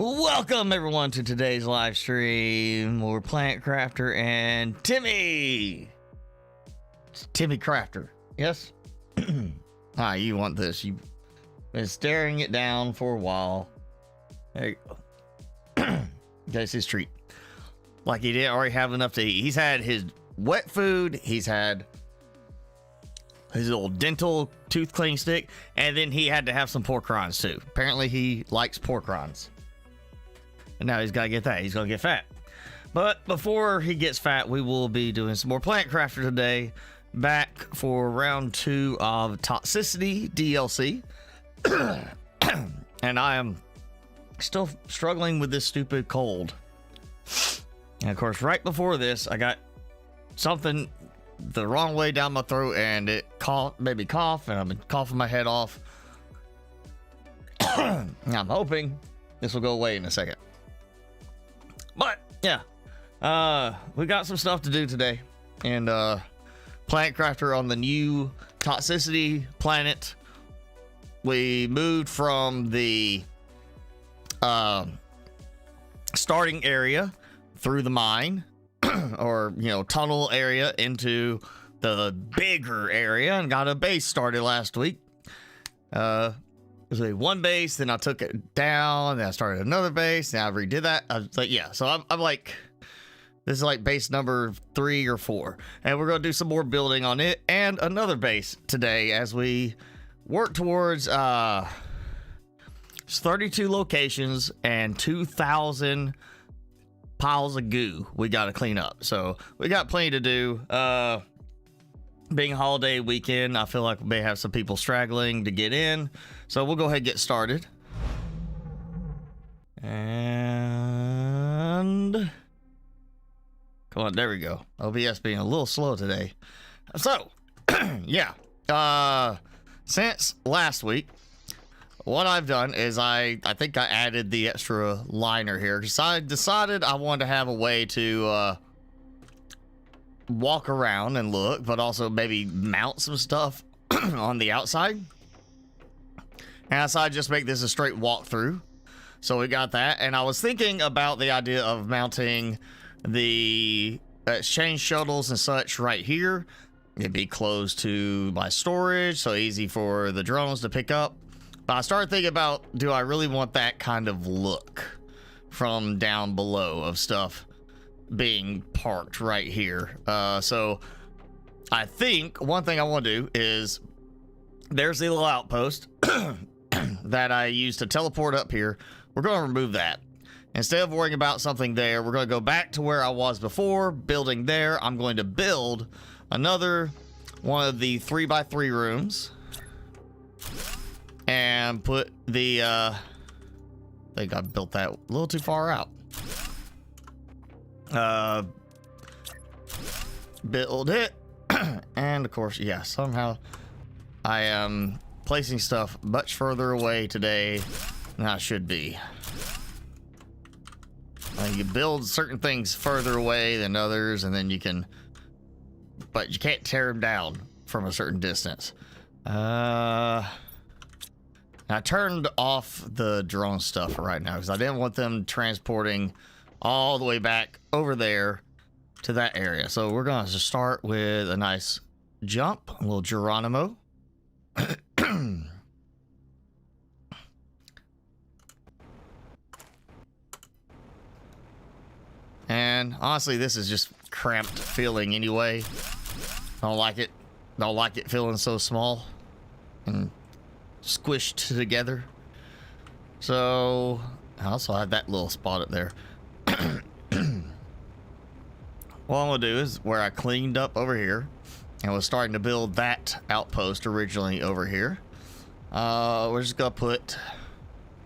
Welcome everyone to today's live stream. We're Plant Crafter and Timmy. It's Timmy Crafter. Yes. You want this? You've been staring it down for a while. There you go. That's his treat. Like he didn't already have enough to eat. He's had his wet food. He's had his little dental tooth cleaning stick, and then he had to have some pork rinds too. Apparently he likes pork rinds. And now he's got to get that. He's going to get fat. But before he gets fat, we will be doing some more Plant Crafter today. Back for round 2 of Toxicity DLC. And I am still struggling with this stupid cold. And of course, right before this, I got something the wrong way down my throat, and it made me cough, and I've been coughing my head off. I'm hoping this will go away in a second. But yeah, we got some stuff to do today, and Plant Crafter on the new Toxicity planet. We moved from the starting area through the mine or tunnel area into the bigger area, and got a base started last week. There's one base, then I took it down, then I started another base, then I redid that. I was like, yeah, so I'm like, this is like base number 3 or 4, and we're gonna do some more building on it and another base today as we work towards 32 locations and 2,000 piles of goo we got to clean up. So we got plenty to do. Being holiday weekend, I feel like we may have some people straggling to get in, so we'll go ahead and get started. And come on, there we go. OBS being a little slow today. So yeah, since last week, what I've done is I think I added the extra liner here because I decided I wanted to have a way to walk around and look, but also maybe mount some stuff on the outside. And I decided just make this a straight walkthrough. So we got that, and I was thinking about the idea of mounting the exchange shuttles and such right here. It'd be close to my storage, so easy for the drones to pick up. But I started thinking about, do I really want that kind of look from down below of stuff being parked right here? So I think one thing I want to do is, there's the little outpost that I used to teleport up here. We're going to remove that. Instead of worrying about something there, we're going to go back to where I was before, building there. I'm going to build another one of the 3x3 rooms and put the I think I built that a little too far out. Build it. And of course, yeah, somehow I am placing stuff much further away today than I should be. You build certain things further away than others, and then you can, but you can't tear them down from a certain distance. I turned off the drone stuff right now because I didn't want them transporting all the way back over there to that area. So we're going to start with a nice jump, a little Geronimo. And honestly, this is just cramped feeling anyway. Don't like it. Don't like it feeling so small and squished together. So I also have that little spot up there. What I'm gonna do is where I cleaned up over here and was starting to build that outpost originally over here. We're just gonna put,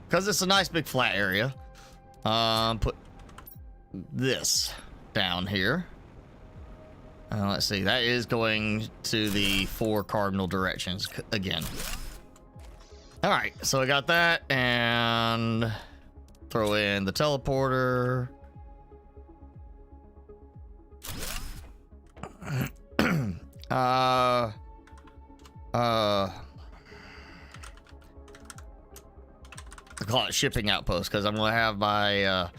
because it's a nice big flat area, put this down here. Let's see, that is going to the 4 cardinal directions again. All right, so I got that, and throw in the teleporter. call it shipping outpost, because I'm going to have my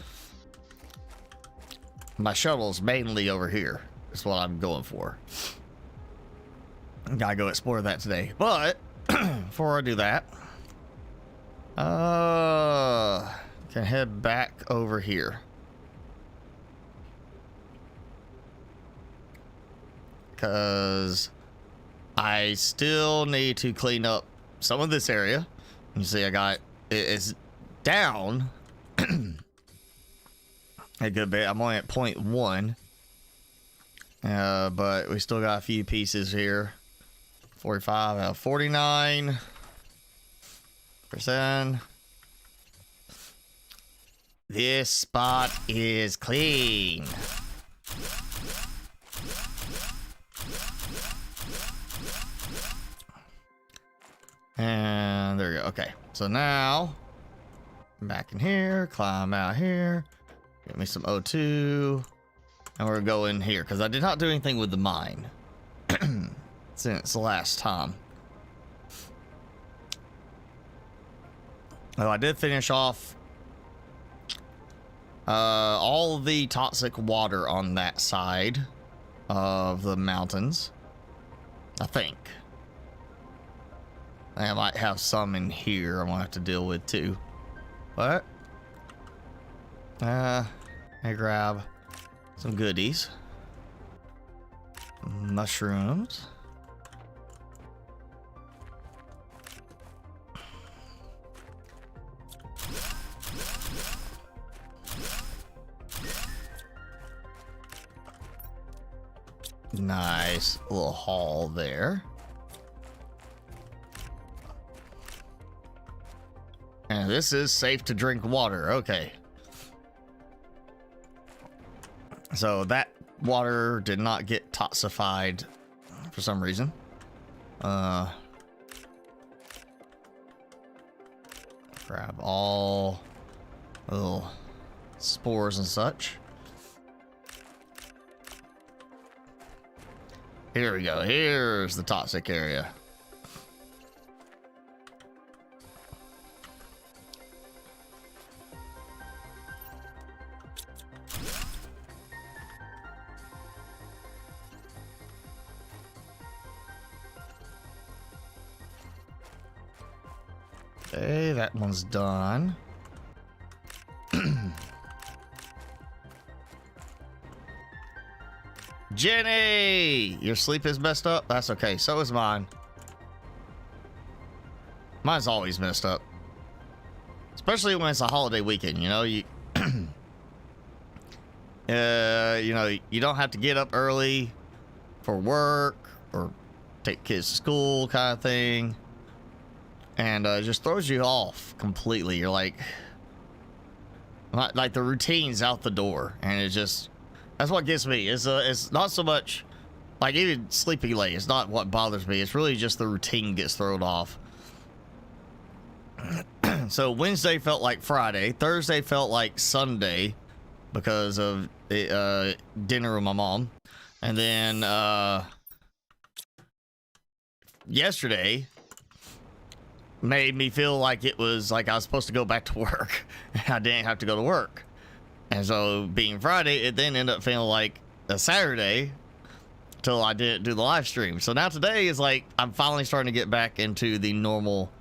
my shuttles mainly over here. Is what I'm going for. Gotta go explore that today. But before I do that, can head back over here. Because I still need to clean up some of this area. You see, I got it's down a good bit. I'm only at 0.1, but we still got a few pieces here. 45 out of 49%. This spot is clean. And there we go. Okay, so now back in here, climb out here, get me some O2, and we're going here because I did not do anything with the mine since the last time. Oh, I did finish off all the toxic water on that side of the mountains, I think. I might have some in here I'm gonna have to deal with too. But I grab some goodies. Mushrooms. Nice little haul there. And this is safe to drink water. Okay. So that water did not get toxified for some reason. Grab all little spores and such. Here we go. Here's the toxic area. Okay, that one's done. Jenny, your sleep is messed up. That's okay. So is mine. Mine's always messed up, especially when it's a holiday weekend. You know, you you don't have to get up early for work or take kids to school, kind of thing, and it just throws you off completely. You're like the routine's out the door, and it just. That's what gets me. It's not so much like even sleeping late. It's not what bothers me. It's really just the routine gets thrown off. So Wednesday felt like Friday. Thursday felt like Sunday because of dinner with my mom. And then yesterday made me feel like it was like I was supposed to go back to work. I didn't have to go to work. And so, being Friday, it then ended up feeling like a Saturday till I didn't do the live stream. So now today is like I'm finally starting to get back into the normal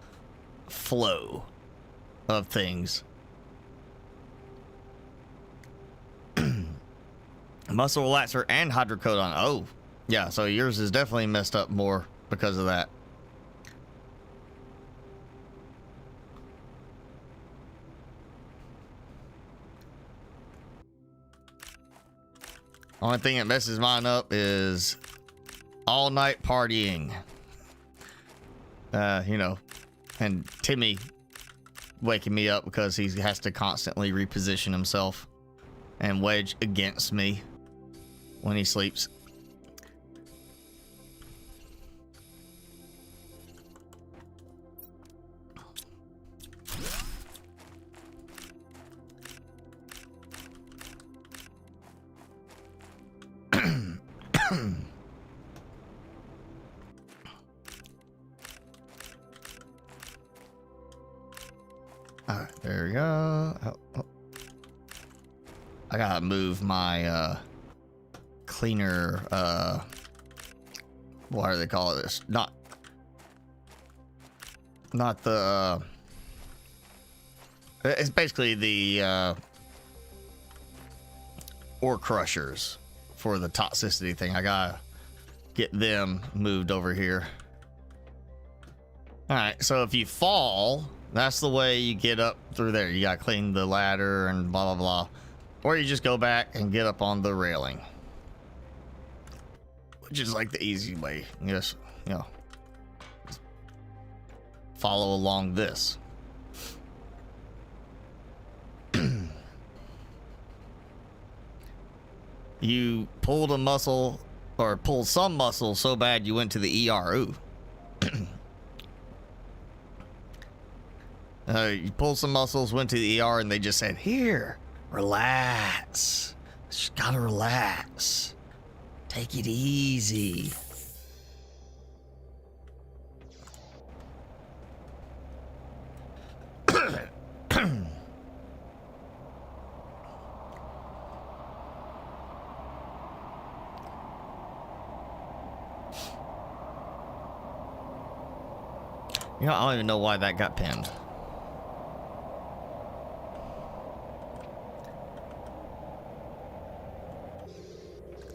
flow of things. Muscle relaxer and hydrocodone. Oh, yeah. So yours is definitely messed up more because of that. Only thing that messes mine up is all night partying. You know, and Timmy waking me up because he has to constantly reposition himself and wedge against me when he sleeps. All right, there we go. Oh. I gotta move my cleaner. What do they call this? Not the. It's basically the ore crushers for the toxicity thing. I gotta get them moved over here. All right, so if you fall, that's the way you get up through there. You gotta clean the ladder and blah blah blah, or you just go back and get up on the railing, which is like the easy way. Just, you know, follow along this. You pulled a muscle, or pulled some muscle so bad you went to the ER. Ooh. You pulled some muscles, went to the ER, and they just said, "Here, relax. Just gotta relax. Take it easy." You know, I don't even know why that got pinned.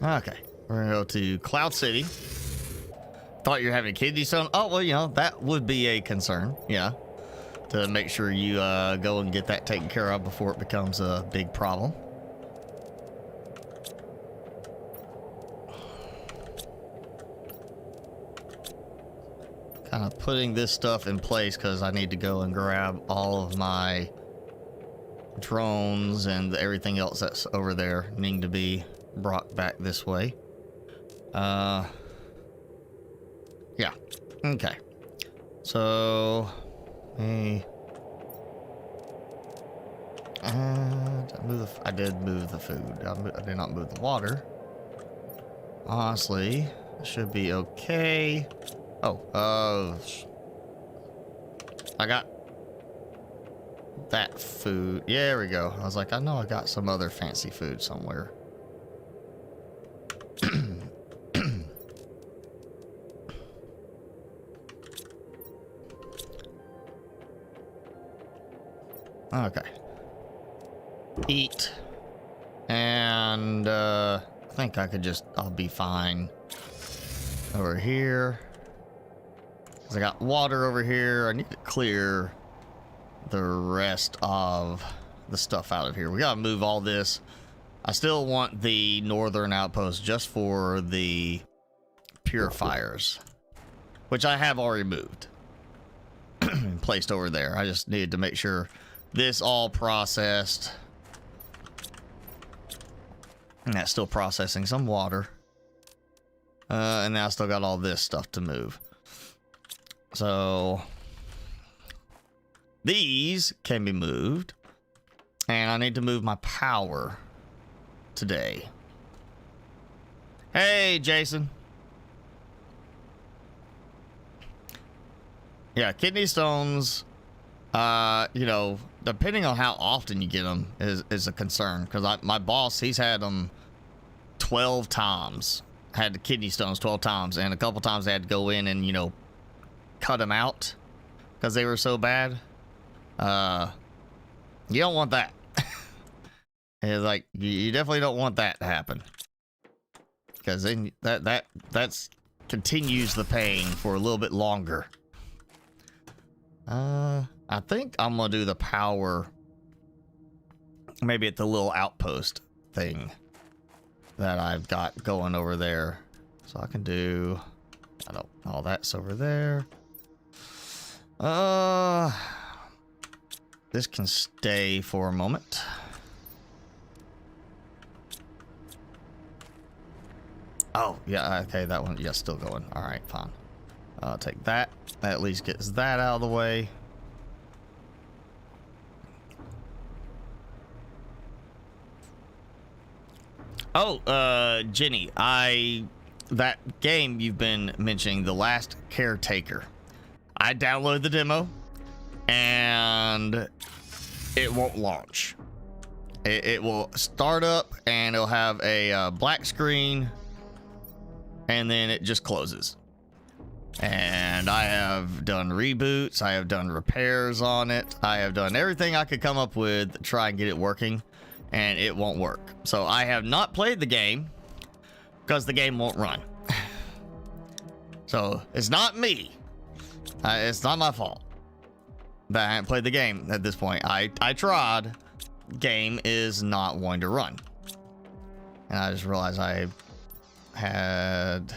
Okay, we're gonna go to Cloud City. Thought you were having a kidney stone. Oh, well, you know, that would be a concern. Yeah, to make sure you go and get that taken care of before it becomes a big problem. Kind of putting this stuff in place because I need to go and grab all of my drones and everything else that's over there needing to be brought back this way. Yeah. Okay. So, did I did move the food. I did not move the water. Honestly, it should be okay. Oh, I got that food. Yeah, there we go. I was like, I know I got some other fancy food somewhere. Okay. Eat. And, I think I'll be fine over here. I got water over here. I need to clear the rest of the stuff out of here. We gotta move all this. I still want the northern outpost just for the purifiers, which I have already moved and placed over there. I just needed to make sure this all processed. And that's still processing some water. And now I still got all this stuff to move. So these can be moved, and I need to move my power today. Hey, Jason. Yeah, kidney stones, you know, depending on how often you get them is a concern, because my boss, he's had them 12 times, had the kidney stones 12 times, and a couple times they had to go in and, you know, cut them out because they were so bad. You don't want that. It's like, you definitely don't want that to happen, because then that's continues the pain for a little bit longer. I think I'm gonna do the power maybe at the little outpost thing that I've got going over there. So I can do, I don't, all that's over there. This can stay for a moment. Oh, yeah, okay, that one, yeah, still going. All right, fine. I'll take that. That at least gets that out of the way. Oh, Jenny, that game you've been mentioning, The Last Caretaker. I downloaded the demo, and it won't launch. It will start up and it'll have a black screen, and then it just closes. And I have done reboots, I have done repairs on it, I have done everything I could come up with to try and get it working, and it won't work. So I have not played the game because the game won't run. So it's not me. It's not my fault that I haven't played the game at this point. I tried. Game is not going to run. And I just realized I had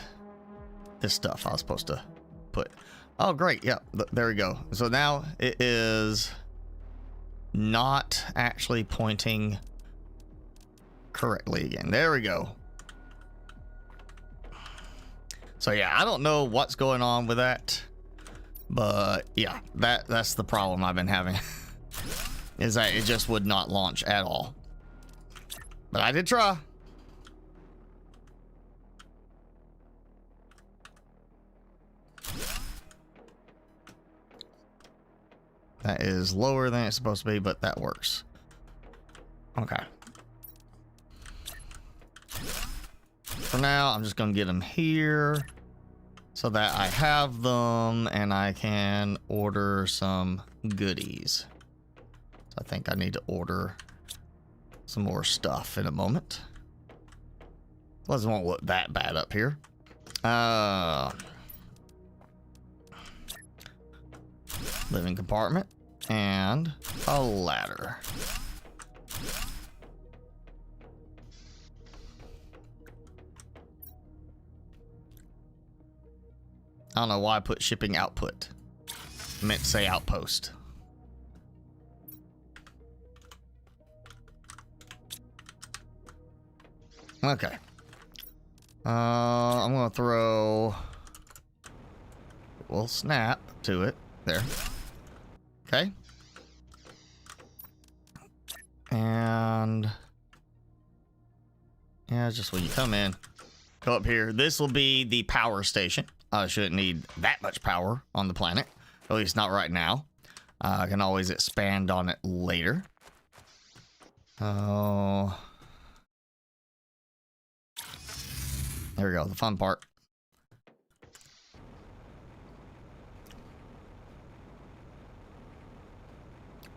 this stuff I was supposed to put. Oh, great. Yeah, there we go. So now it is not actually pointing correctly again. There we go. So yeah, I don't know what's going on with that, but yeah, that's the problem I've been having. Is that it just would not launch at all. But I did try. That is lower than it's supposed to be, but that works. Okay. For now, I'm just gonna get them here so that I have them and I can order some goodies. I think I need to order some more stuff in a moment. Well, it won't look that bad up here. Living compartment and a ladder. I don't know why I put shipping output. I meant to say outpost. Okay. I'm gonna throw, we'll snap to it there. Okay. And yeah, just when you come in, go up here. This will be the power station. I shouldn't need that much power on the planet, at least not right now. I can always expand on it later. Oh. There we go, the fun part.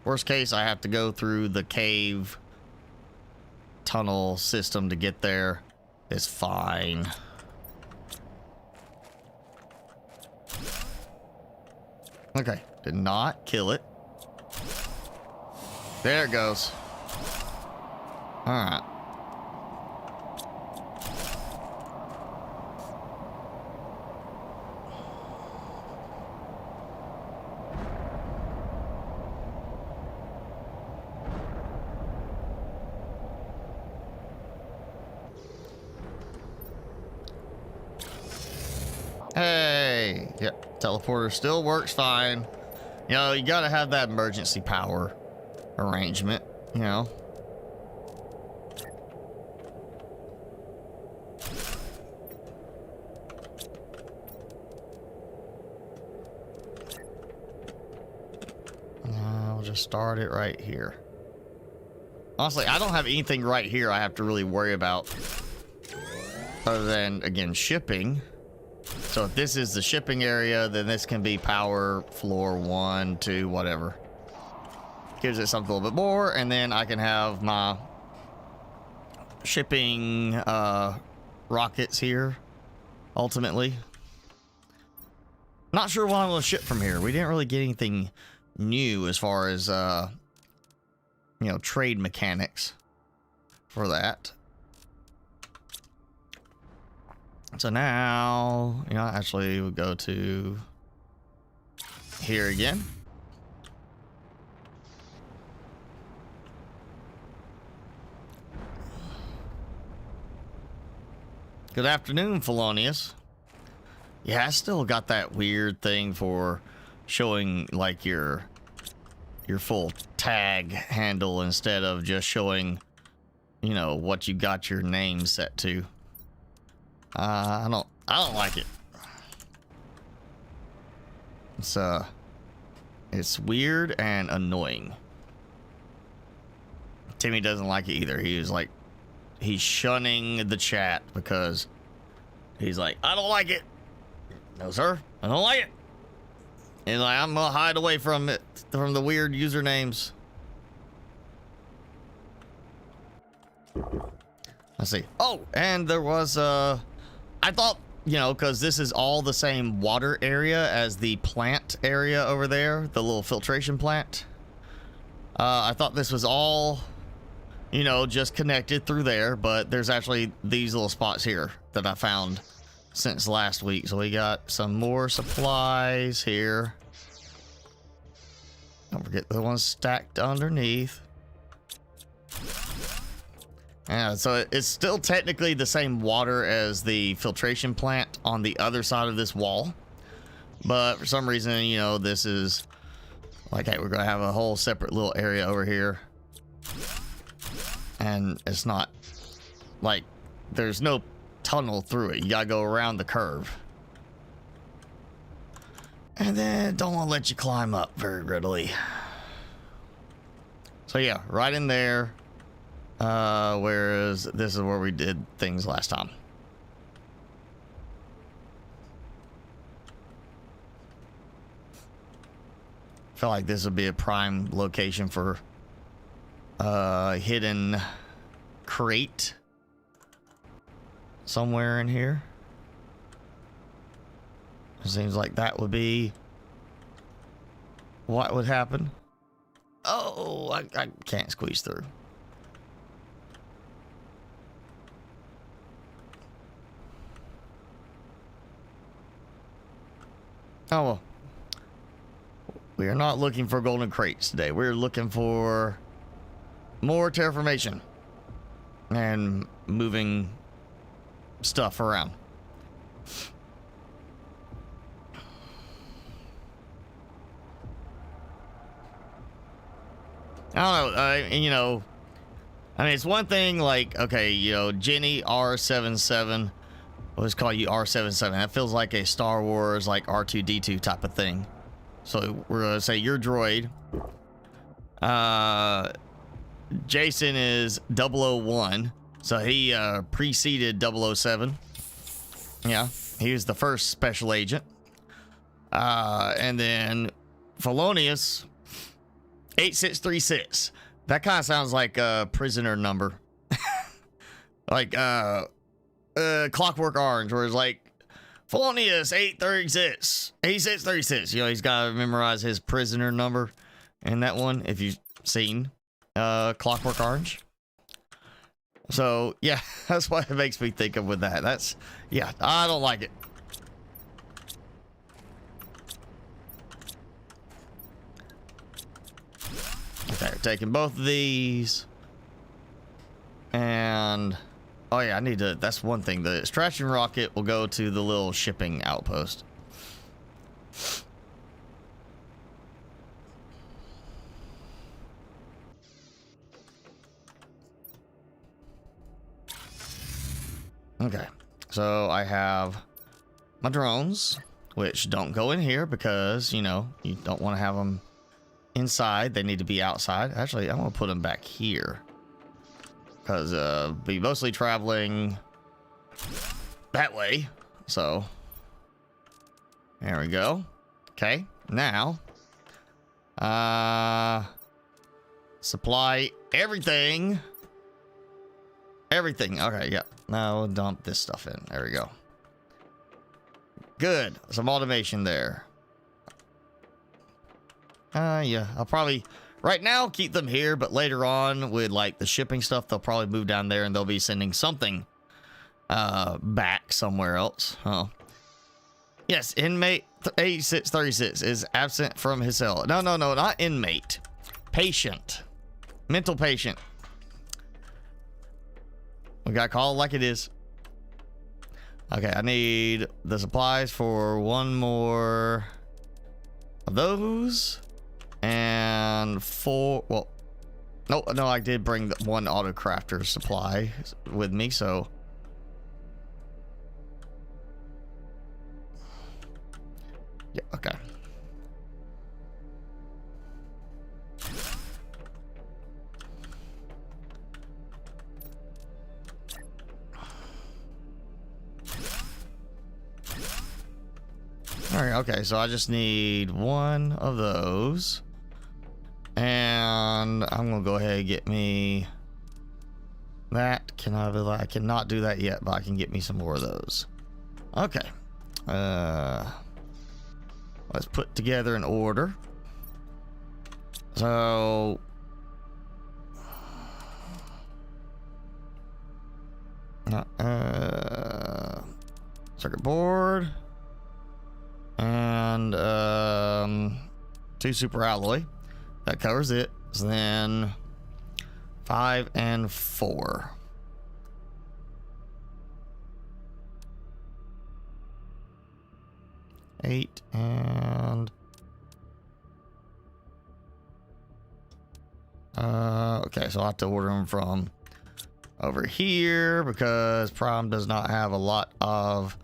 Worst case, I have to go through the cave tunnel system to get there. It's fine. Okay, did not kill it. There it goes. All right. Hey, yep, teleporter still works fine. You know, you gotta have that emergency power arrangement, you know. I'll just start it right here. Honestly, I don't have anything right here I have to really worry about other than, again, shipping. So if this is the shipping area, then this can be power floor 1, 2, whatever. Gives it something a little bit more, and then I can have my shipping rockets here, ultimately. Not sure what I'm going to ship from here. We didn't really get anything new as far as, you know, trade mechanics for that. So now, you know, actually we'll go to here again. Good afternoon, Felonious. Yeah, I still got that weird thing for showing like your full tag handle instead of just showing, you know, what you got your name set to. I don't like it. It's weird and annoying. Timmy doesn't like it either. He was like, he's shunning the chat because he's like, I don't like it. No, sir, I don't like it. And like, I'm gonna hide away from it, from the weird usernames. Let's see. Oh, and there was I thought, you know, because this is all the same water area as the plant area over there, the little filtration plant. I thought this was all, you know, just connected through there, but there's actually these little spots here that I found since last week. So we got some more supplies here. Don't forget the ones stacked underneath. Yeah, so it's still technically the same water as the filtration plant on the other side of this wall. But for some reason, you know, this is like, hey, we're going to have a whole separate little area over here. And it's not like there's no tunnel through it. You got to go around the curve. And then don't want to let you climb up very readily. So yeah, right in there. Whereas this is where we did things last time. Feel like this would be a prime location for hidden crate somewhere in here. It seems like that would be what would happen. Oh, I can't squeeze through. Oh, well. We are not looking for golden crates today. We're looking for more terraformation and moving stuff around. I don't know. You know, I mean, it's one thing like, okay, you know, Jenny R77. Let's call you R77. That feels like a Star Wars, like R2D2 type of thing. So we're gonna say you're droid. Jason is 001. So he preceded 007. Yeah, he was the first special agent. And then Felonious 8636. That kind of sounds like a prisoner number. Like Clockwork Orange, where it's like Felonious 836, 8636. You know, he's got to memorize his prisoner number in that one, if you've seen Clockwork Orange. So, yeah, that's what it makes me think of with that. That's, yeah, I don't like it. Okay, taking both of these. And oh yeah, I need to, that's one thing. The extraction rocket will go to the little shipping outpost. Okay, so I have my drones, which don't go in here because, you know, you don't want to have them inside. They need to be outside. Actually, I'm gonna put them back here because be mostly traveling that way. So there we go. Okay, now supply everything. Okay, yep. Now we'll dump this stuff in. There we go. Good. Some automation there. Yeah, I'll probably right now keep them here, but later on with like the shipping stuff, they'll probably move down there and they'll be sending something back somewhere else. Oh, yes, inmate 8636 is absent from his cell. No, not inmate. Patient. Mental patient. We got called like it is. Okay, I need the supplies for one more of those. And four, well, no, I did bring the one auto crafter supply with me, so. Yeah, okay. All right, okay, so I just need one of those. And I'm gonna go ahead and get me that. I cannot do that yet, but I can get me some more of those. Okay. Let's put together an order. So circuit board and 2 super alloy. That covers it. So then 5 and 4. Eight and okay, so I'll have to order them from over here because Prime does not have a lot of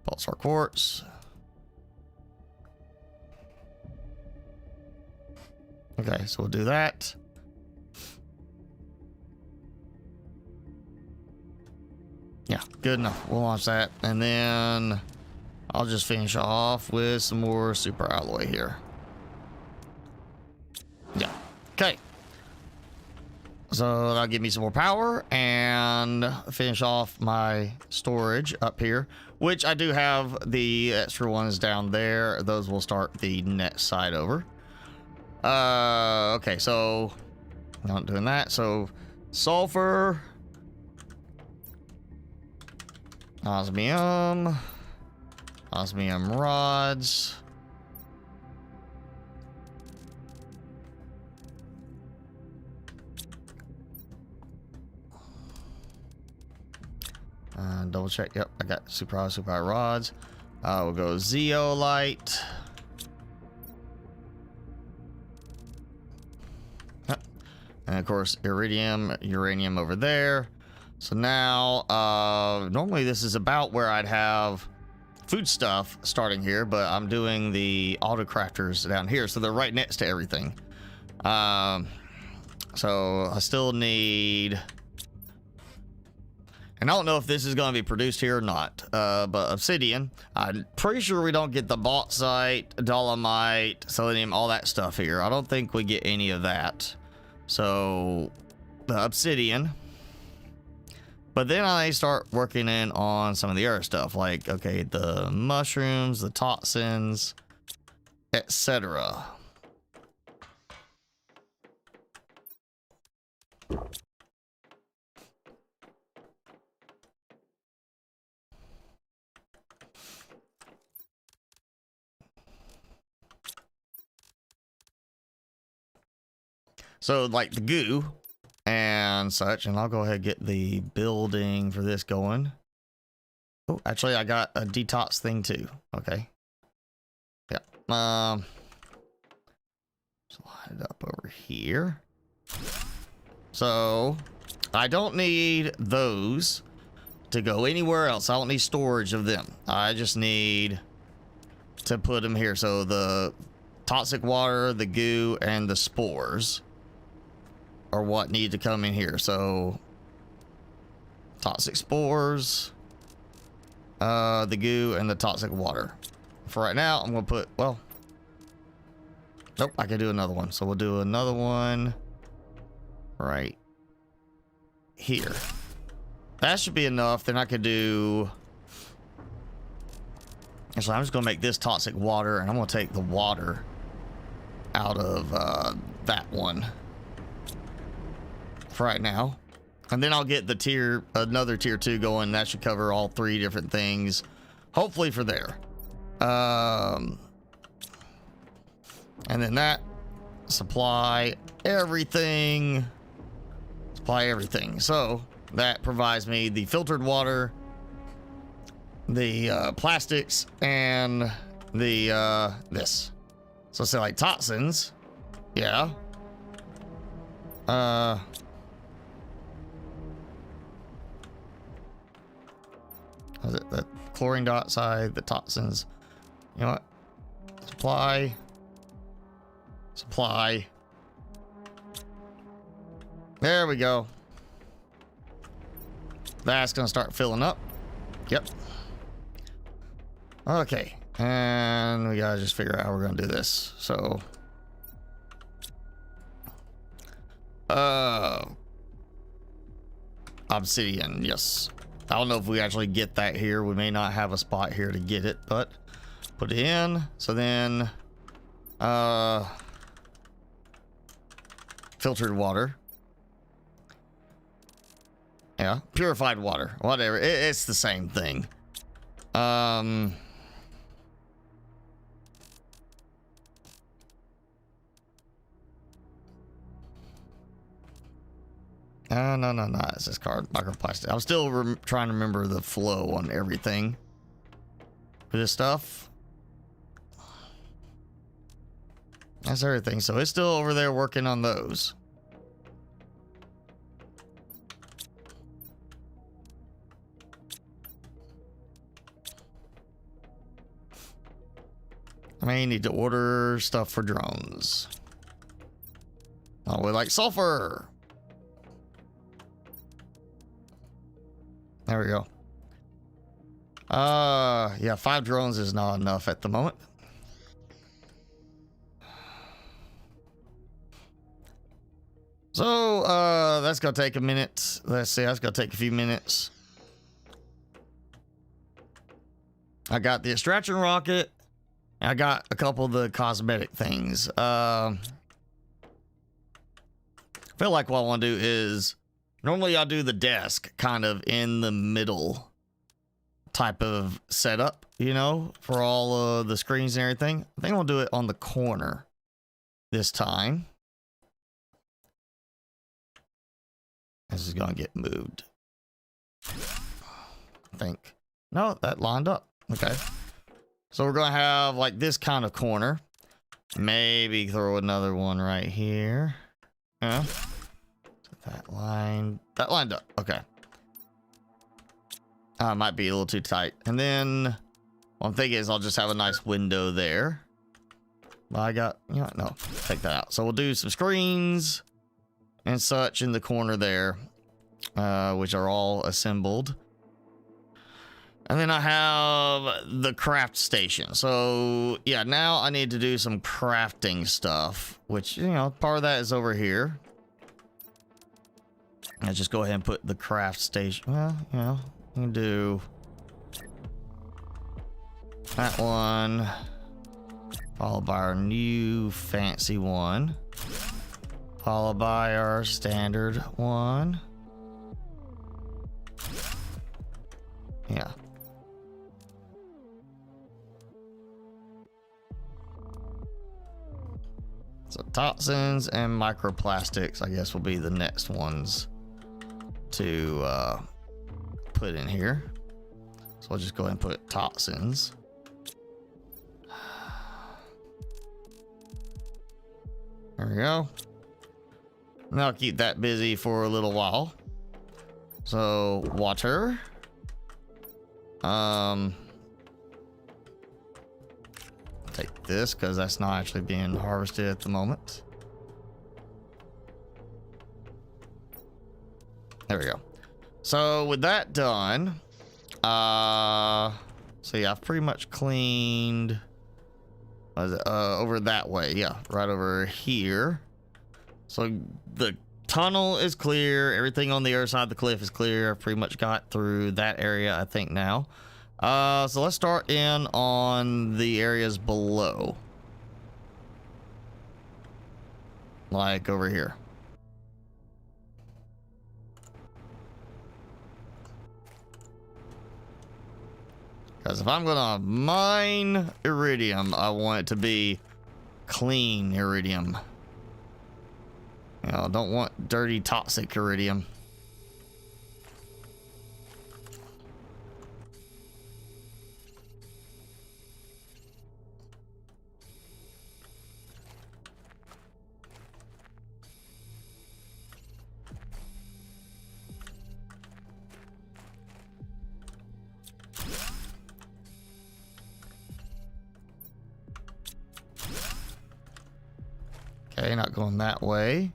pulsar quartz. Okay, so we'll do that. Yeah, good enough. We'll launch that, and then I'll just finish off with some more super alloy here. Yeah. Okay. So that'll give me some more power and finish off my storage up here, which I do have the extra ones down there. Those will start the next side over. Okay, so not doing that. So sulfur, osmium rods. Double check. Yep, I got super high rods. We'll go zeolite. Yep. And of course, iridium, uranium over there. So now, normally this is about where I'd have food stuff starting here, but I'm doing the auto crafters down here, so they're right next to everything. So I still need, and I don't know if this is going to be produced here or not, but obsidian. I'm pretty sure we don't get the bauxite, dolomite, selenium, all that stuff here. I don't think we get any of that. So the obsidian. But then I start working in on some of the other stuff, like, okay, the mushrooms, the toxins, etc. So, like the goo and such, and I'll go ahead and get the building for this going. Oh, actually, I got a detox thing too. Okay. Yeah. Slide it up over here. So, I don't need those to go anywhere else. I don't need storage of them. I just need to put them here. So, the toxic water, the goo, and the spores are what need to come in here. So toxic spores, the goo, and the toxic water. For right now, I'm gonna put, well, nope, I can do another one. So we'll do another one right here. That should be enough. Then I could do, and so I'm just gonna make this toxic water, and I'm gonna take the water out of that one for right now, and then I'll get the another tier 2 going. That should cover all 3 different things, hopefully, for there. And then that supply everything. So that provides me the filtered water, the plastics, and the this. So say like toxins, yeah. Is it the chlorine dioxide, the toxins? You know what? Supply. There we go. That's gonna start filling up. Yep. Okay, And we gotta just figure out how we're gonna do this. So, obsidian, yes. I don't know if we actually get that here. We may not have a spot here to get it, but put it in. So then, filtered water. Yeah, purified water, whatever. It's the same thing. No, it's this card, microplastic. I'm still trying to remember the flow on everything for this stuff. That's everything. So it's still over there working on those. I may need to order stuff for drones. Oh, we like sulfur. There we go. Yeah, 5 drones is not enough at the moment. So, that's gonna take a minute. Let's see, that's gonna take a few minutes. I got the extraction rocket. I got a couple of the cosmetic things. Feel like what I want to do is, normally I'll do the desk kind of in the middle type of setup, you know, for all of the screens and everything. I think I'll do it on the corner this time. This is gonna get moved, I think. No, that lined up. Okay. So we're gonna have like this kind of corner. Maybe throw another one right here. Yeah. That lined up. Okay. Might be a little too tight. And then what I'm thinking is I'll just have a nice window there. But I got, you know, no, take that out. So we'll do some screens and such in the corner there, which are all assembled. And then I have the craft station. So yeah, now I need to do some crafting stuff, which, you know, part of that is over here. Let's just go ahead and put the craft station. Well, you know, we can do that one, followed by our new fancy one, followed by our standard one. Yeah. So toxins and microplastics, I guess, will be the next ones to put in here. So I'll just go ahead and put toxins. There we go. And I'll keep that busy for a little while. So water. Take this because that's not actually being harvested at the moment. There we go. So with that done, so yeah, I've pretty much cleaned over that way. Yeah, right over here. So the tunnel is clear. Everything on the other side of the cliff is clear. I've pretty much got through that area, I think, now. So let's start in on the areas below. Like over here. Because if I'm gonna mine iridium, I want it to be clean iridium. You know, I don't want dirty, toxic iridium. Okay, not going that way.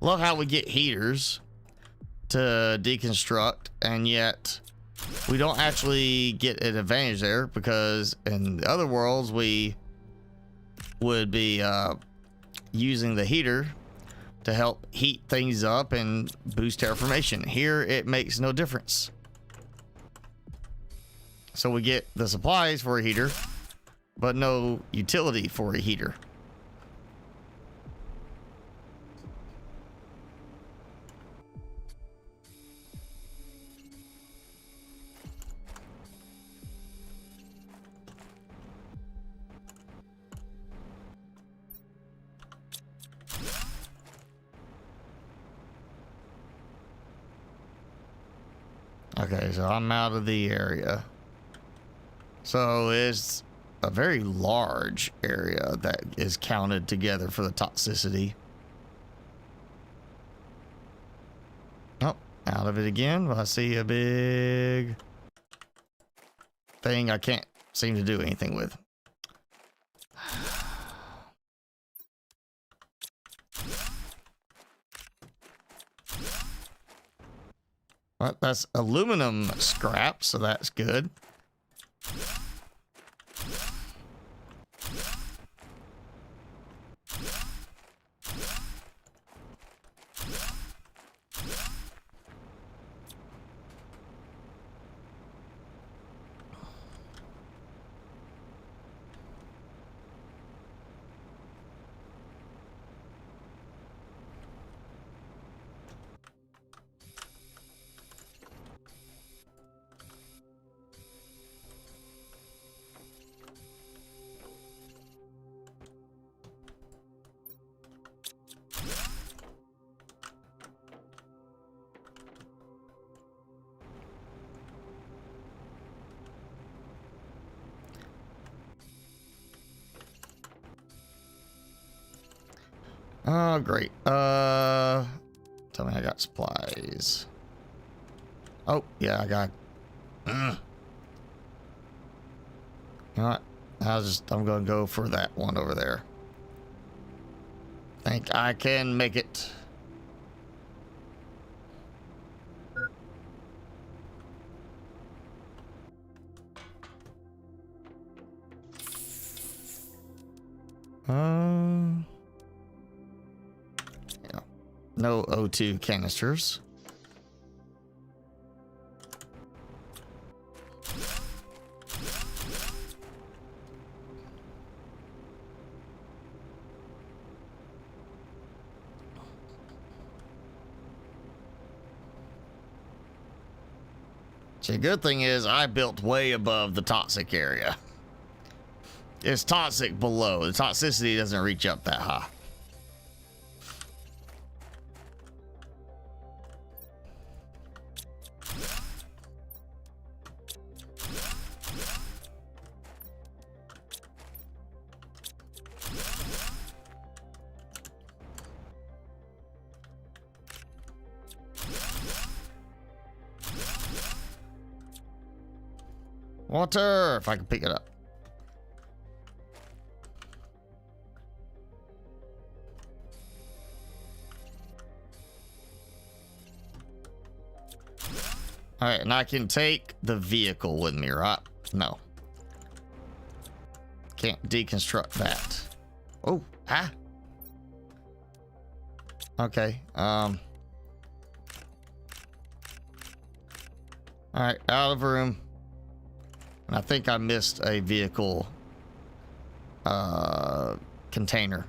Love how we get heaters to deconstruct, and yet we don't actually get an advantage there, because in the other worlds we would be using the heater to help heat things up and boost terraformation. Here it makes no difference. So we get the supplies for a heater, but no utility for a heater. Okay, so I'm out of the area. So it's a very large area that is counted together for the toxicity. Oh, out of it again. I see a big thing I can't seem to do anything with. Well, that's aluminum scrap, so that's good. Oh, great. Tell me I got supplies. Oh, yeah, I got... You know what? I'm gonna go for that one over there. Think I can make it. Yeah. No O2 canisters. See, the good thing is I built way above the toxic area. It's toxic below. The toxicity doesn't reach up that high. Water, if I can pick it up. All right, and I can take the vehicle with me, right? No. Can't deconstruct that. Oh, ah. Okay, all right, out of room. And I think I missed a vehicle container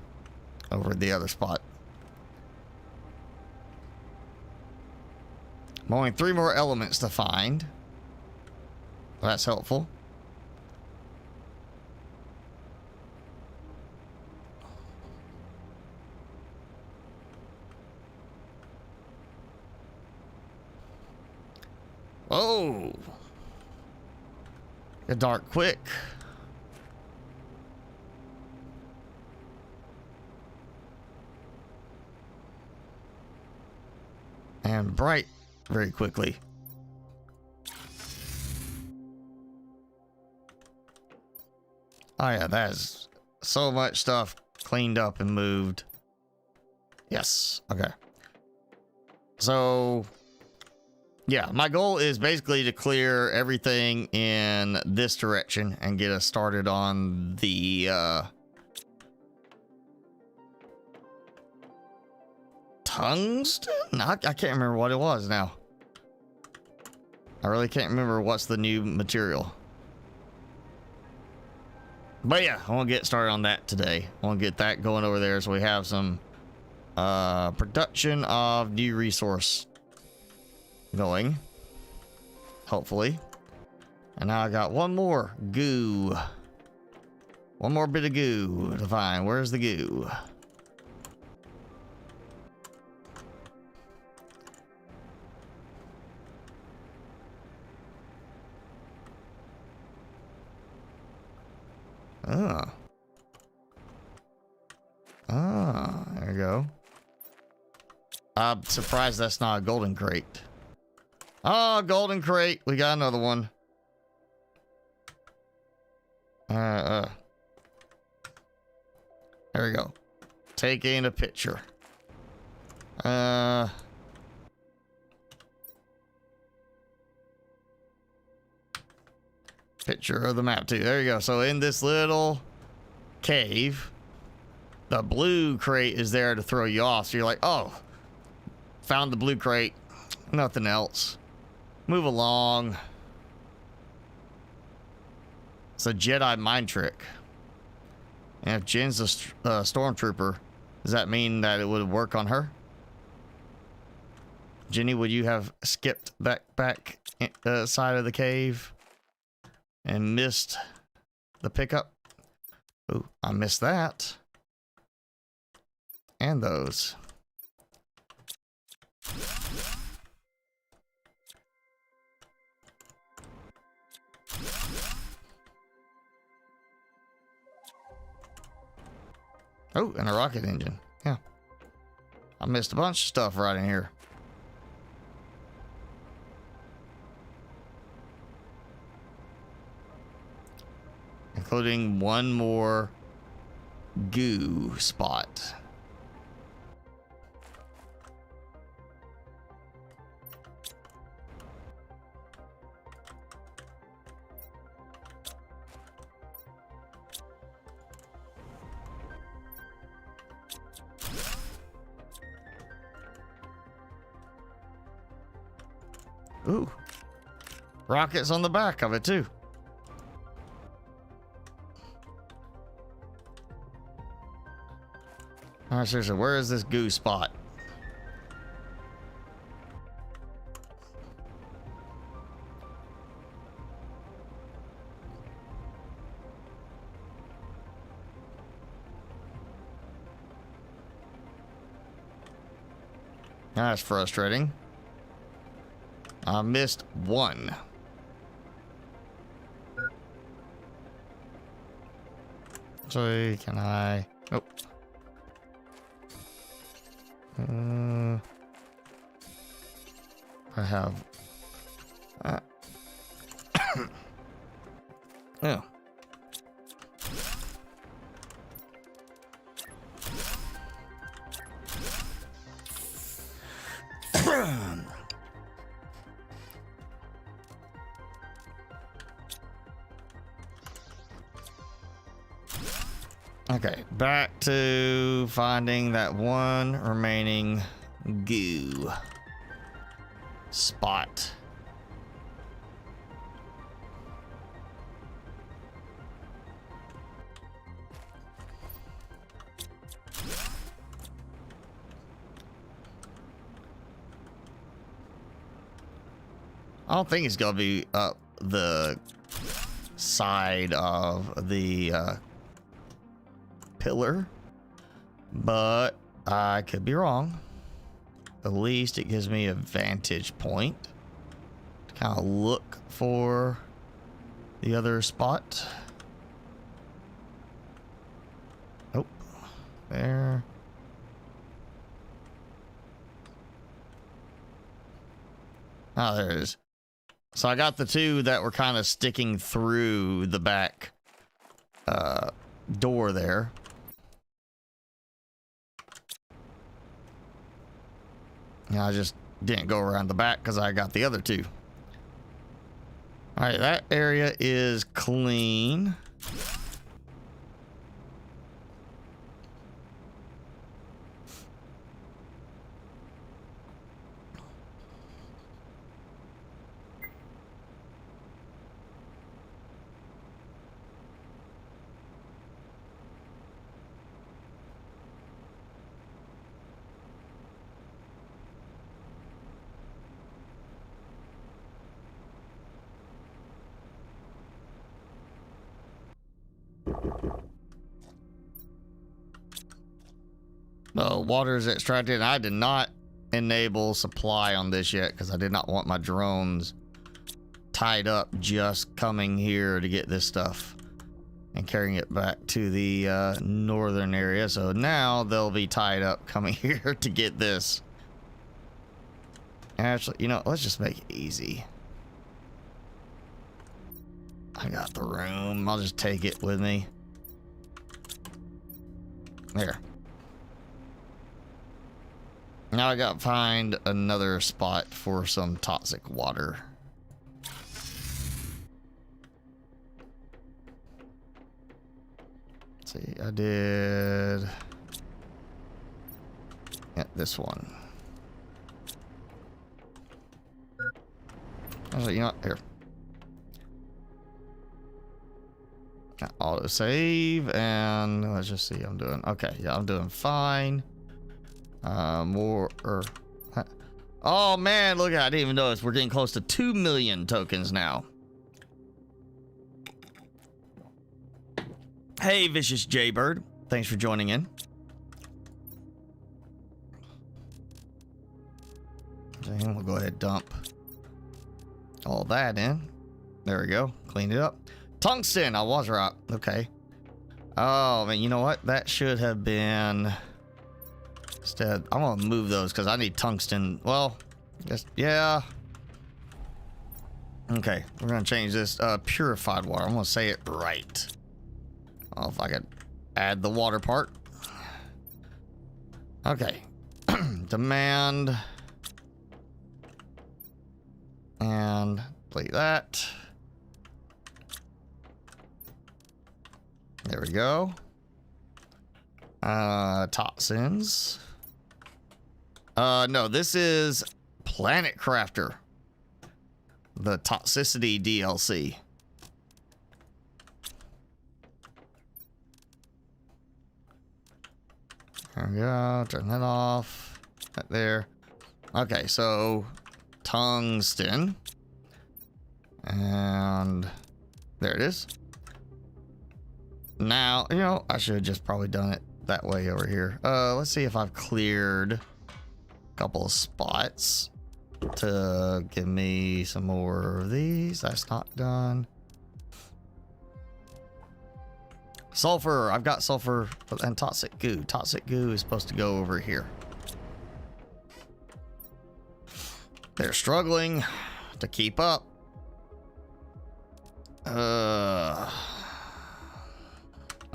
over at the other spot. I'm only 3 more elements to find. Well, that's helpful. Oh. Get dark quick. And bright very quickly. Oh yeah, that is so much stuff cleaned up and moved. Yes, okay. So Yeah, my goal is basically to clear everything in this direction and get us started on the tungsten? I can't remember what it was now. I really can't remember what's the new material. But yeah, I want to get started on that today. I want to get that going over there so we have some production of new resource going. Hopefully. And now I got one more goo. One more bit of goo to find. Where's the goo? There we go. I'm surprised that's not a golden crate. Oh, golden crate. We got another one. There we go. Taking a picture. Picture of the map too. There you go. So in this little cave, the blue crate is there to throw you off. So you're like, oh, found the blue crate. Nothing else. Move along. It's a Jedi mind trick. And if Jin's a stormtrooper, does that mean that it would work on her? Jenny, would you have skipped back side of the cave and missed the pickup? Ooh, I missed that. And those. Oh, and a rocket engine. Yeah. I missed a bunch of stuff right in here. Including one more goo spot. Ooh. Rockets on the back of it too. Alright, seriously, where is this goo spot? That's frustrating. I missed one. So can I? Nope. I have. Yeah. Okay, back to finding that one remaining goo spot. I don't think it's gonna be up the side of the pillar, but I could be wrong. At least it gives me a vantage point to kind of look for the other spot. Nope. There. Oh, there it is. So I got the two that were kind of sticking through the back door there. Yeah, I just didn't go around the back because I got the other two. All right, that area is clean. Water is extracted. I did not enable supply on this yet because I did not want my drones tied up just coming here to get this stuff and carrying it back to the northern area. So now they'll be tied up coming here to get this. Actually, you know, let's just make it easy. I got the room. I'll just take it with me. There. Now I gotta find another spot for some toxic water. Let's see, I did... yeah, this one. Actually, you know what? Here. Auto save, and let's just see. I'm doing okay. Yeah, I'm doing fine. Oh man, look at I didn't even notice. We're getting close to 2 million tokens now. Hey, Vicious Jaybird. Thanks for joining in. And we'll go ahead and dump all that in. There we go. Clean it up. Tungsten, I was right. Okay. Oh man, you know what? That should have been... instead, I'm gonna move those because I need tungsten. Well, just yeah. Okay, we're gonna change this purified water. I'm gonna say it right. I don't know if I could add the water part. Okay. Demand. And delete that. There we go. Toxins. No, this is Planet Crafter. The Toxicity DLC. There we go. Turn that off. Right there. Okay, so tungsten. And there it is. Now, you know, I should have just probably done it that way over here. Let's see if I've cleared a couple of spots to give me some more of these. That's not done. Sulfur. I've got sulfur and toxic goo. Toxic goo is supposed to go over here. They're struggling to keep up.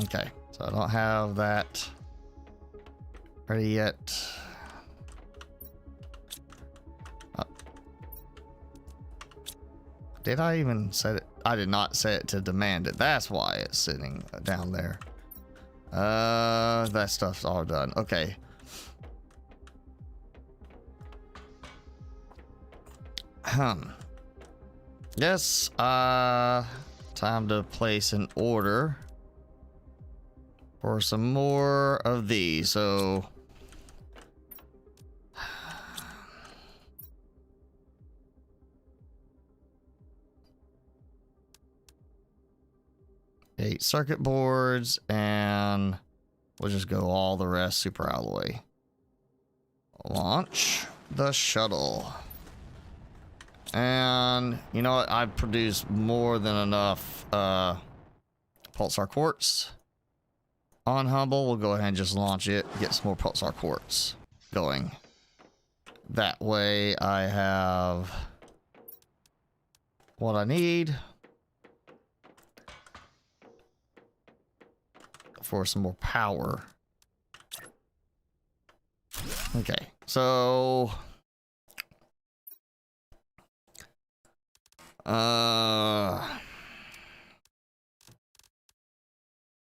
Okay, so I don't have that ready yet. Did I even set it? I did not set it to demand it. That's why it's sitting down there. That stuff's all done. Okay. Yes, time to place an order for some more of these. So eight circuit boards, and we'll just go all the rest super alloy. Launch the shuttle. And you know what? I've produced more than enough pulsar quartz. On Humble, we'll go ahead and just launch it, get some more pulsar quartz going. That way I have what I need for some more power. Okay, so I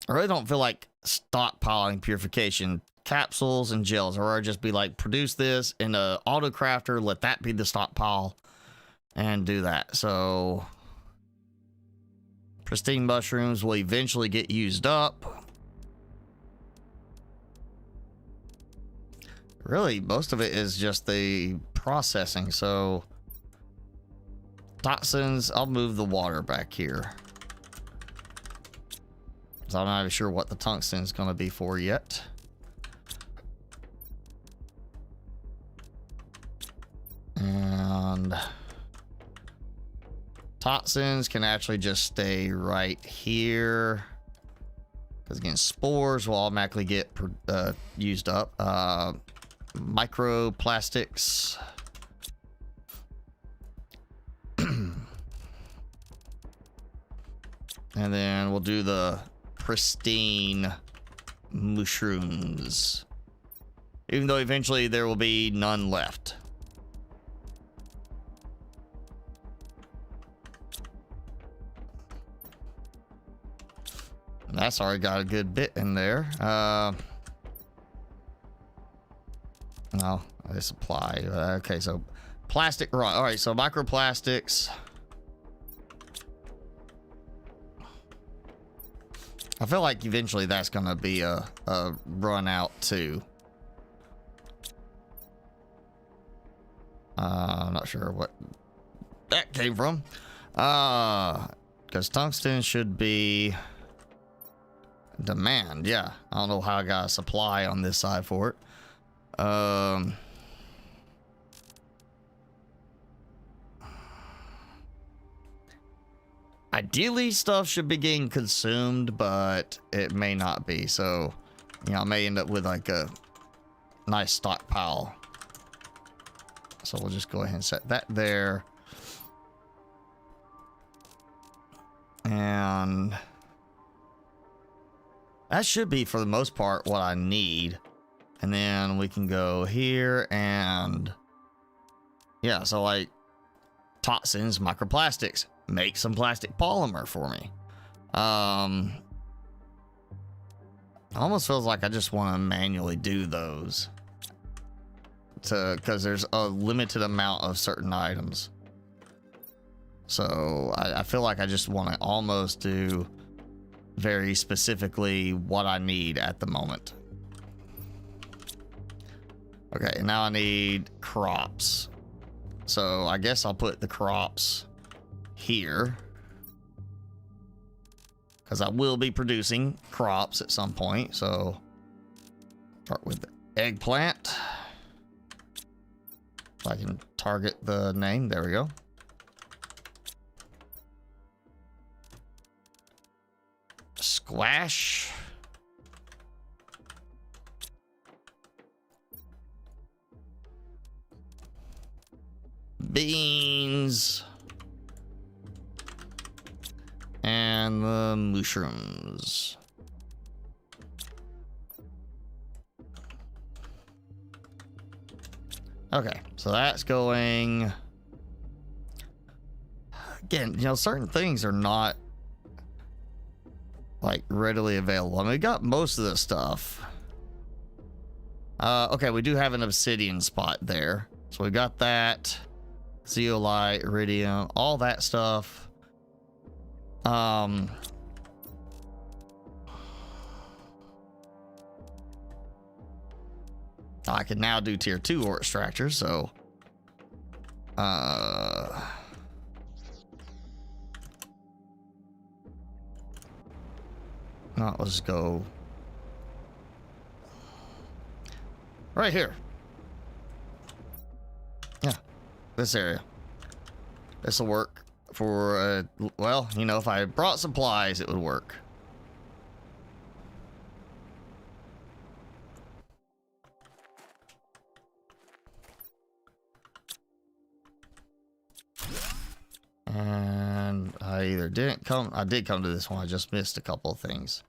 really don't feel like stockpiling purification capsules and gels, or just be like, produce this in a auto crafter, let that be the stockpile, and do that. So pristine mushrooms will eventually get used up. Really, most of it is just the processing. So toxins, I'll move the water back here. So I'm not even sure what the tungsten is going to be for yet. And toxins can actually just stay right here, because again, spores will automatically get used up. Microplastics. And then we'll do the pristine mushrooms, even though eventually there will be none left. That's already got a good bit in there. No, this applied. Okay, so plastic, right? All right, so microplastics. I feel like eventually that's gonna be a run out too. I'm not sure what that came from. Because tungsten should be demand. Yeah, I don't know how I got a supply on this side for it. Ideally, stuff should be getting consumed, but it may not be. So, you know, I may end up with like a nice stockpile. So we'll just go ahead and set that there. And that should be, for the most part, what I need. And then we can go here and yeah, so like toxins, microplastics, make some plastic polymer for me. Almost feels like I just want to manually do those, because there's a limited amount of certain items. So I feel like I just want to almost do very specifically what I need at the moment. Okay, now I need crops. So I guess I'll put the crops here, because I will be producing crops at some point. So start with the eggplant. If I can target the name, there we go. Squash. Beans. And the mushrooms. Okay, so that's going. Again, you know, certain things are not like readily available. I mean, we got most of the stuff. Okay, we do have an obsidian spot there. So we got that. Zeolite, iridium, all that stuff. I can now do tier 2 ore extractors, so no, let's go right here. Yeah, this area. This will work for well, you know, if I brought supplies, it would work. And I either didn't come, I did come to this one, I just missed a couple of things.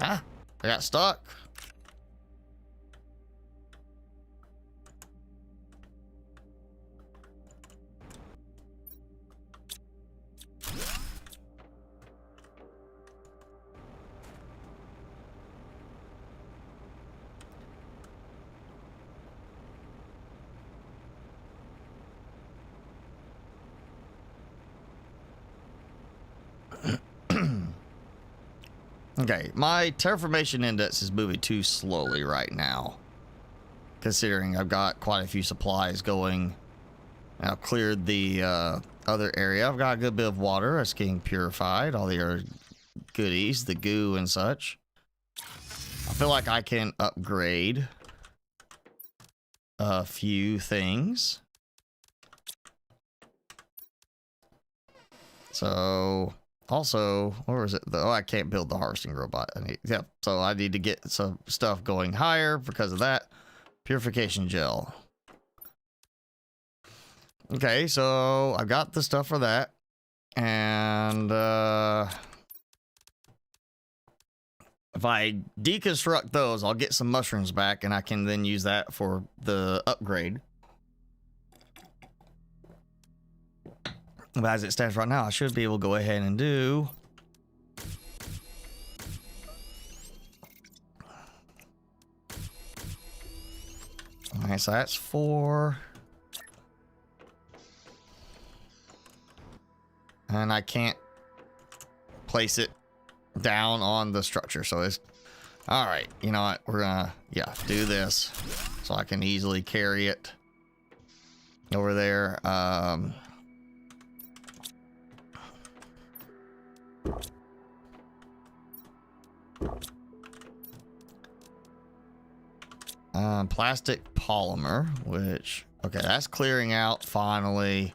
Ah, I got stuck. Okay, my terraformation index is moving too slowly right now, considering I've got quite a few supplies going. I've cleared the other area. I've got a good bit of water that's getting purified, all the other goodies, the goo and such. I feel like I can upgrade a few things. So... also, where is it? Oh, I can't build the harvesting robot. So I need to get some stuff going higher because of that. Purification gel. Okay, so I got the stuff for that. And if I deconstruct those, I'll get some mushrooms back and I can then use that for the upgrade. But as it stands right now, I should be able to go ahead and do... Alright, so that's 4. And I can't place it down on the structure, so it's... Alright, you know what? We're gonna, do this. So I can easily carry it over there. Plastic polymer, which, okay, that's clearing out finally.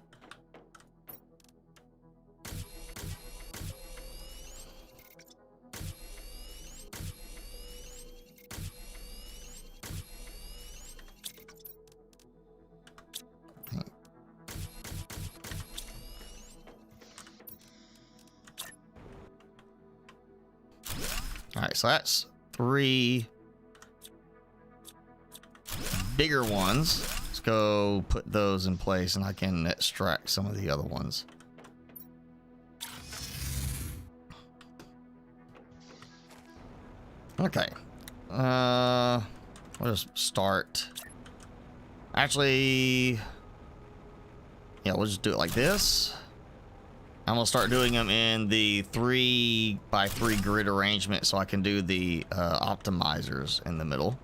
All right, so that's 3 bigger ones. Let's go put those in place and I can extract some of the other ones. Okay. We'll just start. Actually, yeah, we'll just do it like this. I'm gonna start doing them in the 3x3 grid arrangement so I can do the optimizers in the middle.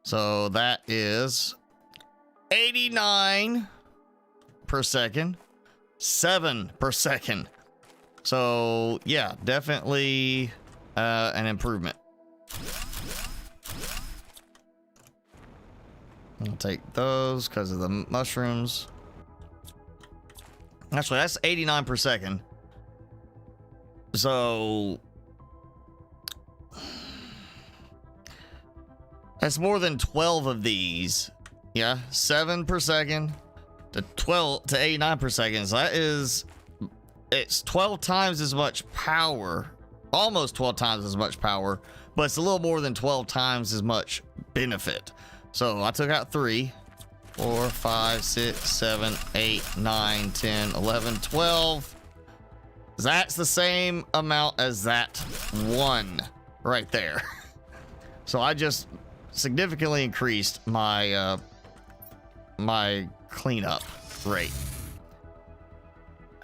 So that is 89 per second, 7 per second. So yeah, definitely an improvement. I'll take those because of the mushrooms. Actually, that's 89 per second. So that's more than 12 of these. Yeah, 7 per second to 12 to 89 per second. So that is, it's 12 times as much power, almost 12 times as much power, but it's a little more than 12 times as much benefit. So I took out 3, 4, 5, 6, 7, 8, 9, 10, 11, 12. That's the same amount as that one right there. So I just significantly increased my my cleanup rate.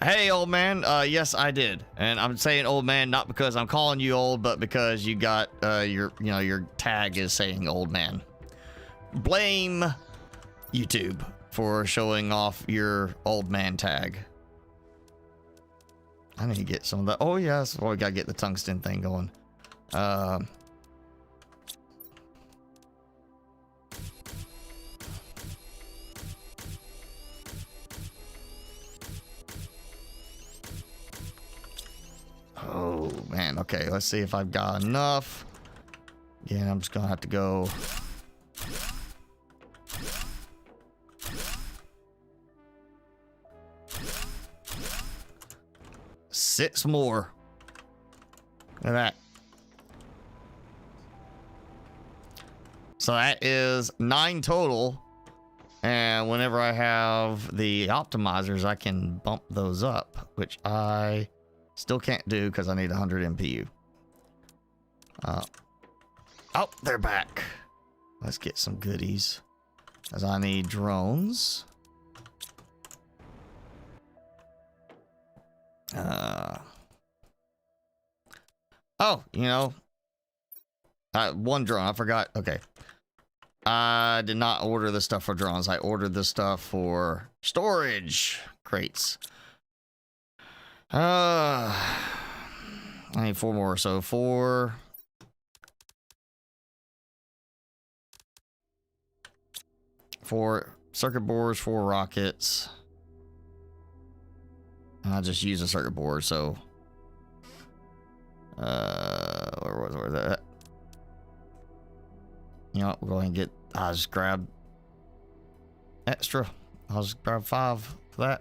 Hey, old man. Yes, I did. And I'm saying old man not because I'm calling you old, but because you got your tag is saying old man. Blame YouTube for showing off your old man tag. I need to get some of that. Oh yes, well, we gotta get the tungsten thing going. Oh man, okay, let's see if I've got enough. Again, I'm just gonna have to go. 6 more. Look at that. So that is 9 total. And whenever I have the optimizers, I can bump those up, which I still can't do because I need 100 MPU. Oh, they're back. Let's get some goodies. As I need drones. Oh, you know. One drone, I forgot. Okay. I did not order the stuff for drones. I ordered the stuff for storage crates. I need 4 more. So 4 circuit boards, 4 rockets. I just use a circuit board, so where was that? You know what, we'll go ahead and get, I'll just grab extra. I'll just grab 5 for that.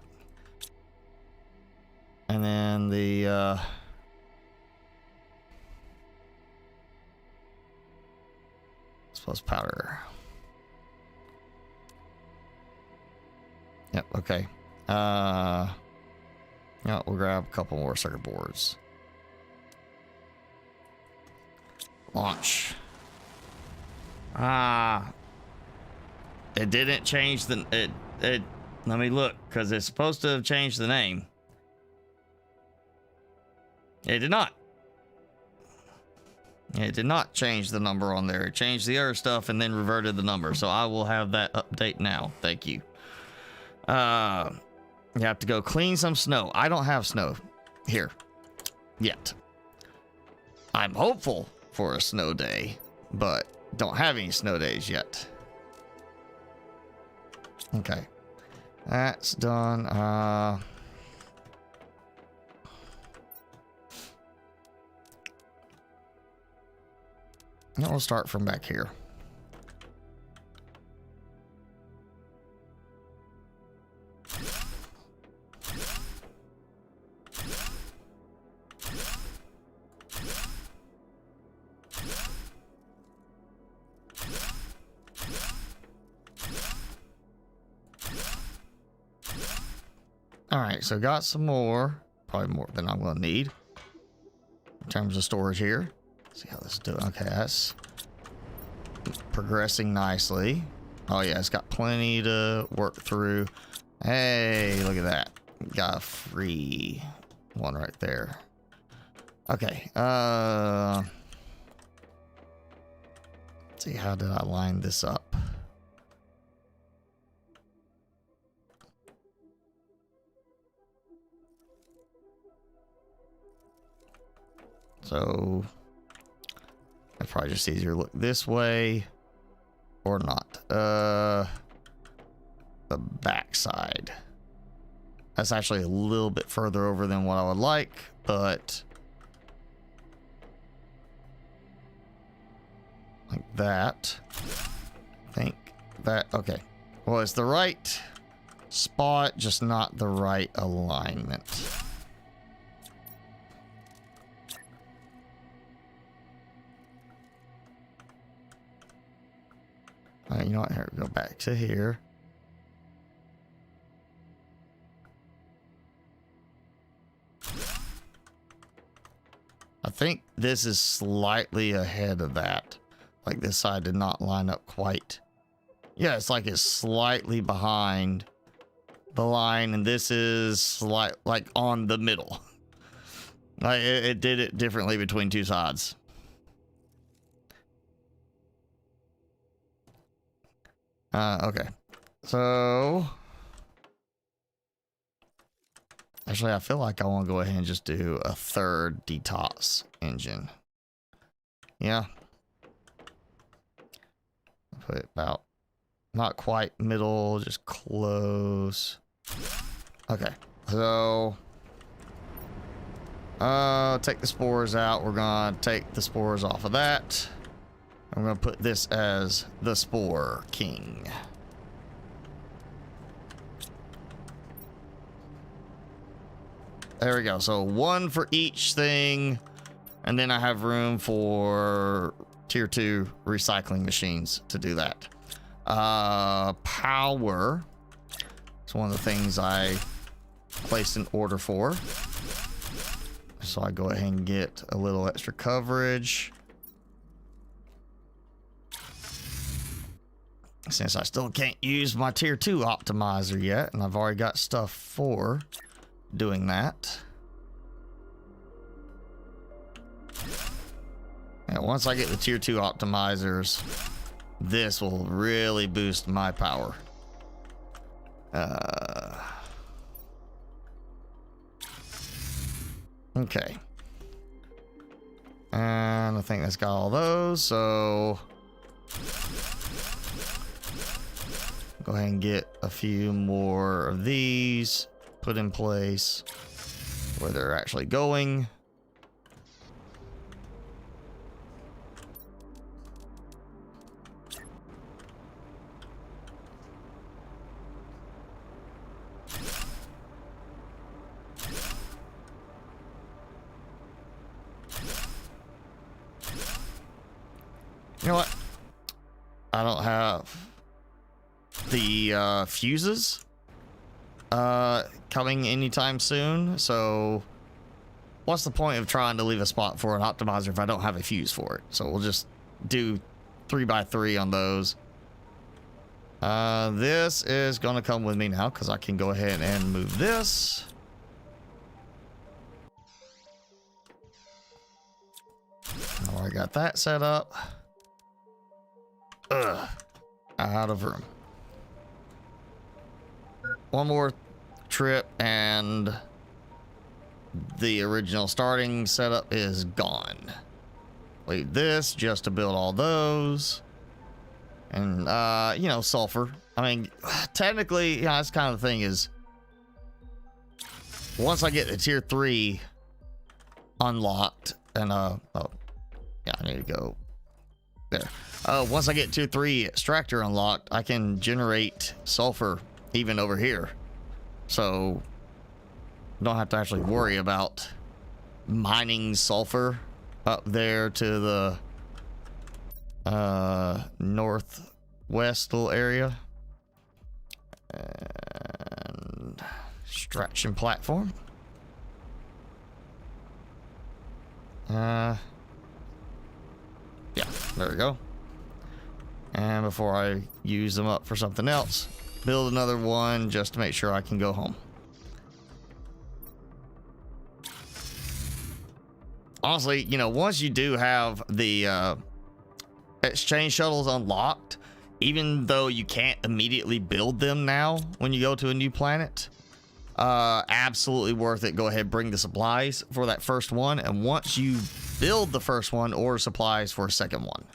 And then the plus powder. Yep, okay. Yeah, we'll grab a couple more circuit boards. Launch. It didn't change the it let me look, because it's supposed to have changed the name. It did not. It did not change the number on there. It changed the other stuff and then reverted the number. So I will have that update now. Thank you. You have to go clean some snow. I don't have snow here yet. I'm hopeful for a snow day, but don't have any snow days yet. Okay. That's done. We'll start from back here. All right, so got some more, probably more than I'm gonna need in terms of storage here. Let's see how this is doing. Okay, that's progressing nicely. Oh yeah, it's got plenty to work through. Hey, look at that. Got a free one right there. Okay, let's see, how did I line this up? So it's probably just easier to look this way or not. The back side. That's actually a little bit further over than what I would like, but like that. I think that, okay. Well, it's the right spot, just not the right alignment. You know what? Here, go back to here. I think this is slightly ahead of that. Like this side did not line up quite. Yeah, it's like it's slightly behind the line, and this is like on the middle. Like it did it differently between two sides. Okay, so actually I feel like I want to go ahead and just do a third detox engine. Yeah, put it about not quite middle, just close. Okay, so take the spores out. We're gonna take the spores off of that. I'm going to put this as the Spore King. There we go. So one for each thing. And then I have room for tier 2 recycling machines to do that. Power. It's one of the things I placed an order for. So I go ahead and get a little extra coverage. Since I still can't use my tier 2 optimizer yet, and I've already got stuff for doing that. And once I get the tier 2 optimizers, this will really boost my power. Okay. And I think that's got all those, so go ahead and get a few more of these put in place where they're actually going. You know what? I don't have the fuses coming anytime soon, so what's the point of trying to leave a spot for an optimizer if I don't have a fuse for it? So we'll just do 3x3 on those. This is gonna come with me now because I can go ahead and move this. I already got that set up. Out of room. One more trip and the original starting setup is gone. Leave this just to build all those. And you know, sulfur. I mean, technically, yeah, that's kind of the thing is once I get the tier 3 unlocked and oh yeah, I need to go there. Once I get tier 3 extractor unlocked, I can generate sulfur even over here. So don't have to actually worry about mining sulfur up there to the northwest little area. And extraction platform. Yeah, there we go. And before I use them up for something else, build another one just to make sure I can go home. Honestly, you know, once you do have the exchange shuttles unlocked, even though you can't immediately build them now when you go to a new planet, absolutely worth it. Go ahead, bring the supplies for that first one, and once you build the first one, order supplies for a second one.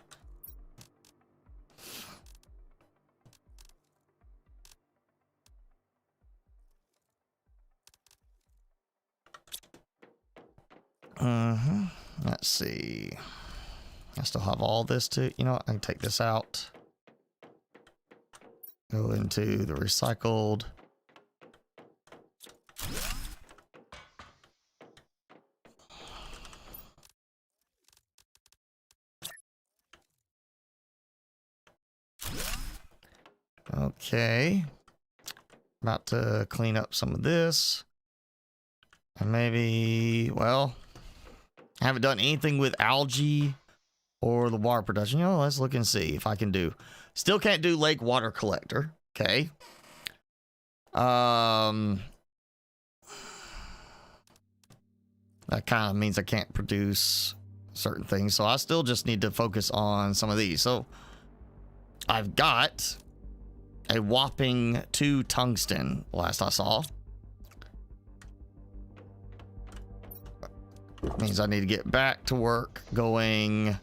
Let's see. I still have all this too. You know what? I can take this out. Go into the recycled. Okay. About to clean up some of this. And maybe, well, I haven't done anything with algae or the water production. You know, let's look and see if I can do. Still can't do lake water collector. Okay. That kind of means I can't produce certain things. So I still just need to focus on some of these. So I've got a whopping 2 tungsten last I saw. Means I need to get back to work going,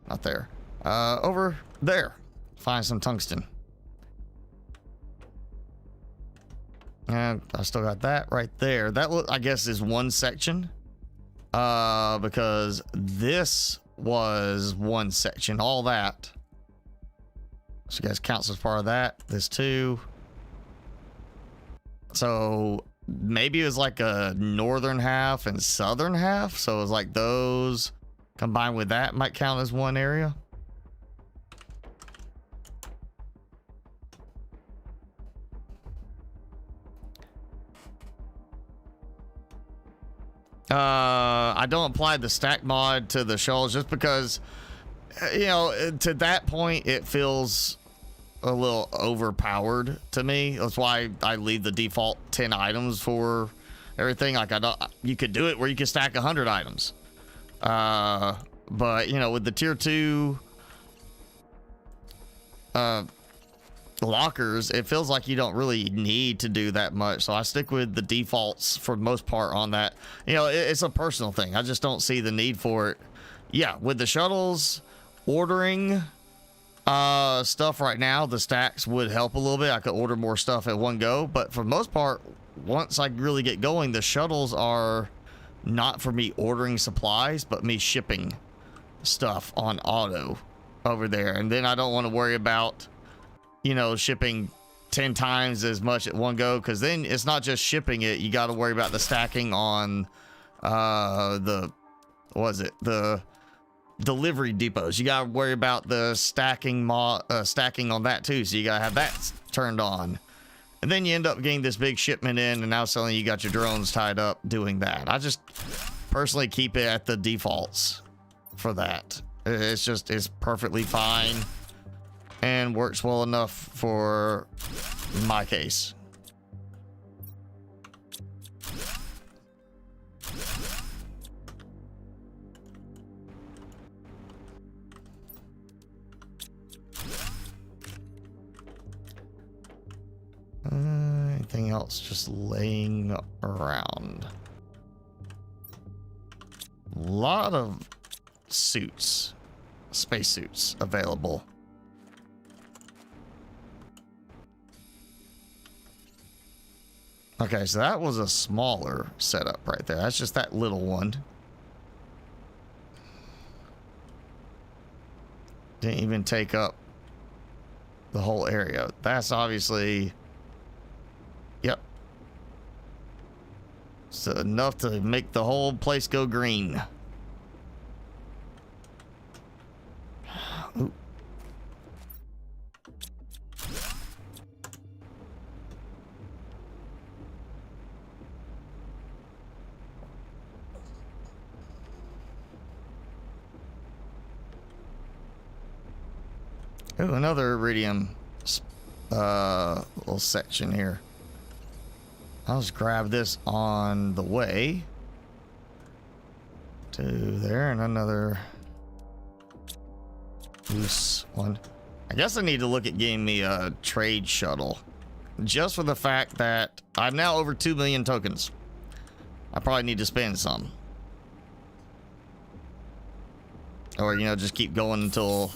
not there, over there, find some tungsten. And I still got that right there. That I guess is one section, because this was one section, all that. So you guys counts as part of that. This too. So maybe it was like a northern half and southern half. So it was like those combined with that might count as one area. I don't apply the stack mod to the shuttles just because, you know, to that point it feels a little overpowered to me. That's why I leave the default 10 items for everything. Like, I don't, you could do it where you could stack 100 items. But you know, with the tier 2 lockers, it feels like you don't really need to do that much, so I stick with the defaults for the most part on that. You know, it's a personal thing. I just don't see the need for it. Yeah, with the shuttles, ordering stuff right now, the stacks would help a little bit. I could order more stuff at one go, but for the most part, once I really get going, the shuttles are not for me ordering supplies, but me shipping stuff on auto over there. And then I don't want to worry about, you know, shipping 10 times as much at one go, because then it's not just shipping it, you got to worry about the stacking on the delivery depots. You got to worry about the stacking stacking on that too, so you got to have that turned on. And then you end up getting this big shipment in, and now suddenly you got your drones tied up doing that. I just personally keep it at the defaults for that. It's perfectly fine and works well enough for my case. Anything else just laying around? A lot of suits, spacesuits available. Okay, so that was a smaller setup right there. That's just that little one. Didn't even take up the whole area. That's obviously, yep. So enough to make the whole place go green. Ooh. Ooh, another iridium little section here. I'll just grab this on the way to there, and another loose one. I guess I need to look at getting me a trade shuttle, just for the fact that I'm now over 2 million tokens. I probably need to spend some, or, you know, just keep going until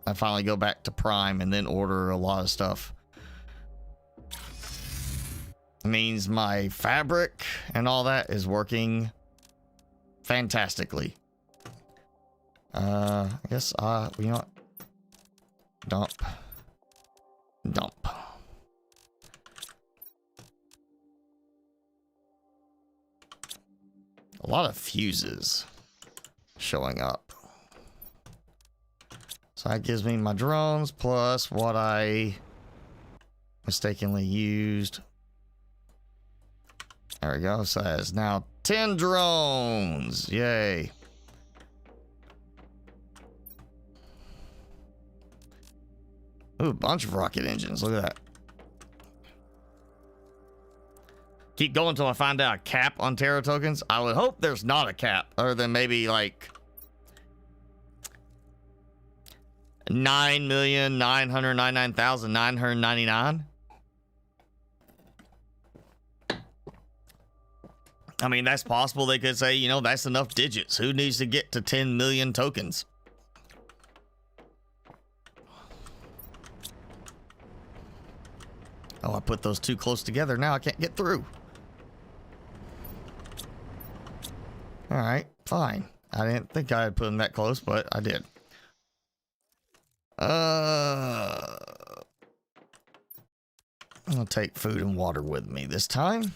I finally go back to Prime and then order a lot of stuff. It means my fabric and all that is working fantastically. I guess, you know what? Dump. A lot of fuses showing up. So that gives me my drones plus what I mistakenly used. There we go. So that is now 10 drones. Yay. Ooh, a bunch of rocket engines. Look at that. Keep going until I find out a cap on Terra tokens. I would hope there's not a cap, other than maybe like 9,999,999. I mean, that's possible. They could say, you know, that's enough digits. Who needs to get to 10 million tokens? Oh, I put those too close together. Now I can't get through. All right, fine. I didn't think I had put them that close, but I did. I'm gonna take food and water with me this time.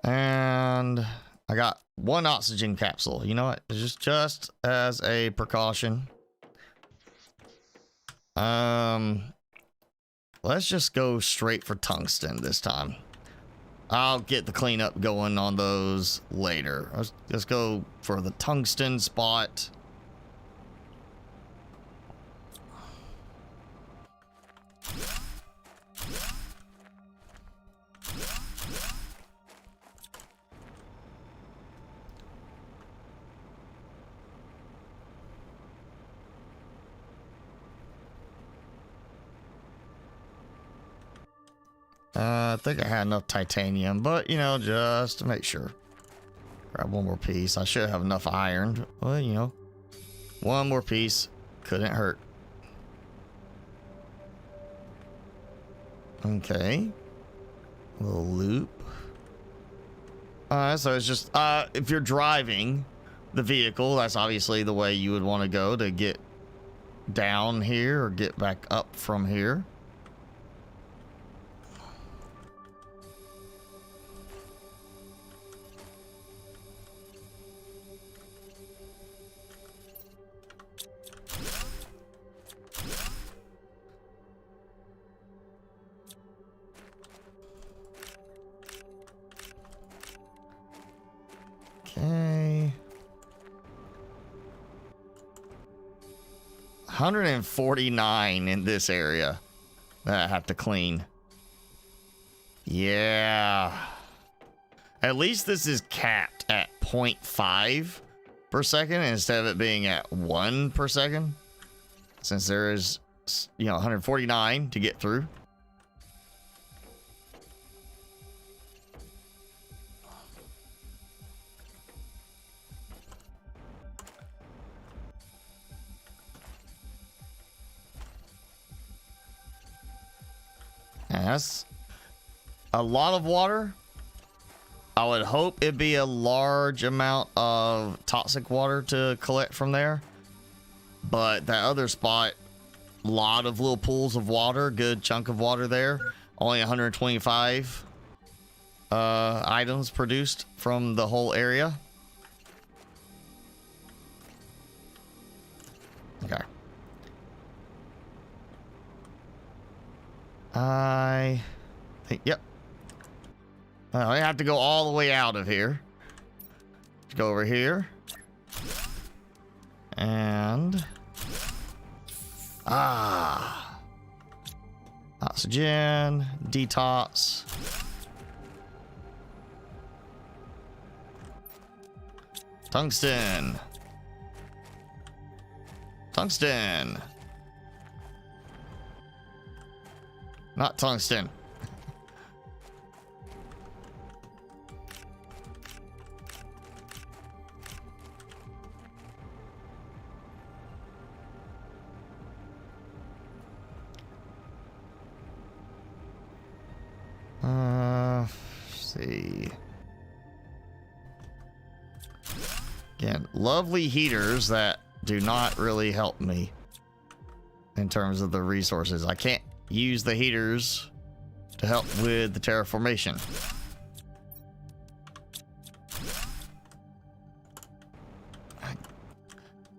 And I got one oxygen capsule. You know what? Just as a precaution. Let's just go straight for tungsten this time. I'll get the cleanup going on those later. Let's go for the tungsten spot. I think I had enough titanium, but you know, just to make sure. Grab one more piece. I should have enough iron. Well, you know, one more piece couldn't hurt. Okay. A little loop. So it's just, if you're driving the vehicle, that's obviously the way you would want to go to get down here or get back up from here. Okay. 149 in this area that I have to clean. Yeah. At least this is capped at 0.5 per second instead of it being at 1 per second. Since there is, you know, 149 to get through. And that's a lot of water. I would hope it'd be a large amount of toxic water to collect from there. But that other spot, a lot of little pools of water, good chunk of water there. Only 125 items produced from the whole area. Okay. I think, yep. I have to go all the way out of here. Let's go over here. And... oxygen, detox. Tungsten. Tungsten. Not tungsten. Let's see. Again, lovely heaters that do not really help me in terms of the resources. I can't use the heaters to help with the terraformation.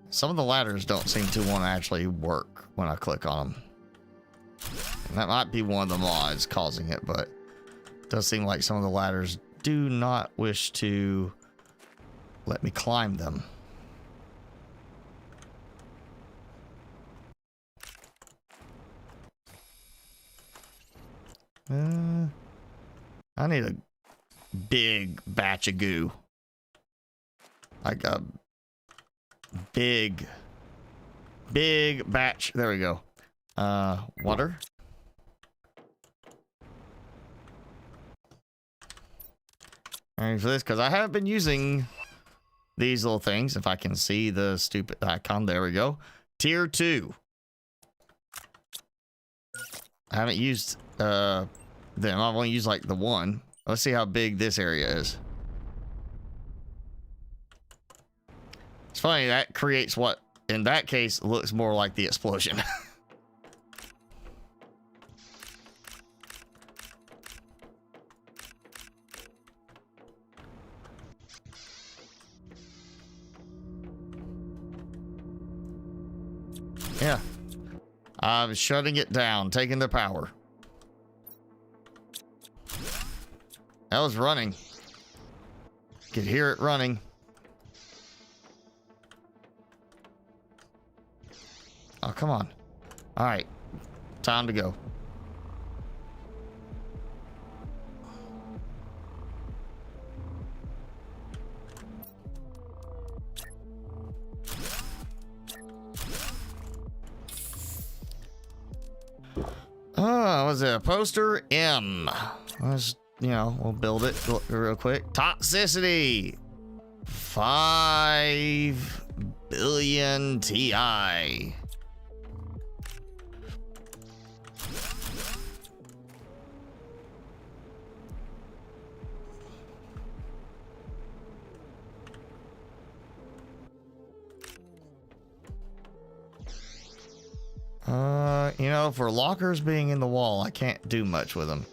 Some of the ladders don't seem to want to actually work when I click on them. And that might be one of the mods causing it, but it does seem like some of the ladders do not wish to let me climb them. I need a big batch of goo. Like a big batch. There we go. Water. And for this, because I haven't been using these little things. If I can see the stupid icon, there we go. Tier 2. I haven't used them. I've only used like the one. Let's see how big this area is. It's funny, that creates what in that case looks more like the explosion. Yeah. I'm shutting it down, taking the power. That was running. Could hear it running. Oh, come on. All right. Time to go. Oh, was it a poster? M. Let's, you know, we'll build it real quick. Toxicity. 5 billion TI. You know, for lockers being in the wall, I can't do much with them.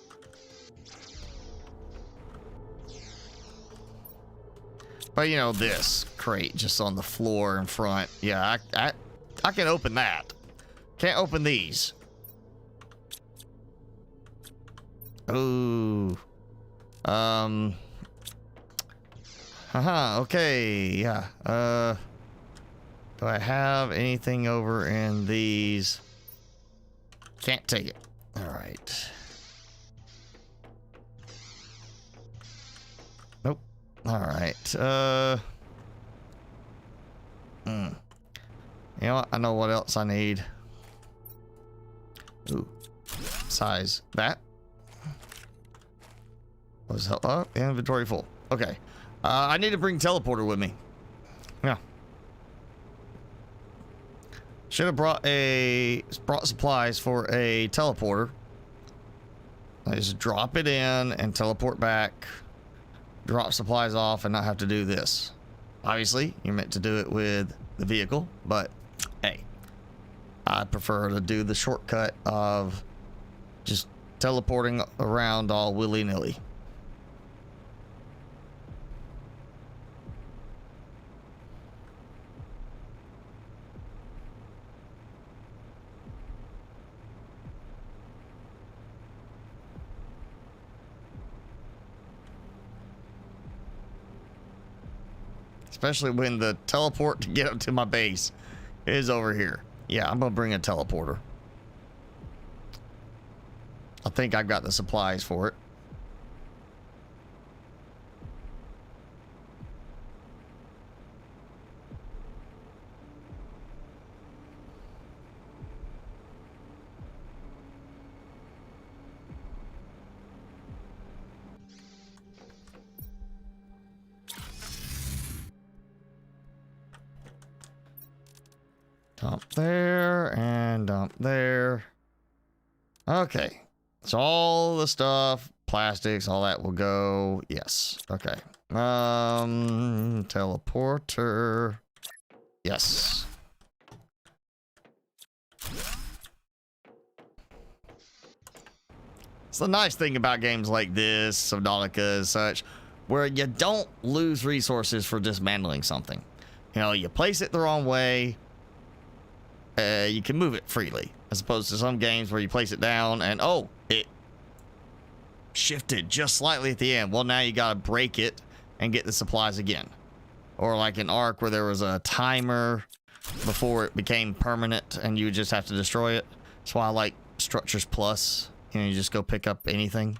But you know, this crate just on the floor in front. Yeah, I can open that. Can't open these. Ooh. Okay, yeah. Do I have anything over in these? Can't take it. All right. Nope. All right. You know what? I know what else I need. Ooh. Size that. What's that? Oh, inventory full. Okay. I need to bring teleporter with me. Yeah. Should have brought supplies for a teleporter. I just drop it in and teleport back, drop supplies off, and not have to do this. Obviously, you're meant to do it with the vehicle, but hey, I prefer to do the shortcut of just teleporting around all willy-nilly. Especially when the teleport to get up to my base is over here. Yeah, I'm gonna bring a teleporter. I think I've got the supplies for it. Dump there and dump there. Okay. So all the stuff, plastics, all that will go. Yes. Okay. Teleporter. Yes. It's the nice thing about games like this, Subnautica and such, where you don't lose resources for dismantling something. You know, you place it the wrong way, you can move it freely, as opposed to some games where you place it down and oh, it shifted just slightly at the end. Well, now you gotta break it and get the supplies again. Or like in Ark where there was a timer before it became permanent and you would just have to destroy it. That's why I like Structures Plus. You know, you just go pick up anything.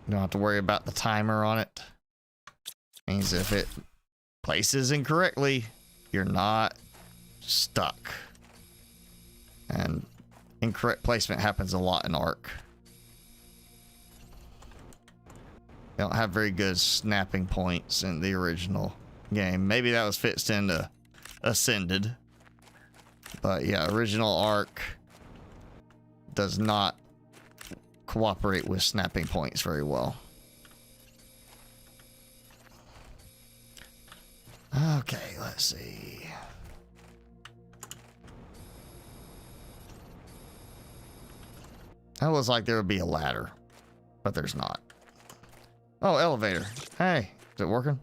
You don't have to worry about the timer on it. Means if it places incorrectly, you're not stuck. And incorrect placement happens a lot in Ark. They don't have very good snapping points in the original game. Maybe that was fixed into Ascended. But yeah, original Ark does not cooperate with snapping points very well. Okay, let's see. That looks like there would be a ladder, but there's not. Oh, elevator. Hey, is it working?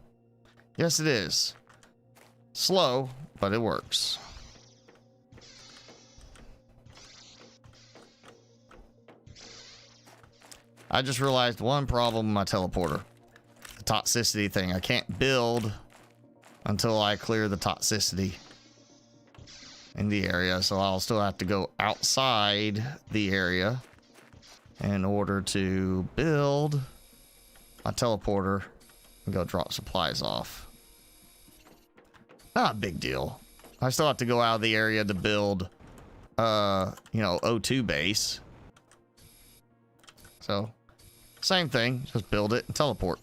Yes, it is. Slow, but it works. I just realized one problem with my teleporter. The toxicity thing. I can't build until I clear the toxicity in the area, so I'll still have to go outside the area in order to build my teleporter and go drop supplies off. Not a big deal. I still have to go out of the area to build you know, O2 base. So same thing, just build it and teleport.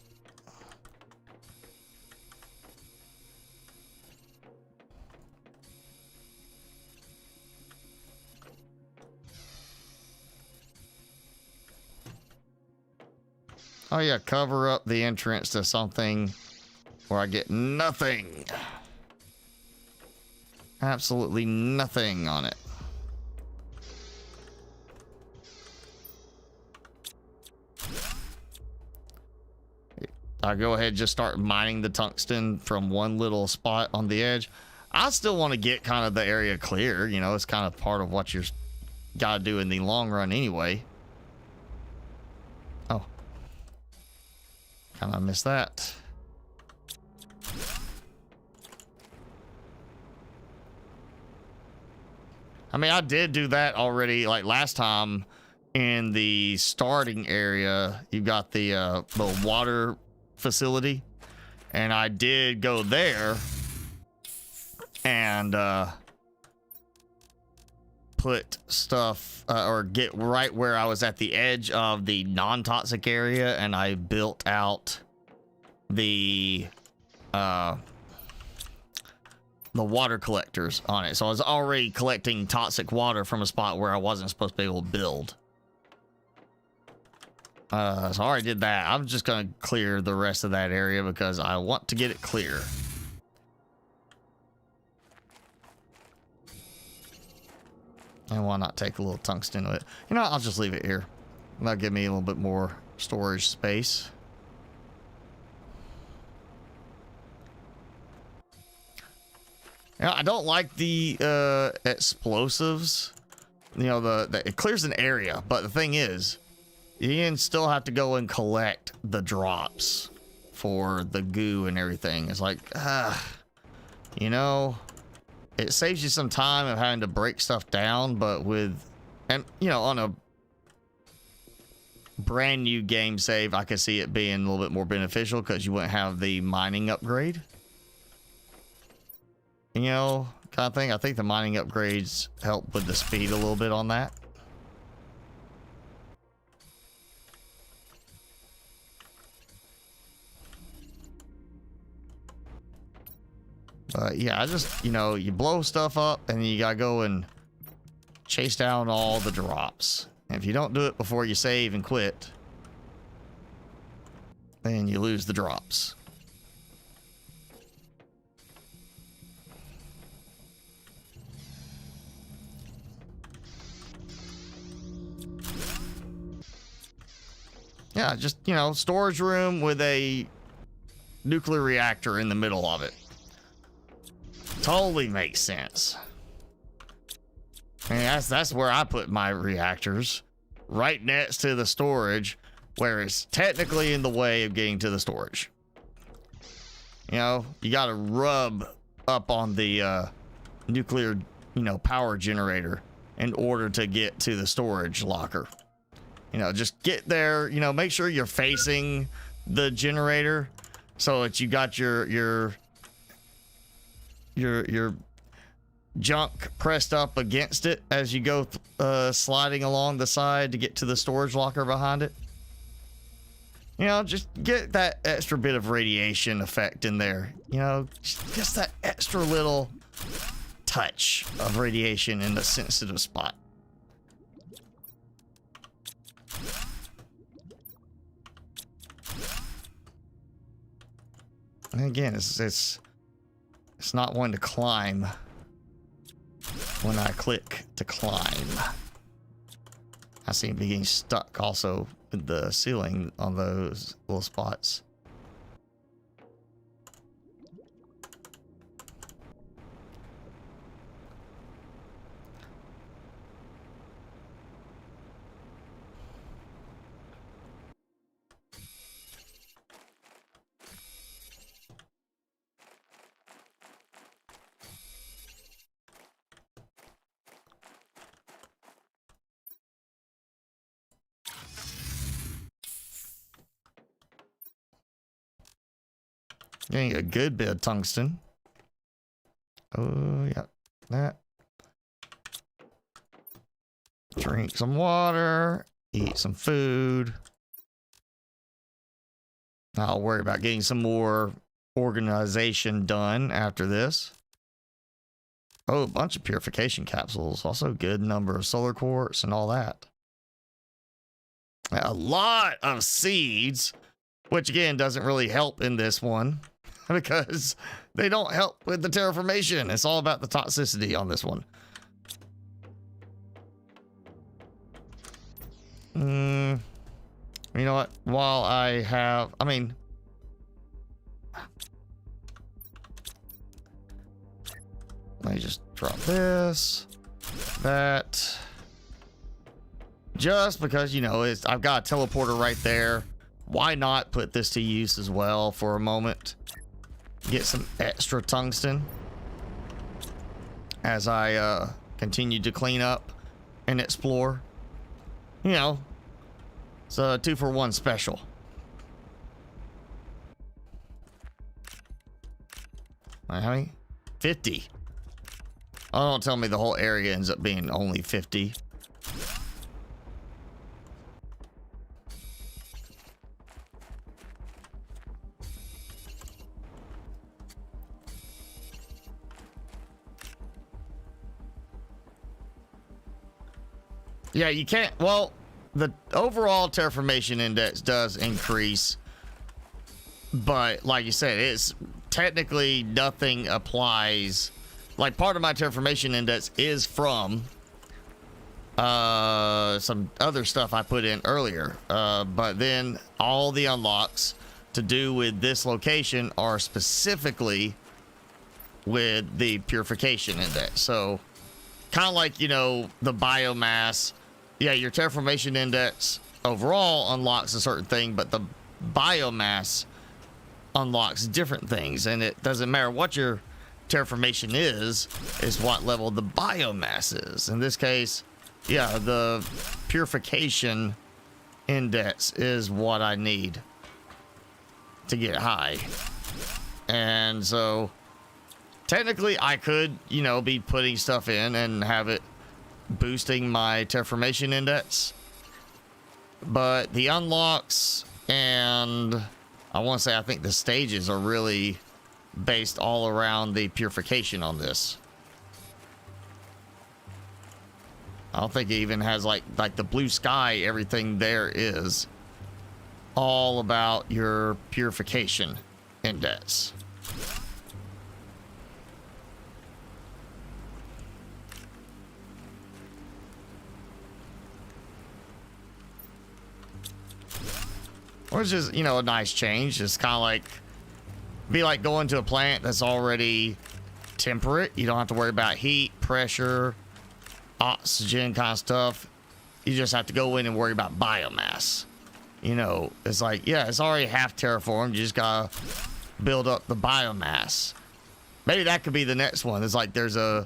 Oh yeah, cover up the entrance to something where I get nothing. Absolutely nothing on it. I go ahead and just start mining the tungsten from one little spot on the edge. I still want to get kind of the area clear. You know, it's kind of part of what you're got to do in the long run anyway. Oh. Kind of missed that. I mean, I did do that already, like last time in the starting area. You got the water facility, and I did go there and put stuff or get right where I was at the edge of the non-toxic area, and I built out the water collectors on it. So I was already collecting toxic water from a spot where I wasn't supposed to be able to build. So I already did that. I'm just going to clear the rest of that area because I want to get it clear. And why not take a little tungsten with it? You know, I'll just leave it here. That'll give me a little bit more storage space. You know, I don't like the explosives. You know, it clears an area, but the thing is, you can still have to go and collect the drops for the goo and everything. It's like, you know, it saves you some time of having to break stuff down, but with, and you know, on a brand new game save, I could see it being a little bit more beneficial because you wouldn't have the mining upgrade. You know, kind of thing. I think the mining upgrades help with the speed a little bit on that. Yeah, I just, you know, you blow stuff up and you gotta go and chase down all the drops. And if you don't do it before you save and quit, then you lose the drops. Yeah, just, you know, storage room with a nuclear reactor in the middle of it. Totally makes sense. I mean, that's where I put my reactors, right next to the storage, where it's technically in the way of getting to the storage. You know, you got to rub up on the nuclear, you know, power generator in order to get to the storage locker. You know, just get there, you know, make sure you're facing the generator so that you got your junk pressed up against it as you go sliding along the side to get to the storage locker behind it. You know, just get that extra bit of radiation effect in there. You know, just that extra little touch of radiation in the sensitive spot. And again, it's not one to climb when I click to climb. I seem to be getting stuck also with the ceiling on those little spots. Getting a good bit of tungsten. Oh, yeah. That. Drink some water. Eat some food. I'll worry about getting some more organization done after this. Oh, a bunch of purification capsules. Also good number of solar quartz and all that. A lot of seeds, which again doesn't really help in this one because they don't help with the terraformation. It's all about the toxicity on this one. You know what? While I have, I mean, let me just drop this, that, just because, you know, I've got a teleporter right there. Why not put this to use as well for a moment? Get some extra tungsten as I continue to clean up and explore. You know, it's a 2-for-1 special. How many? 50. Oh, don't tell me the whole area ends up being only 50. Yeah, you can't. Well, the overall terraformation index does increase, but like you said, it's technically nothing applies. Like, part of my terraformation index is from some other stuff I put in earlier, but then all the unlocks to do with this location are specifically with the purification index. So kind of like, you know, the biomass. Yeah, your terraformation index overall unlocks a certain thing, but the biomass unlocks different things, and it doesn't matter what your terraformation is what level the biomass is. In this case, yeah, the purification index is what I need to get high. And so technically I could, you know, be putting stuff in and have it boosting my terraformation index, but the unlocks and I want to say I think the stages are really based all around the purification on this. I don't think it even has like the blue sky. Everything there is all about your purification index. Which is, you know, a nice change. It's kind of like, be like going to a planet that's already temperate. You don't have to worry about heat, pressure, oxygen kind of stuff. You just have to go in and worry about biomass. You know, it's like, yeah, it's already half terraformed. You just gotta build up the biomass. Maybe that could be the next one. It's like there's a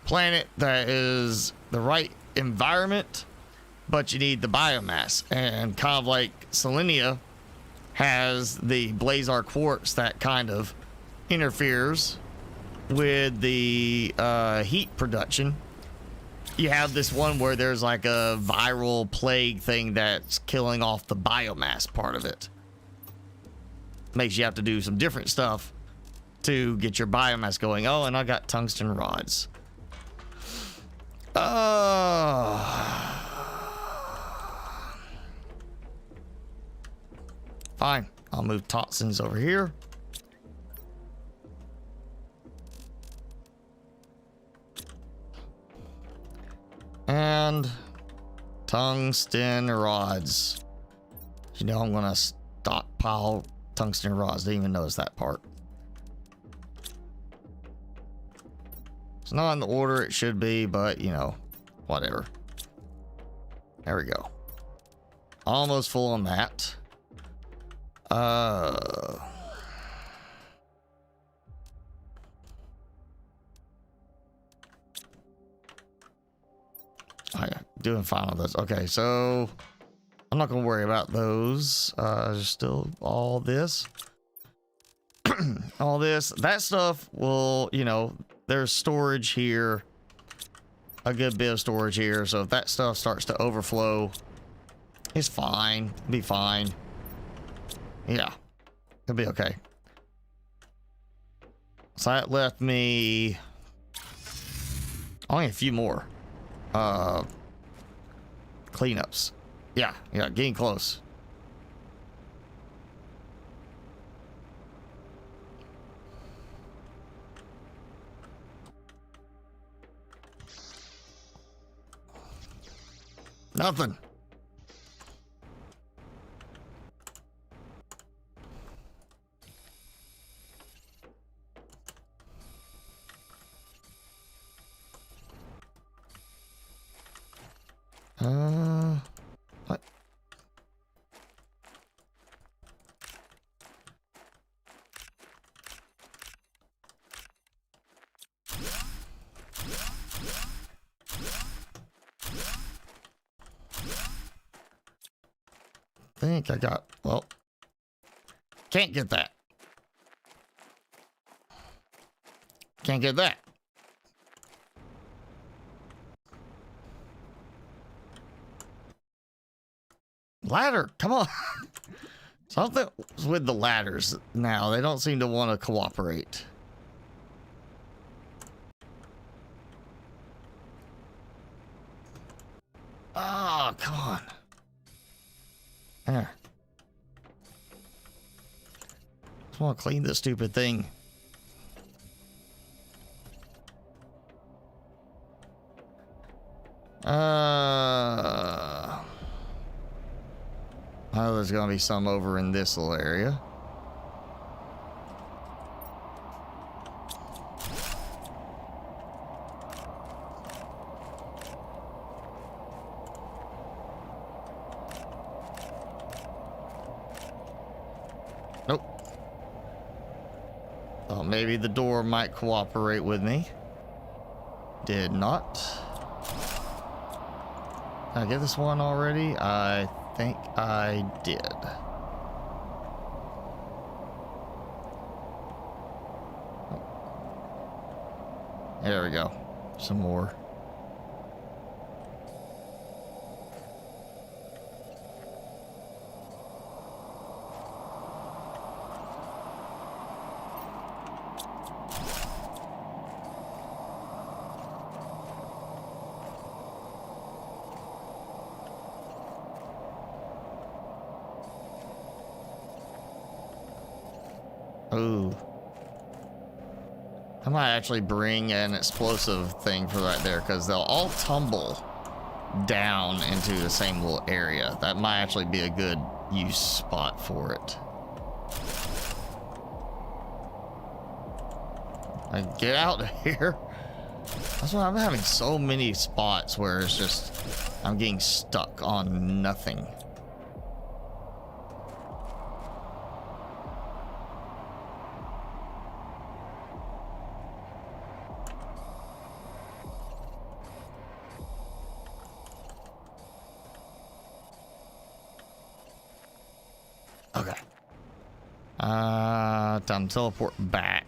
planet that is the right environment, but you need the biomass. And kind of like Selenia has the Blazar quartz that kind of interferes with the heat production. You have this one where there's like a viral plague thing that's killing off the biomass part of it. Makes you have to do some different stuff to get your biomass going. Oh, and I got tungsten rods. Fine, I'll move toxins over here. And tungsten rods. You know I'm gonna stockpile tungsten rods. Didn't even notice that part. It's not in the order it should be, but you know, whatever. There we go. Almost full on that. Doing fine on those. Okay, so I'm not gonna worry about those. There's still all this. all this. That stuff will, you know, there's storage here. A good bit of storage here. So if that stuff starts to overflow, it's fine. It'll be fine. Yeah. It'll be okay. So that left me only a few more cleanups. Yeah, getting close. Nothing. What? I think I got, well, can't get that. Can't get that. Ladder, come on. Something's with the ladders now. They don't seem to want to cooperate. Oh, come on. There. Just want to clean this stupid thing. Oh, there's gonna be some over in this little area. Nope. Oh, maybe the door might cooperate with me. Did not. Did I get this one already? I think I did. There we go. Some more. Ooh. I might actually bring an explosive thing for that there, because they'll all tumble down into the same little area. That might actually be a good use spot for it. Get out of here. That's why I'm having so many spots where it's just, I'm getting stuck on nothing. Okay. Time to teleport back.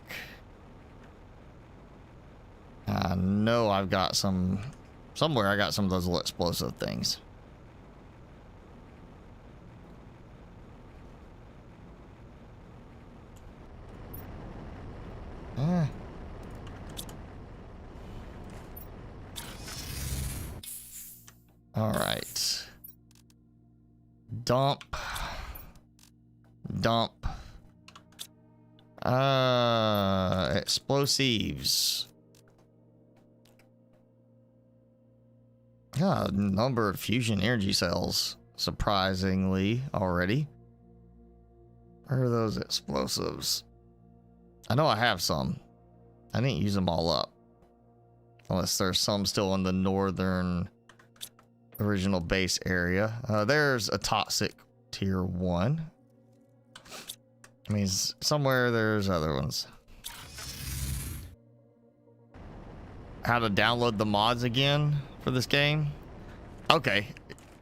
I know I've got some... Somewhere I got some of those little explosive things. All right. Dump. Explosives. Yeah, number of fusion energy cells, surprisingly, already. Where are those explosives? I know I have some. I didn't use them all up. Unless there's some still in the northern original base area. There's a toxic tier 1. I mean, somewhere there's other ones. How to download the mods again for this game? Okay.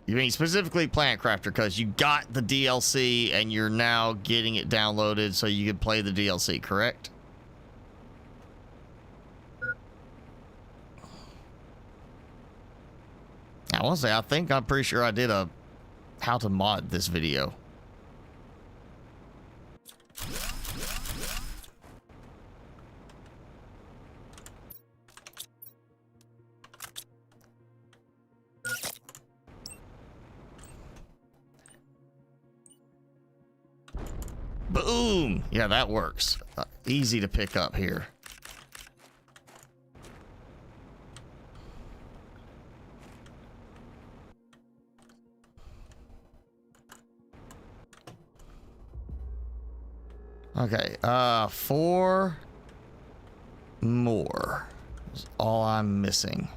You mean specifically Plant Crafter, because you got the DLC and you're now getting it downloaded so you can play the DLC, correct? I want to say, I'm pretty sure I did a how to mod this video. Boom! Yeah, that works. Easy to pick up here. Okay, 4 more is all I'm missing.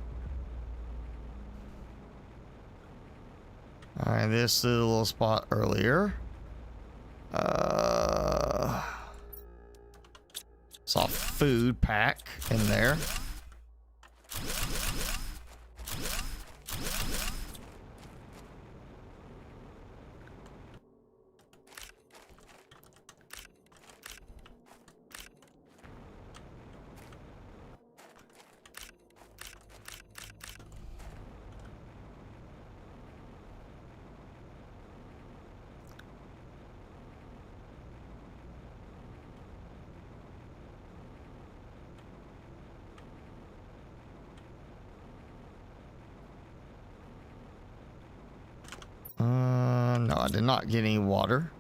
All right, this little spot earlier. Saw food pack in there. No, I did not get any water.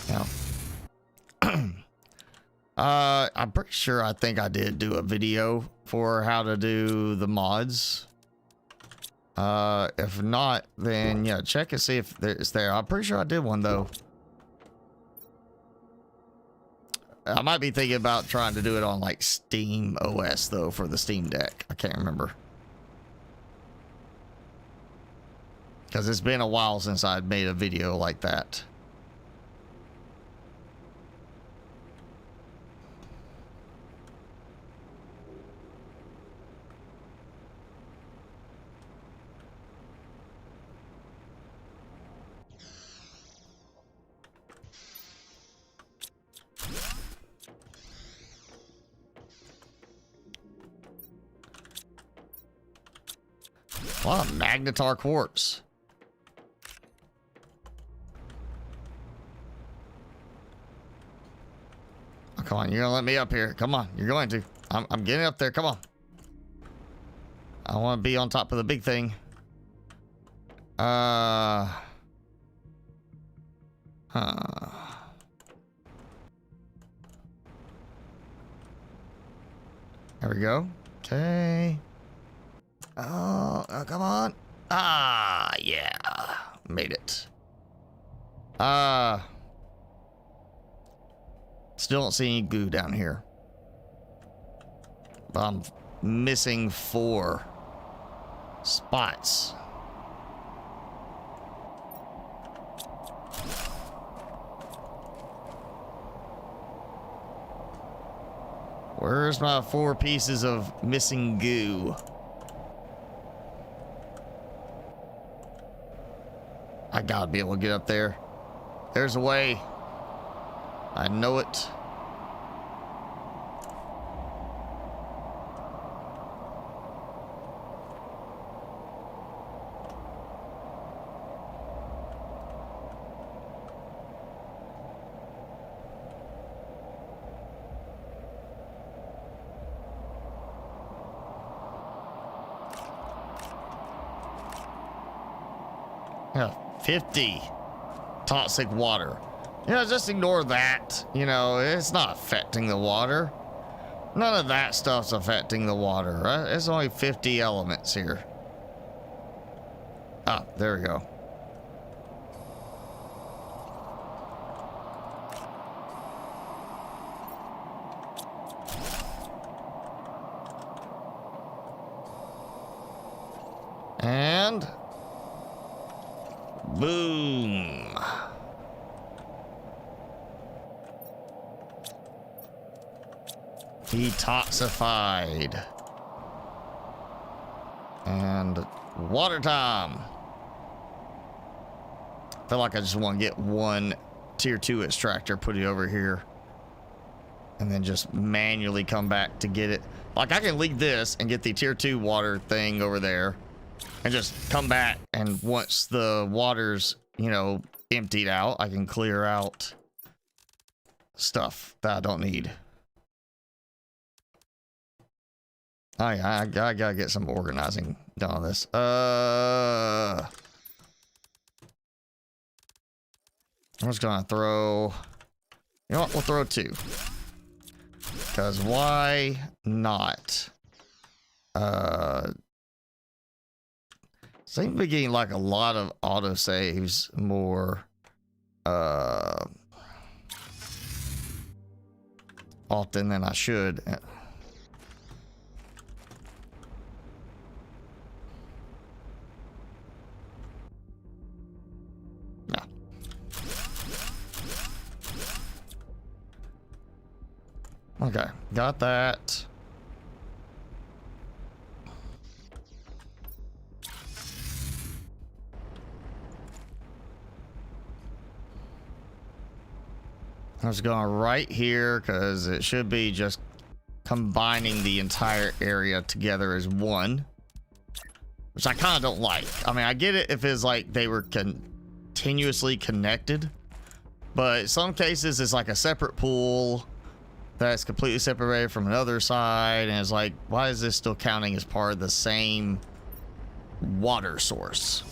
No. I'm pretty sure I think I did do a video for how to do the mods. If not, then yeah, check and see if it's there. I'm pretty sure I did one though. I might be thinking about trying to do it on like Steam OS though for the Steam Deck. I can't remember. Because it's been a while since I'd made a video like that. Wow, magnetar quartz. Oh, come on, you're gonna let me up here. Come on, you're going to. I'm getting up there. Come on. I want to be on top of the big thing. Huh. There we go. Okay. Oh, come on. Ah, yeah. Made it. Still don't see any goo down here. But I'm missing 4 spots. Where's my 4 pieces of missing goo? I gotta be able to get up there. There's a way. I know it. Yeah, 50 toxic water. You know, just ignore that. You know, it's not affecting the water. None of that stuff's affecting the water, right? It's only 50 elements here. Ah, there we go. And boom. Detoxified. And water time. I feel like I just want to get one tier 2 extractor, put it over here, and then just manually come back to get it. Like, I can leave this and get the tier 2 water thing over there and just come back, and once the water's, you know, emptied out, I can clear out stuff that I don't need. Oh yeah, I gotta get some organizing done on this. I'm just gonna throw, you know what, we'll throw 2. Because why not? Seem to be getting like a lot of auto saves more often than I should. No. Okay, got that. I'm just going right here because it should be just combining the entire area together as one, which I kind of don't like. I mean, I get it if it's like they were continuously connected, but in some cases it's like a separate pool that's completely separated from another side, and it's like, why is this still counting as part of the same water source?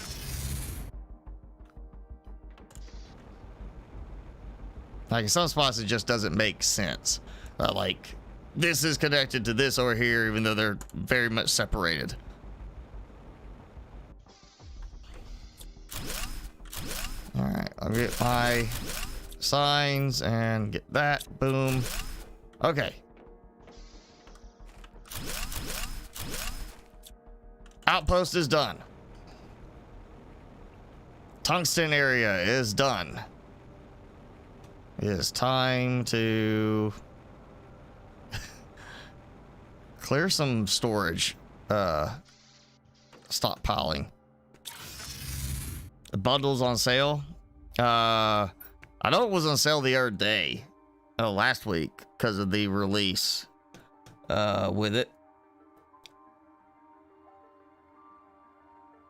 Like, in some spots, it just doesn't make sense. Like, this is connected to this over here, even though they're very much separated. All right, I'll get my signs and get that. Boom. Okay. Outpost is done. Tungsten area is done. It is time to clear some storage, stockpiling. The bundles on sale. I know it was on sale the other day, last week, because of the release with it.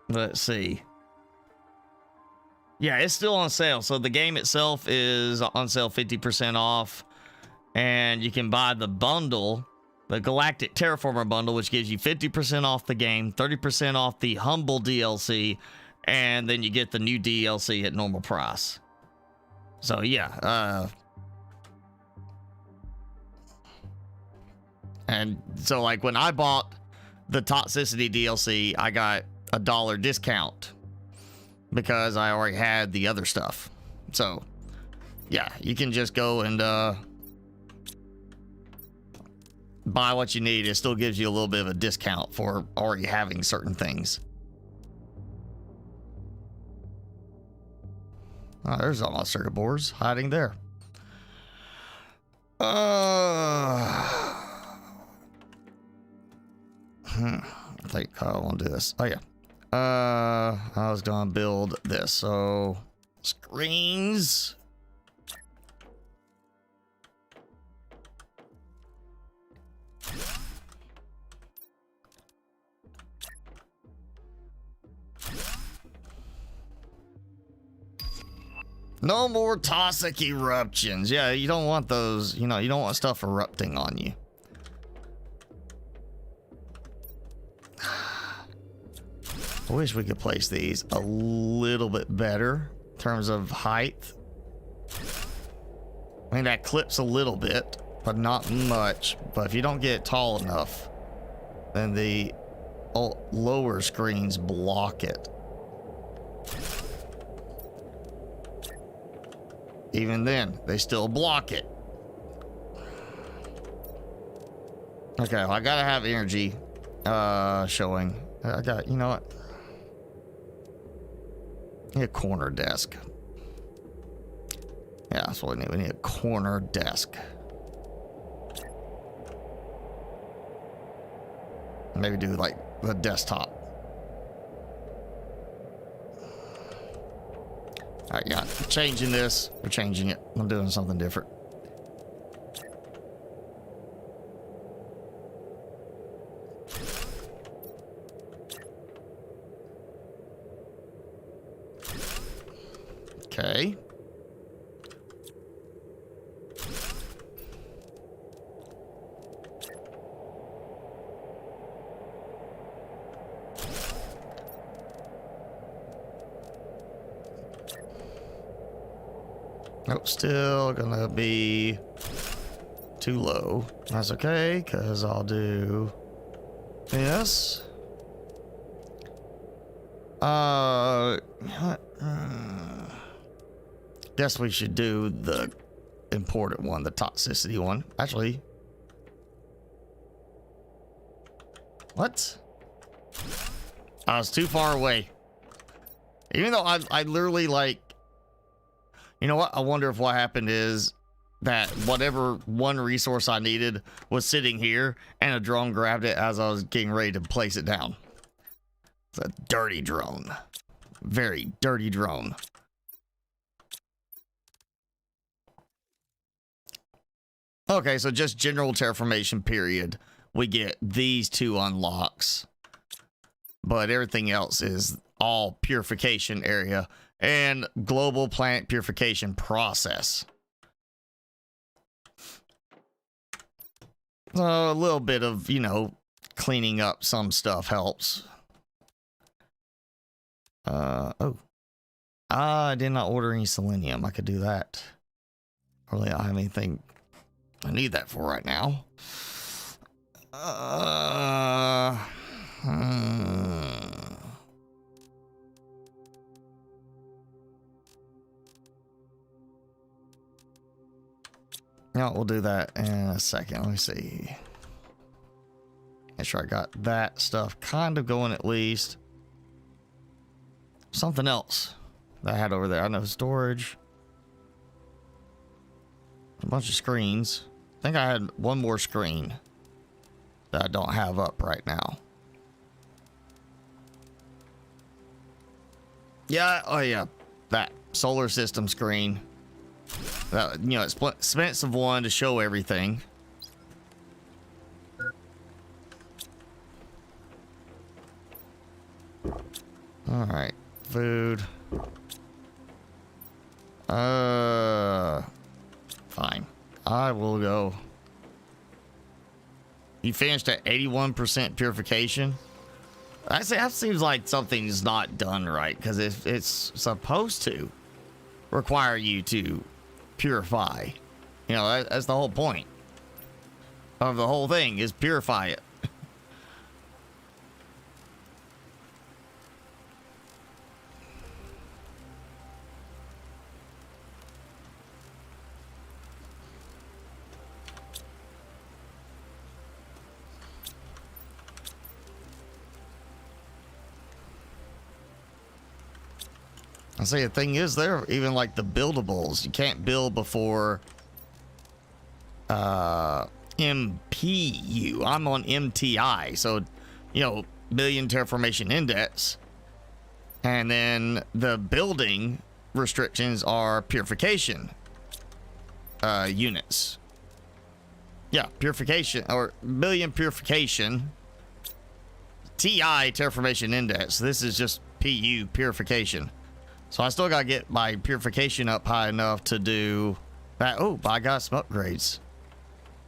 Let's see. Yeah, it's still on sale. So the game itself is on sale 50% off. And you can buy the bundle, the Galactic Terraformer bundle, which gives you 50% off the game, 30% off the Humble DLC, and then you get the new DLC at normal price. So yeah, and so like when I bought the Toxicity DLC, I got a $1 discount because I already had the other stuff. So yeah, you can just go and buy what you need. It still gives you a little bit of a discount for already having certain things. Oh, there's all my circuit boards hiding there. I think I want to do this. Oh yeah. I was gonna build this. So screens. No more toxic eruptions. Yeah, you don't want those, you know, you don't want stuff erupting on you. I wish we could place these a little bit better in terms of height. I mean, that clips a little bit, but not much. But if you don't get it tall enough, then the lower screens block it. Even then, they still block it. Okay, well, I gotta have energy showing. I got, you know what? I need a corner desk. Yeah, that's what we need. We need a corner desk. Maybe do like the desktop. All right, yeah, changing this. We're changing it. I'm doing something different. Okay. Nope, still gonna be too low. That's okay, because I'll do this. Guess we should do the important one, the toxicity one. Actually, what? I was too far away. Even though I literally like, you know what? I wonder if what happened is that whatever one resource I needed was sitting here and a drone grabbed it as I was getting ready to place it down. It's a dirty drone. Very dirty drone. Okay, so just general terraformation period. We get these two unlocks. But everything else is all purification area and global plant purification process. A little bit of, you know, cleaning up some stuff helps. Oh. I did not order any selenium. I could do that. Really, I don't have anything I need that for right now. No, we'll do that in a second. Let me see. Make sure I got that stuff kind of going at least. Something else that I had over there. I know storage. A bunch of screens. I think I had one more screen that I don't have up right now. Yeah, oh yeah, that solar system screen. You know, it's expensive one to show everything. All right, food. Fine. I will go. You finished at 81% purification. That seems like something's not done right, because it's supposed to require you to purify. You know, that's the whole point of the whole thing, is purify it. I say the thing is, there even like the buildables, you can't build before MPU. I'm on MTI, so you know, million terraformation index, and then the building restrictions are purification units. Yeah, purification or million purification. TI terraformation index. This is just PU purification. So I still gotta get my purification up high enough to do that. Oh, but I got some upgrades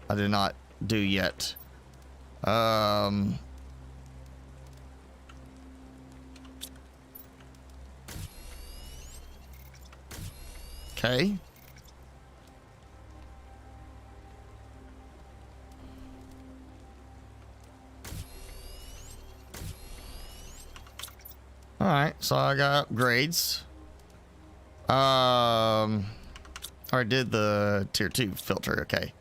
I did not do yet. Okay. All right, so I got upgrades. I did the tier 2 filter. Okay.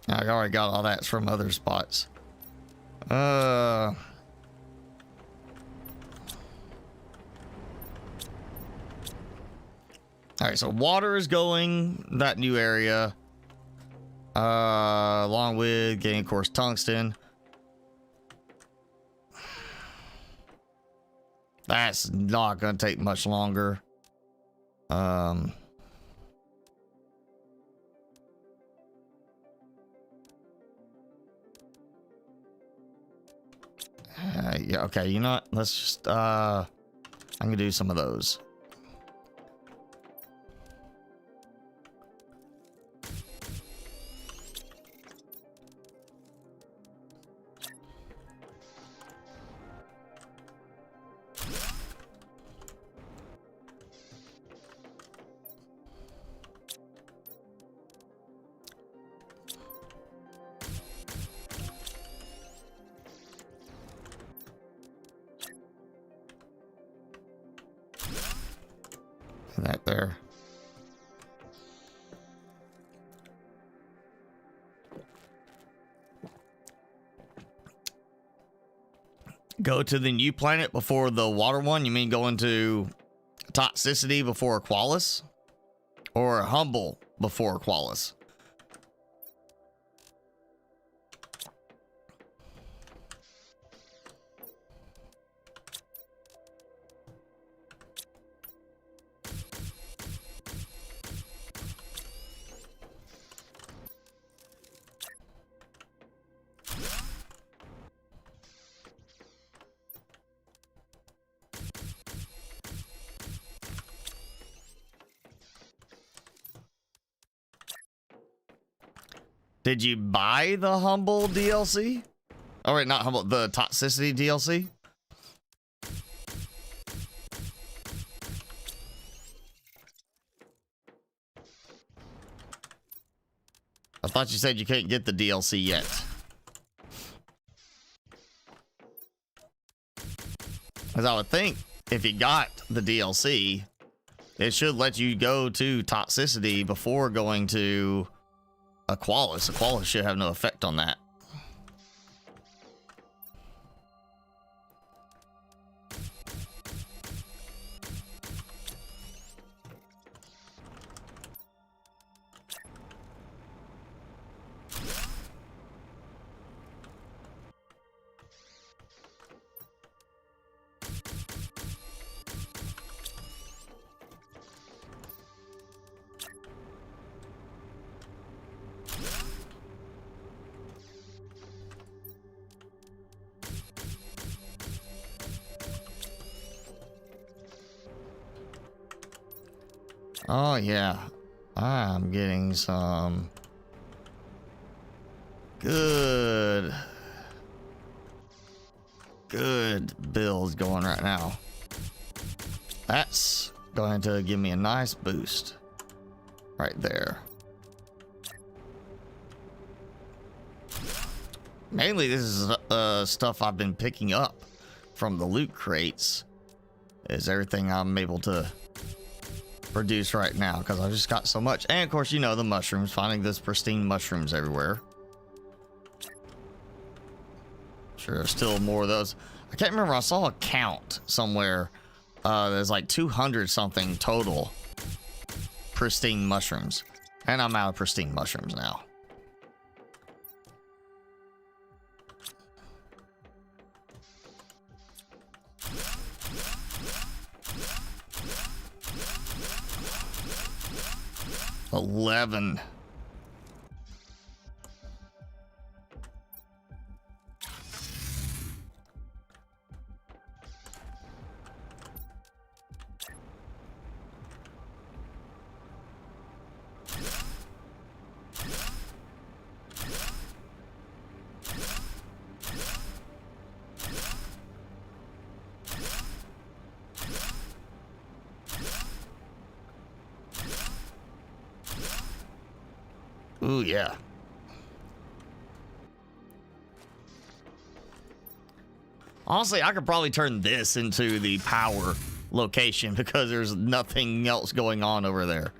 I already got all that from other spots. All right, so water is going that new area, along with getting, of course, tungsten. That's not gonna take much longer. Yeah, okay, you know what? Let's just I'm gonna do some of those. That there. Go to the new planet before the water one? You mean go into toxicity before Qualis? Or humble before Qualis? Did you buy the Humble DLC? Oh, wait, not Humble, the Toxicity DLC? I thought you said you couldn't get the DLC yet. Because I would think if you got the DLC, it should let you go to Toxicity before going to Qualis. Qualis should have no effect on that. Oh yeah, I'm getting some good builds going right now. That's going to give me a nice boost right there. Mainly this is stuff I've been picking up from the loot crates, is everything I'm able to produce right now, because I've just got so much. And of course, you know, the mushrooms, finding this pristine mushrooms everywhere. Sure, there's still more of those. I can't remember, I saw a count somewhere. There's like 200 something total pristine mushrooms, and I'm out of pristine mushrooms now. $11. Ooh, yeah. Honestly, I could probably turn this into the power location because there's nothing else going on over there.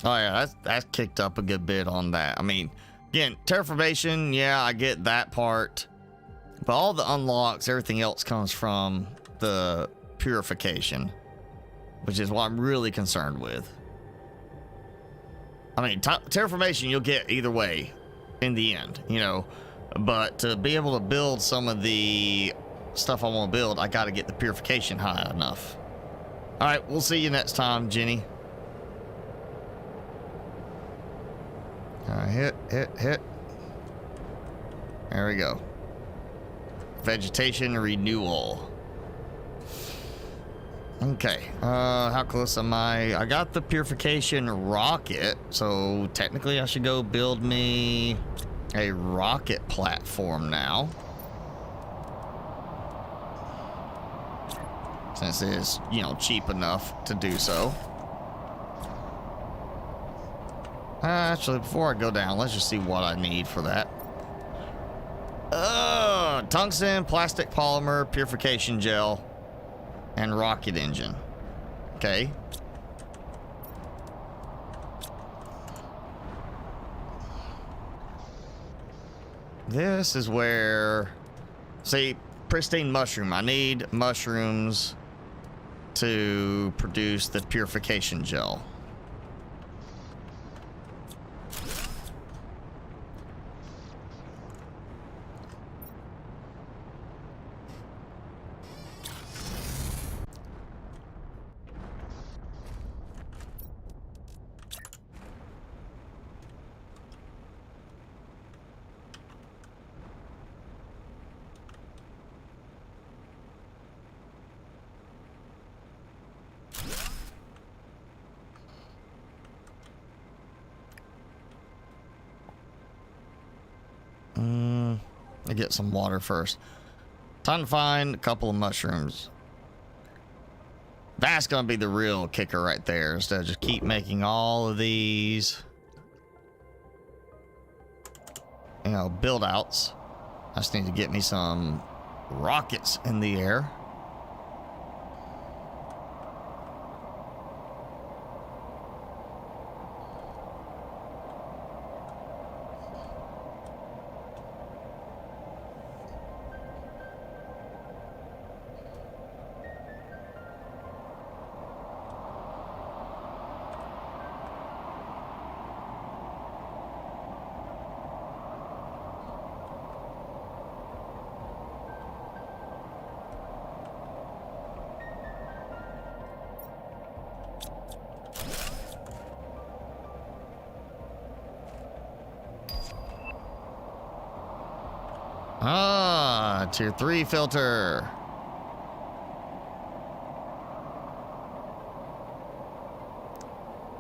Oh yeah, that's kicked up a good bit on that. I mean, again, terraformation, yeah, I get that part. But all the unlocks, everything else comes from the purification, which is what I'm really concerned with. I mean, terraformation you'll get either way. in the end, you know. But to be able to build some of the stuff I want to build, I got to get the purification high enough. All right, we'll see you next time, Jenny. All right, hit. There we go. Vegetation renewal. Okay, how close am I? I got the purification rocket, so technically I should go build me a rocket platform now. Since it is, you know, cheap enough to do so. Actually, before I go down, let's just see what I need for that. Tungsten, plastic polymer, purification gel, and rocket engine. Okay. This is where, see, pristine mushroom. I need mushrooms to produce the purification gel. I get some water first. Time to find a couple of mushrooms. That's gonna be the real kicker right there, is to just keep making all of these, you know, build outs. I just need to get me some rockets in the air. Tier 3 filter.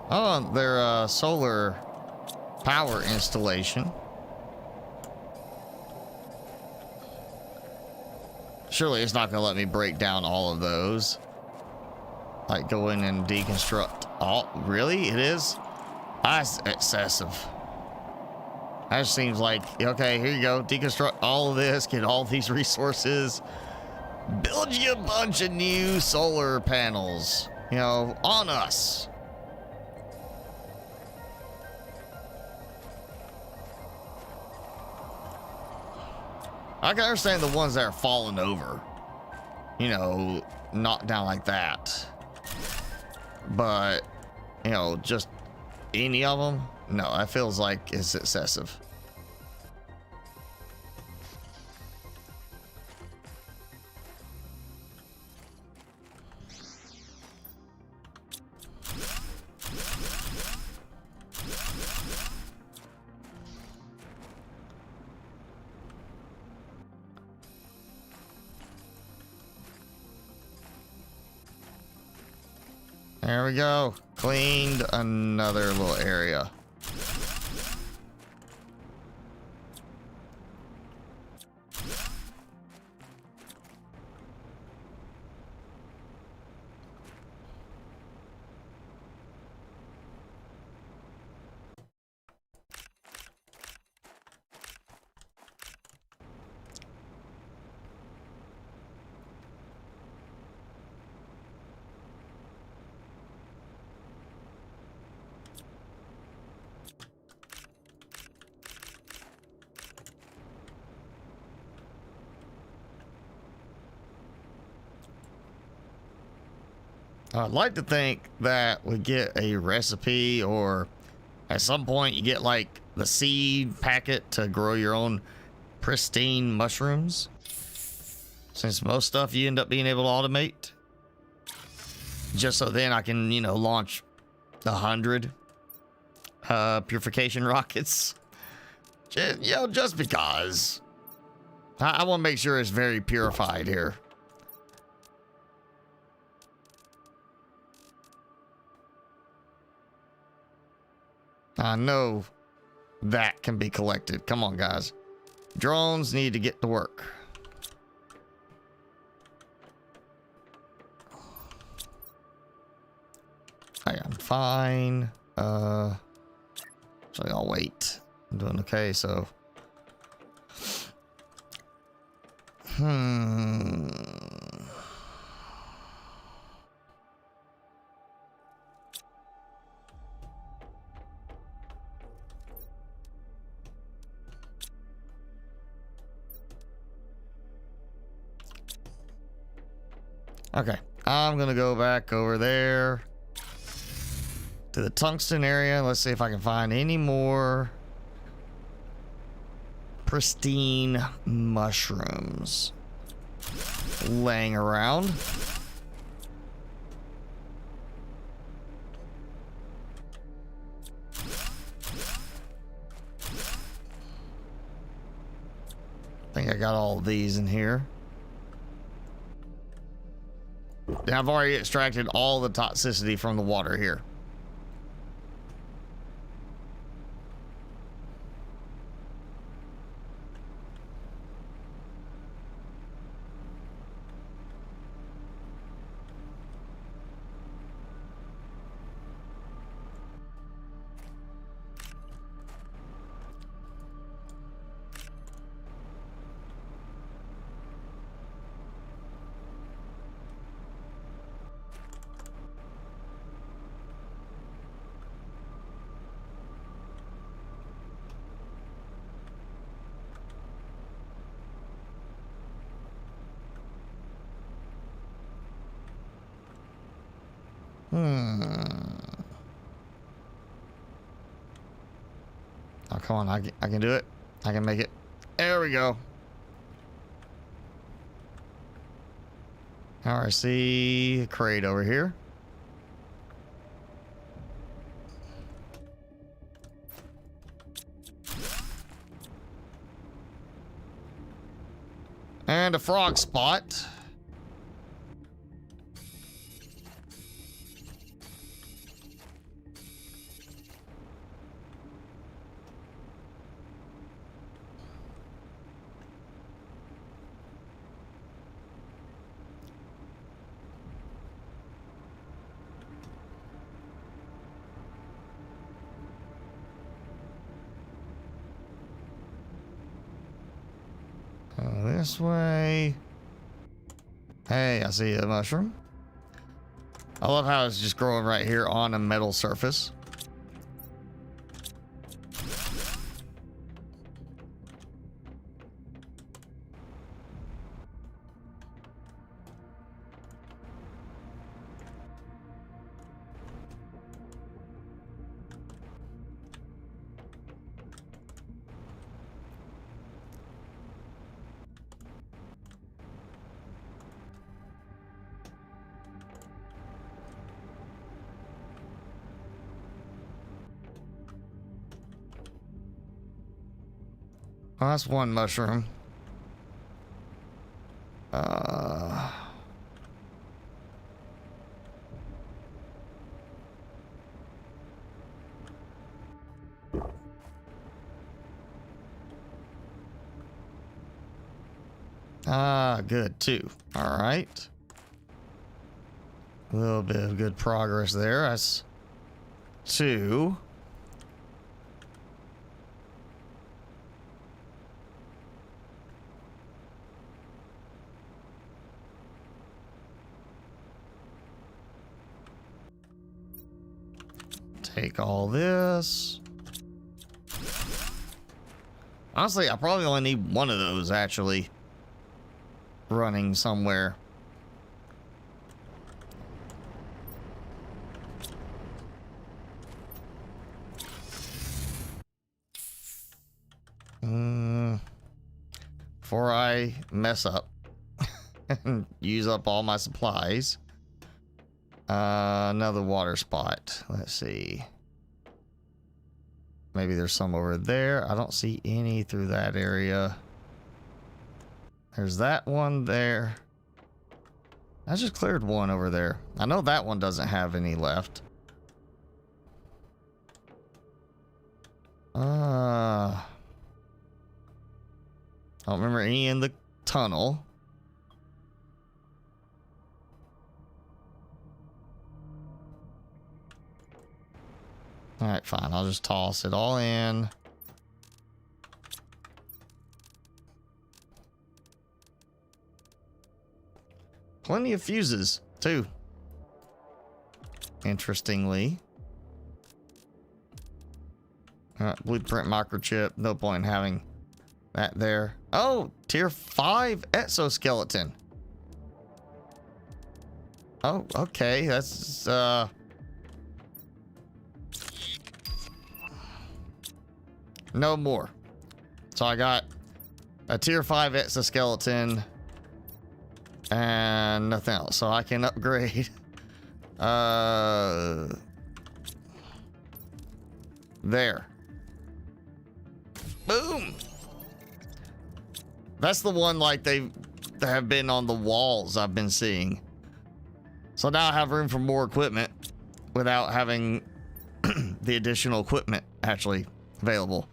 Oh, their solar power installation. Surely it's not going to let me break down all of those. Like go in and deconstruct all. Really? It is? That's excessive. That just seems like, okay, here you go. Deconstruct all of this, get all these resources, build you a bunch of new solar panels, you know, on us. I can understand the ones that are falling over, you know, knocked down like that. But, you know, just any of them? No, that feels like it's excessive. There we go. Cleaned another little area. I'd like to think that we get a recipe, or at some point you get like the seed packet to grow your own pristine mushrooms, since most stuff you end up being able to automate, just so then I can, you know, launch 100 purification rockets. Just because I want to make sure it's very purified here. I know that can be collected. Come on, guys. Drones need to get to work. Hey, I'm fine. So I'll wait. I'm doing okay, so. Okay, I'm gonna go back over there to the tungsten area. Let's see if I can find any more pristine mushrooms laying around. I think I got all of these in here. I've already extracted all the toxicity from the water here. Oh, come on. I can do it. I can make it. There we go. All right, I see a crate over here. And a frog spot. This way. Hey, I see a mushroom. I love how it's just growing right here on a metal surface. Oh, that's one mushroom. Good, too. All right. A little bit of good progress there. That's two. Take all this. Honestly, I probably only need one of those actually running somewhere. before I mess up and use up all my supplies. Another water spot. Let's see. Maybe there's some over there. I don't see any through that area. There's that one there. I just cleared one over there. I know that one doesn't have any left. I don't remember any in the tunnel. Alright, fine. I'll just toss it all in. Plenty of fuses, too. Interestingly. Blueprint microchip. No point in having that there. Oh, tier 5 exoskeleton. Oh, okay. That's, no more. So I got a tier 5 exoskeleton and nothing else. So I can upgrade. There. Boom. That's the one like they have been on the walls I've been seeing. So now I have room for more equipment without having the additional equipment actually available.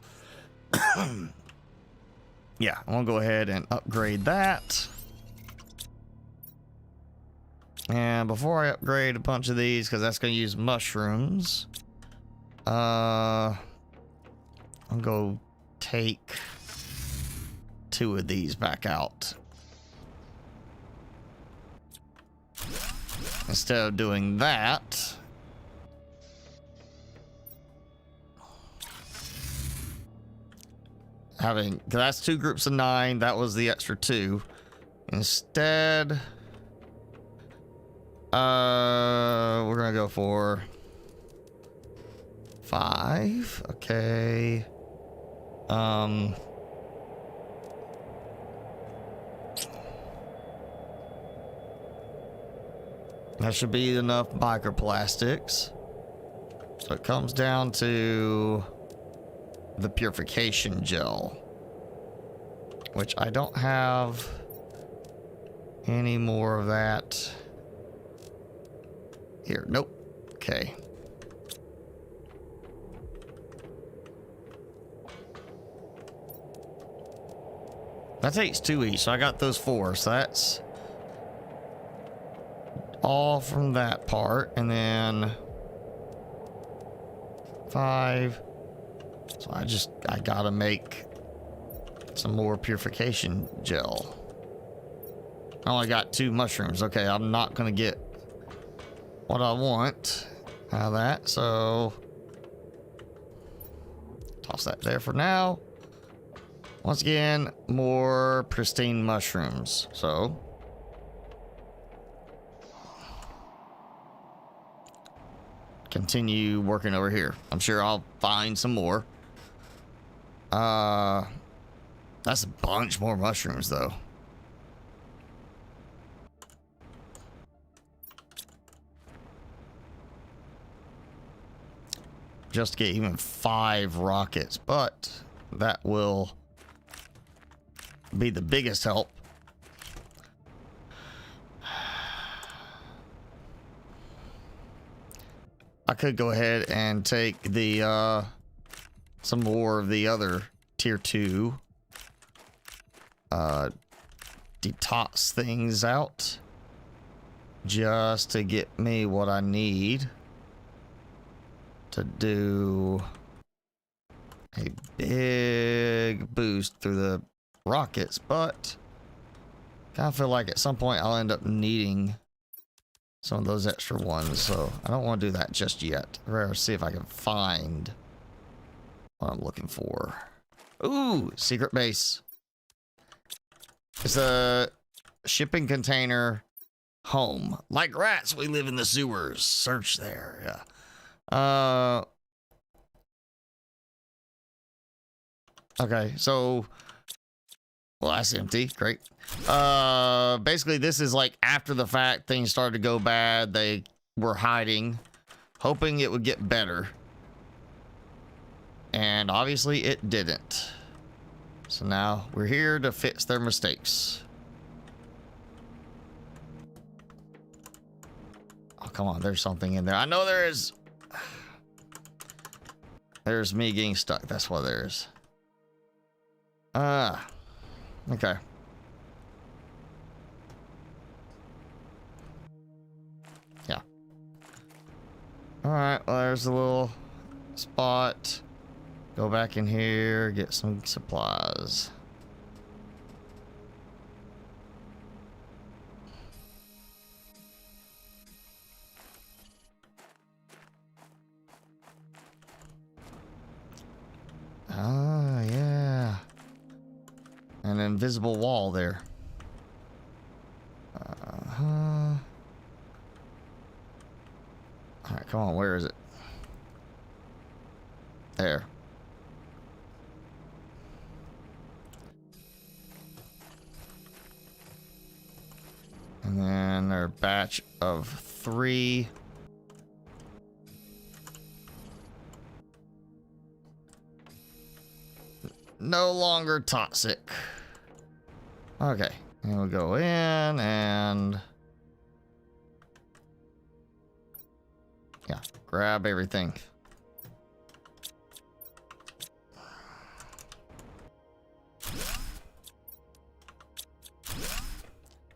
Yeah, I'm gonna go ahead and upgrade that. And before I upgrade a bunch of these, because that's gonna use mushrooms, I'm gonna go take 2 of these back out instead of doing that. Cause that's 2 groups of 9. That was the extra 2. Instead, we're gonna go for 5. Okay. That should be enough microplastics. So it comes down to the purification gel, which I don't have any more of that here. Nope. Okay. That takes 2 each, so I got those 4. So that's all from that part, and then 5. So I gotta make some more purification gel. I only got 2 mushrooms. Okay, I'm not gonna get what I want out of that, so toss that there for now. Once again, more pristine mushrooms. So continue working over here. I'm sure I'll find some more. That's a bunch more mushrooms though. Just to get even 5 rockets, but that will be the biggest help. I could go ahead and take the some more of the other tier 2 detox things out just to get me what I need to do a big boost through the rockets, but kind of feel like at some point I'll end up needing some of those extra ones, so I don't want to do that just yet. I'd rather see if I can find what I'm looking for. Ooh, secret base. It's a shipping container home. Like rats, we live in the sewers. Search there. Yeah. Okay, so Well, that's empty. Great. Basically, this is like after the fact. Things started to go bad. They were hiding, hoping it would get better. And obviously, it didn't. So now we're here to fix their mistakes. Oh, come on. There's something in there. I know there is. There's me getting stuck. That's what there is. Okay. Yeah. Alright, well, there's a little spot. Go back in here, get some supplies. Ah, yeah. An invisible wall there. Alright, come on, where is it? There. And then our batch of 3. No longer toxic. Okay, and we'll go in and yeah, grab everything.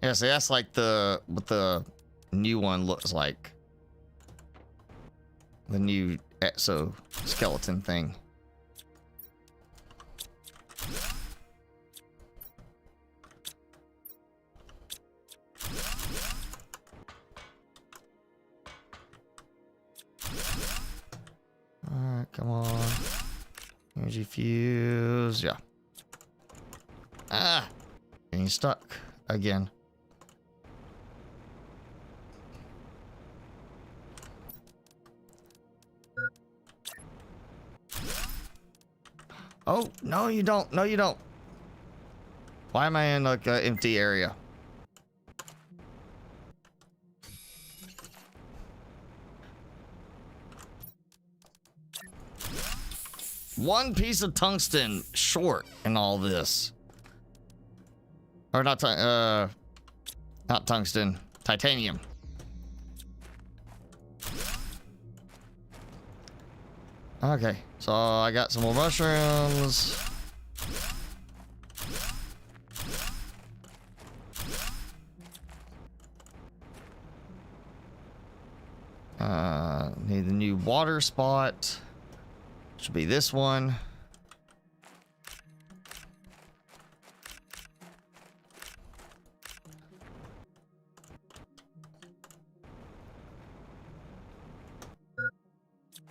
Yeah, see, that's like what the new one looks like. The new exoskeleton thing. Alright, come on. Energy fuse, yeah. Ah! Getting stuck again. Oh, no, you don't. No, you don't. Why am I in like an empty area? One piece of tungsten short in all this. Or not tungsten, titanium. Okay, so I got some more mushrooms. Need a new water spot. Should be this one.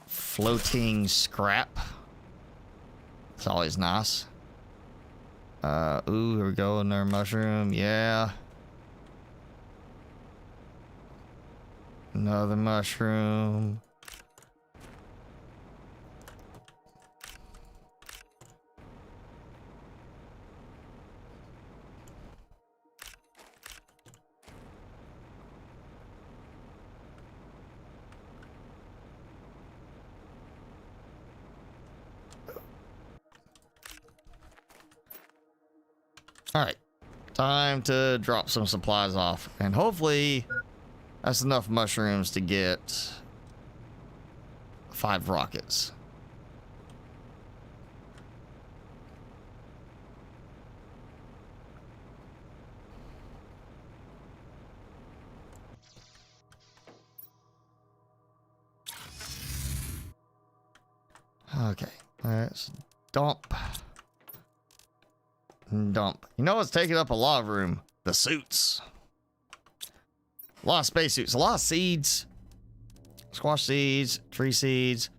Floating scrap. It's always nice. Ooh, here we go. Another mushroom. Yeah. Another mushroom. All right, time to drop some supplies off, and hopefully that's enough mushrooms to get 5 rockets. Okay, let's dump. Dump. You know what's taking up a lot of room? The suits. A lot of spacesuits. A lot of seeds. Squash seeds. Tree seeds.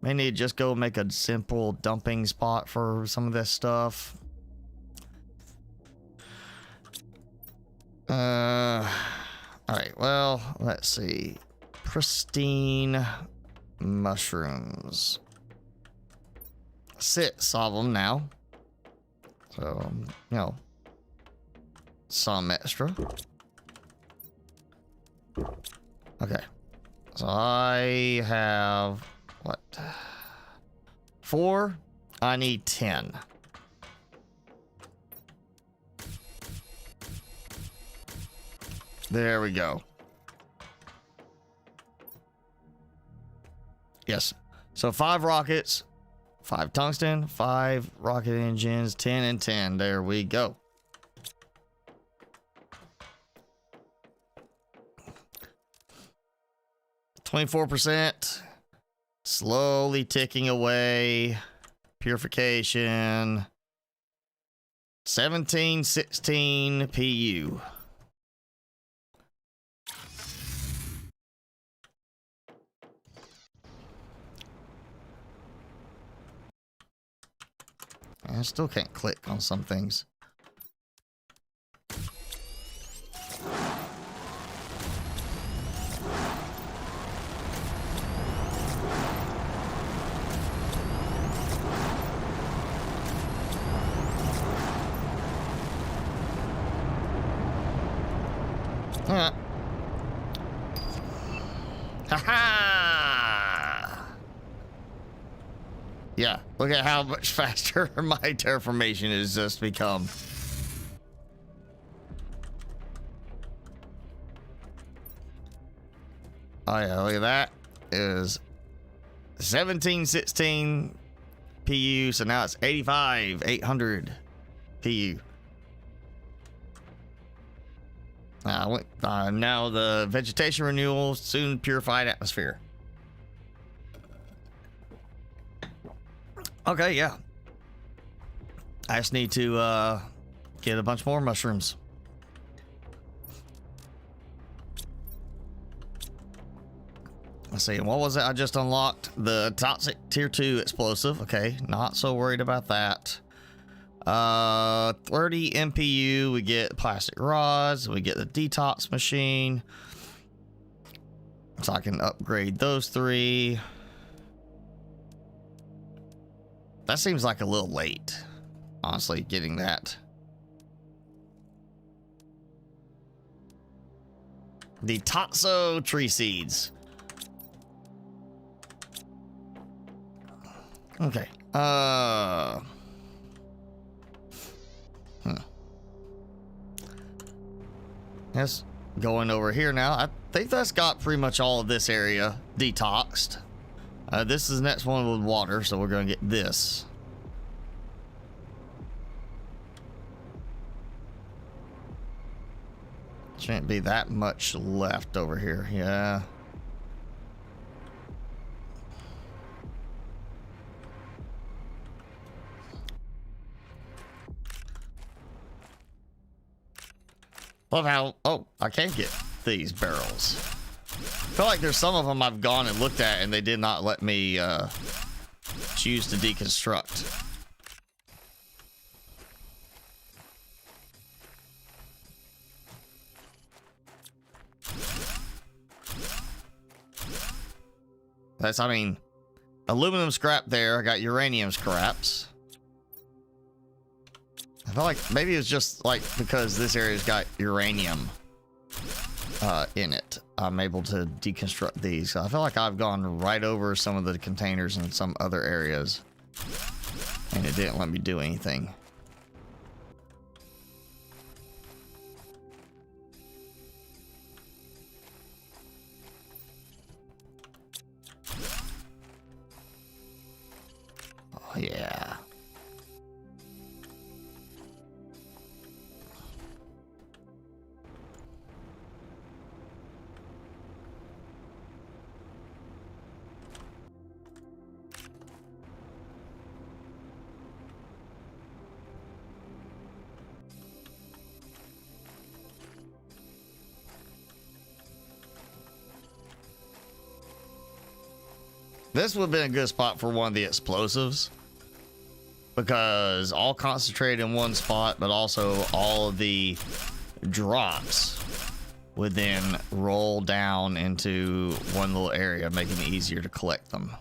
May need to just go make a simple dumping spot for some of this stuff. Alright, well, let's see. Pristine mushrooms. 6 of them now. So, you know, some extra. Okay. So I have, what? 4. I need 10. There we go. Yes. So 5 rockets, 5 tungsten, 5 rocket engines, 10 and 10. There we go. %, slowly ticking away. Purification. 1716 PU. I still can't click on some things. Ha-ha! Yeah, look at how much faster my terraformation has just become. Oh yeah, look at that. It is 1716 PU, so now it's 800 PU. Now the vegetation renewal, soon purified atmosphere. Okay, yeah. I just need to get a bunch more mushrooms. Let's see, what was it? I just unlocked the toxic tier 2 explosive. Okay, not so worried about that. 30 MPU, we get plastic rods, we get the detox machine. So I can upgrade those 3. That seems like a little late, honestly, getting that. The Toxo tree seeds. Okay. Yes, going over here now. I think that's got pretty much all of this area detoxed. This is the next one with water, so we're going to get this. Shouldn't be that much left over here. Yeah. Love how, oh, I can get these barrels. I feel like there's some of them I've gone and looked at and they did not let me choose to deconstruct. That's, I mean, aluminum scrap there. I got uranium scraps. I feel like maybe it's just like because this area's got uranium in it, I'm able to deconstruct these. I feel like I've gone right over some of the containers in some other areas and it didn't let me do anything. Oh yeah. This would have been a good spot for one of the explosives because all concentrated in one spot, but also all of the drops would then roll down into one little area, making it easier to collect them.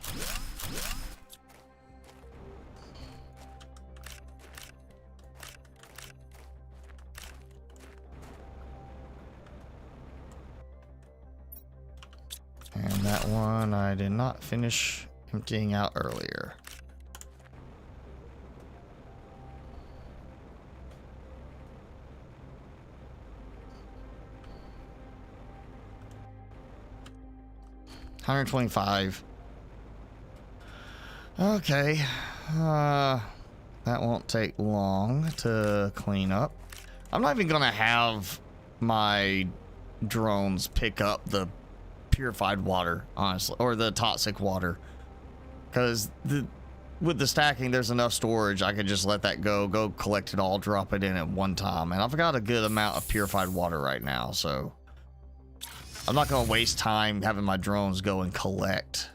And that one I did not finish emptying out earlier. $125. Okay. That won't take long to clean up. I'm not even gonna have my drones pick up the purified water, honestly, or the toxic water, because with the stacking, there's enough storage. I could just let that go collect it all, drop it in at one time, and I've got a good amount of purified water right now, so I'm not gonna waste time having my drones go and collect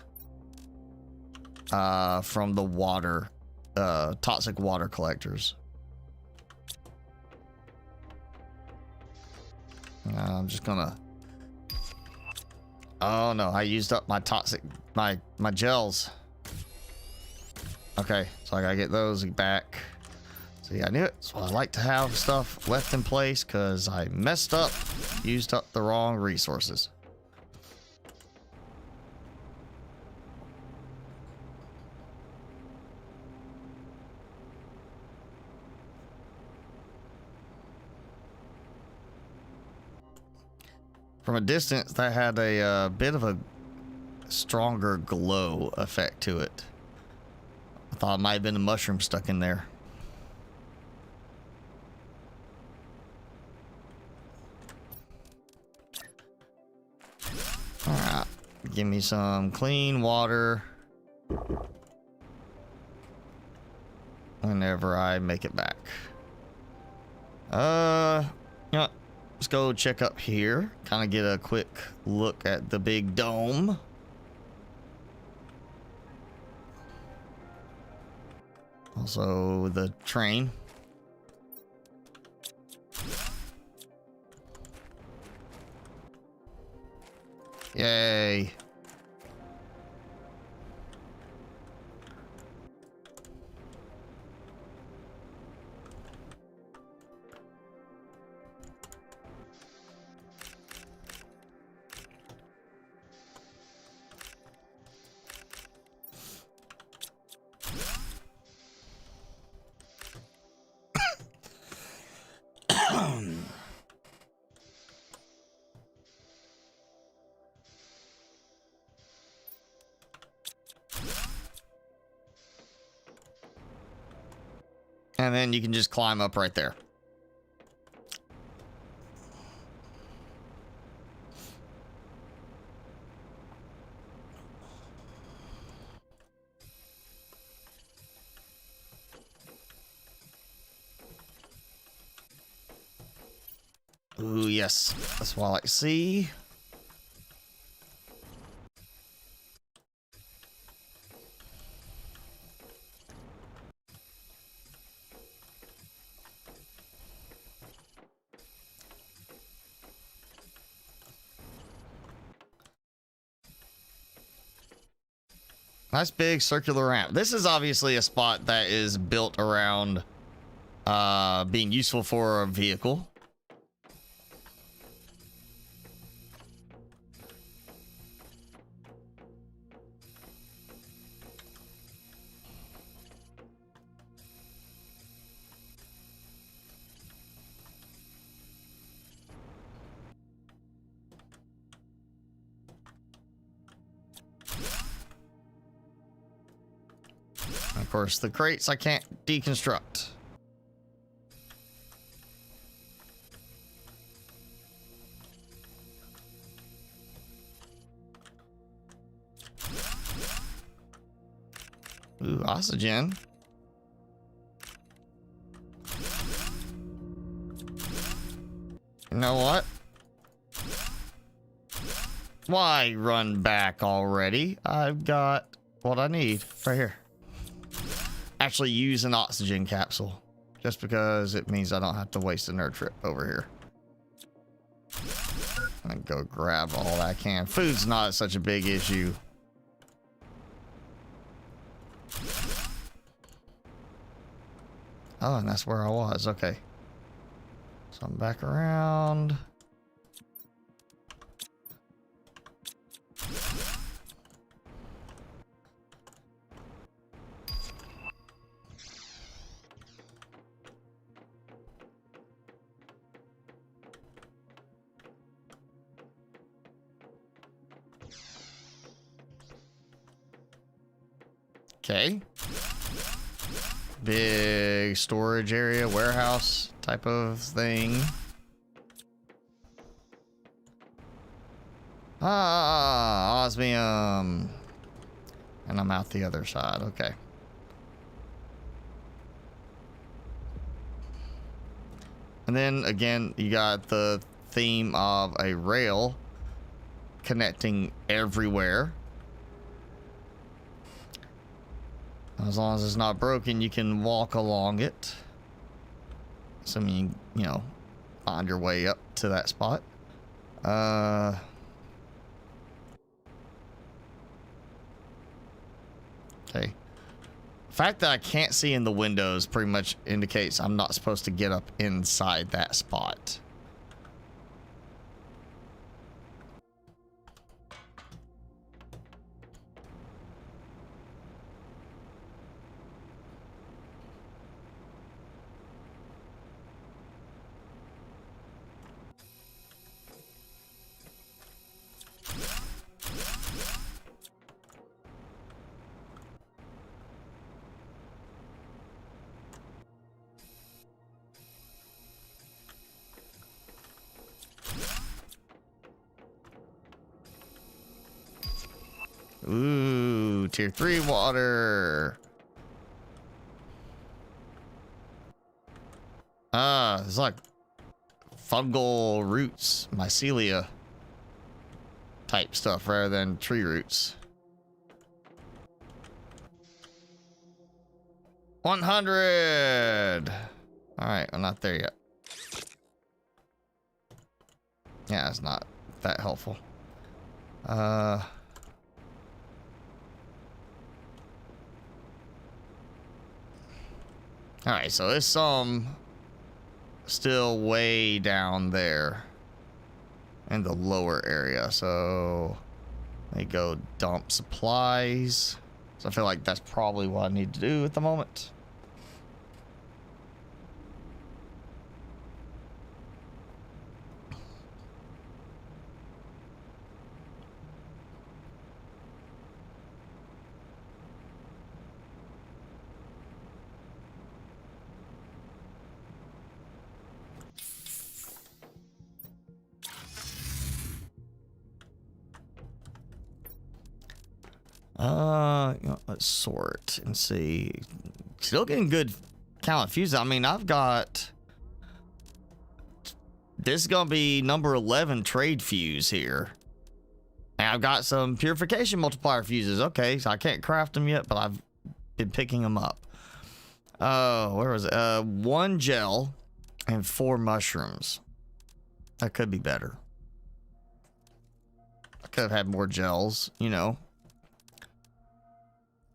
from the water, toxic water collectors. I'm just gonna. Oh no, I used up my toxic, my gels. Okay, so I gotta get those back. See, I knew it. So I like to have stuff left in place because I messed up, used up the wrong resources. From a distance, that had a bit of a stronger glow effect to it. I thought it might have been a mushroom stuck in there. Alright, give me some clean water whenever I make it back. You know what? Let's go check up here, kind of get a quick look at the big dome. Also the train. Yay. And then you can just climb up right there. Ooh, yes. That's what I like to see. Nice big circular ramp. This is obviously a spot that is built around being useful for a vehicle. Of course, the crates I can't deconstruct. Ooh, oxygen. You know what? Why run back already? I've got what I need right here. Actually use an oxygen capsule just because it means I don't have to waste a nerd trip over here. And go grab all that I can. Food's not such a big issue. Oh, and that's where I was. Okay. So I'm back around. Okay. Big storage area, warehouse type of thing. Ah, osmium. And I'm out the other side. Okay. And then again, you got the theme of a rail connecting everywhere. As long as it's not broken, you can walk along it. Assuming you know, find your way up to that spot. Okay. The fact that I can't see in the windows pretty much indicates I'm not supposed to get up inside that spot. Ooh, tier 3 water. It's like fungal roots, mycelia type stuff rather than tree roots. 100. All right, I'm not there yet. Yeah, it's not that helpful. All right, so there's some still way down there in the lower area. So they go dump supplies. So I feel like that's probably what I need to do at the moment. You know, let's sort and see. Still getting good count of fuses. I mean, I've got, this is gonna be number 11 trade fuse here, and I've got some purification multiplier fuses. Okay, so I can't craft them yet, but I've been picking them up. Oh, where was it? 1 gel and 4 mushrooms. That could be better. I could have had more gels, you know.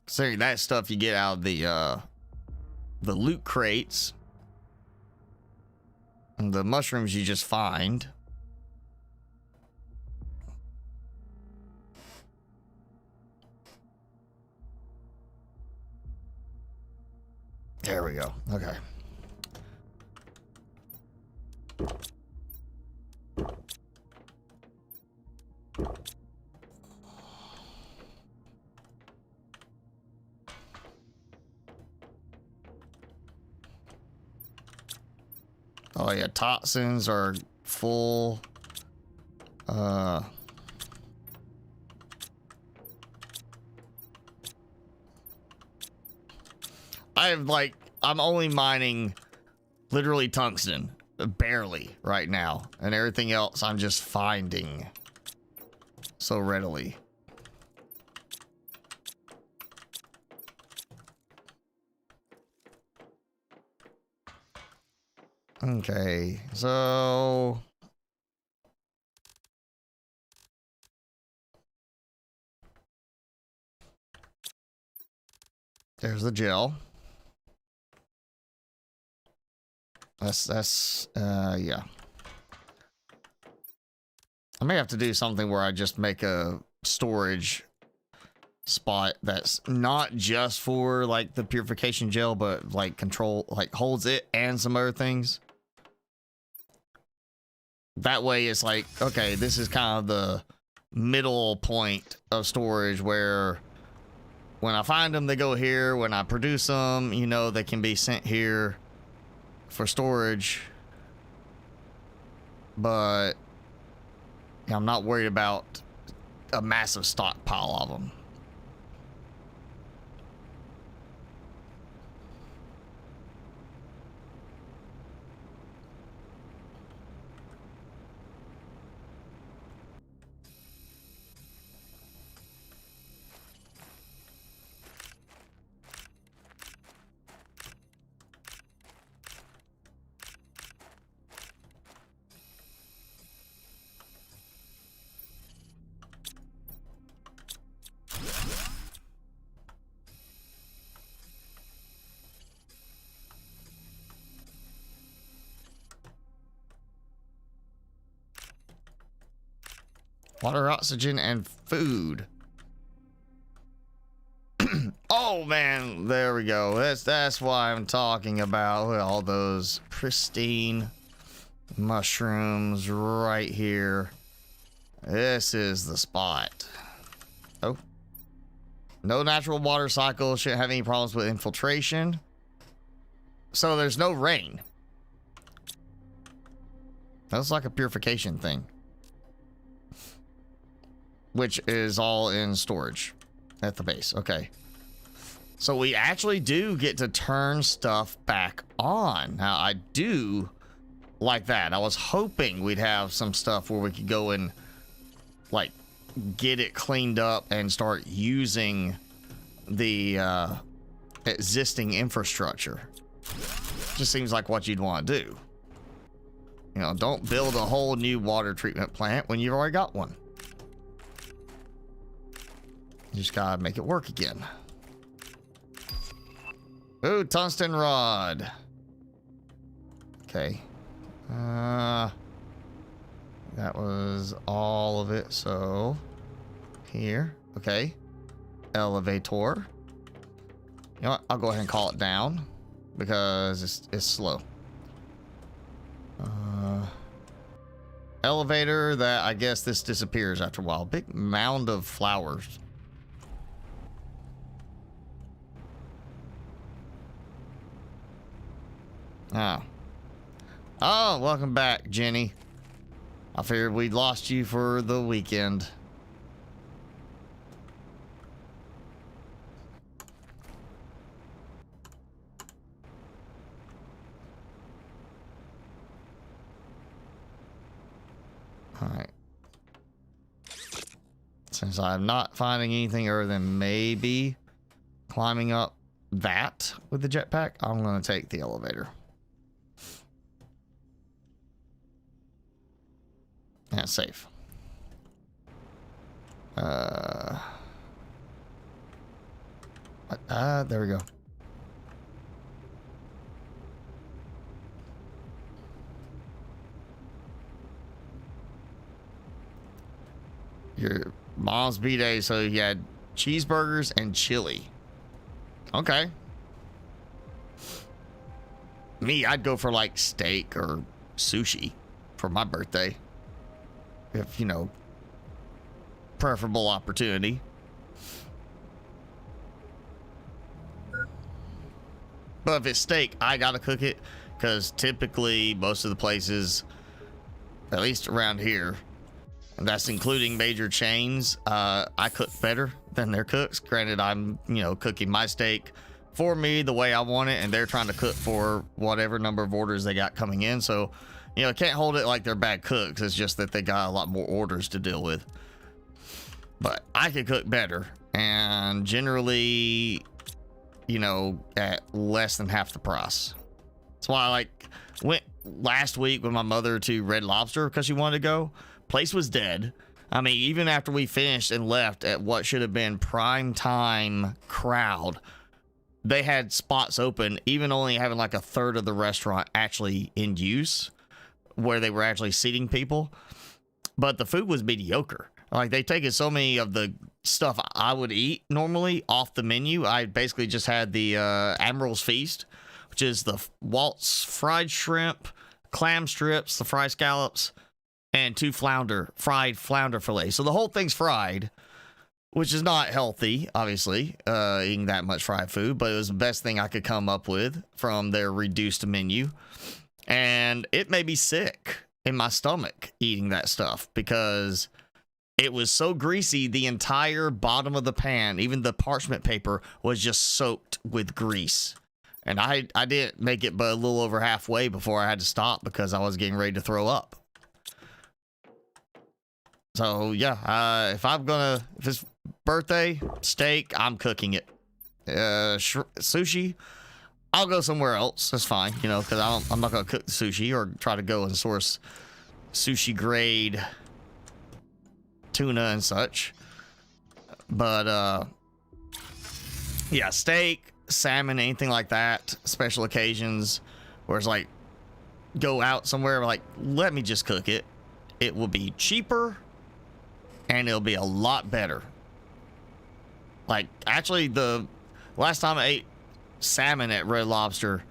Considering that stuff you get out of the loot crates. And the mushrooms you just find. There we go. Okay. Oh yeah, toxins are full. I'm only mining literally tungsten, barely right now, and everything else I'm just finding so readily. Okay, so there's the gel. Yeah. I may have to do something where I just make a storage spot that's not just for like the purification gel, but like control, like holds it and some other things. That way it's like, okay, this is kind of the middle point of storage where when I find them, they go here. When I produce them, you know, they can be sent here for storage. But yeah, I'm not worried about a massive stockpile of them. Water, oxygen, and food. Oh man, there we go. That's why I'm talking about all those pristine mushrooms right here. This is the spot. Oh. No natural water cycle. Shouldn't have any problems with infiltration. So there's no rain. That's like a purification thing. Which is all in storage at the base. Okay. So we actually do get to turn stuff back on. Now, I do like that. I was hoping we'd have some stuff where we could go and, like, get it cleaned up and start using the existing infrastructure. Just seems like what you'd want to do. You know, don't build a whole new water treatment plant when you've already got one. You just gotta make it work again. Ooh, tungsten rod. Okay. That was all of it. So here. Okay. Elevator. You know what? I'll go ahead and call it down because it's slow. Elevator that I guess this disappears after a while. Big mound of flowers. Oh, welcome back, Jenny. I figured we'd lost you for the weekend. All right. Since I'm not finding anything other than maybe climbing up that with the jetpack, I'm going to take the elevator. Yeah, safe. There we go. Your mom's B-Day, so you had cheeseburgers and chili. Okay. Me, I'd go for like steak or sushi for my birthday. If, you know, preferable opportunity. But if it's steak, I gotta cook it because typically most of the places, at least around here, and that's including major chains, I cook better than their cooks. Granted, I'm, you know, cooking my steak for me the way I want it, and they're trying to cook for whatever number of orders they got coming in. So, you know, can't hold it like they're bad cooks. It's just that they got a lot more orders to deal with. But I could cook better, and generally, you know, at less than half the price. That's why I like went last week with my mother to Red Lobster because she wanted to go. Place was dead. I mean, even after we finished and left at what should have been prime time crowd, they had spots open, even only having like a third of the restaurant actually in use, where they were actually seating people. But the food was mediocre. Like, they taken so many of the stuff I would eat normally off the menu. I basically just had the Admiral's Feast, which is the Walt's fried shrimp, clam strips, the fried scallops, and 2 fried flounder fillets. So the whole thing's fried, which is not healthy, obviously, eating that much fried food, but it was the best thing I could come up with from their reduced menu. And it made me sick in my stomach eating that stuff because it was so greasy. The entire bottom of the pan, even the parchment paper, was just soaked with grease. And I didn't make it but a little over halfway before I had to stop because I was getting ready to throw up. So yeah, if it's birthday steak, I'm cooking it. Sushi, I'll go somewhere else. That's fine, you know, because I'm not gonna cook the sushi or try to go and source sushi grade tuna and such. But yeah, steak, salmon, anything like that, special occasions where it's like go out somewhere, like let me just cook it. It will be cheaper and it'll be a lot better. Like actually the last time I ate salmon at Red Lobster,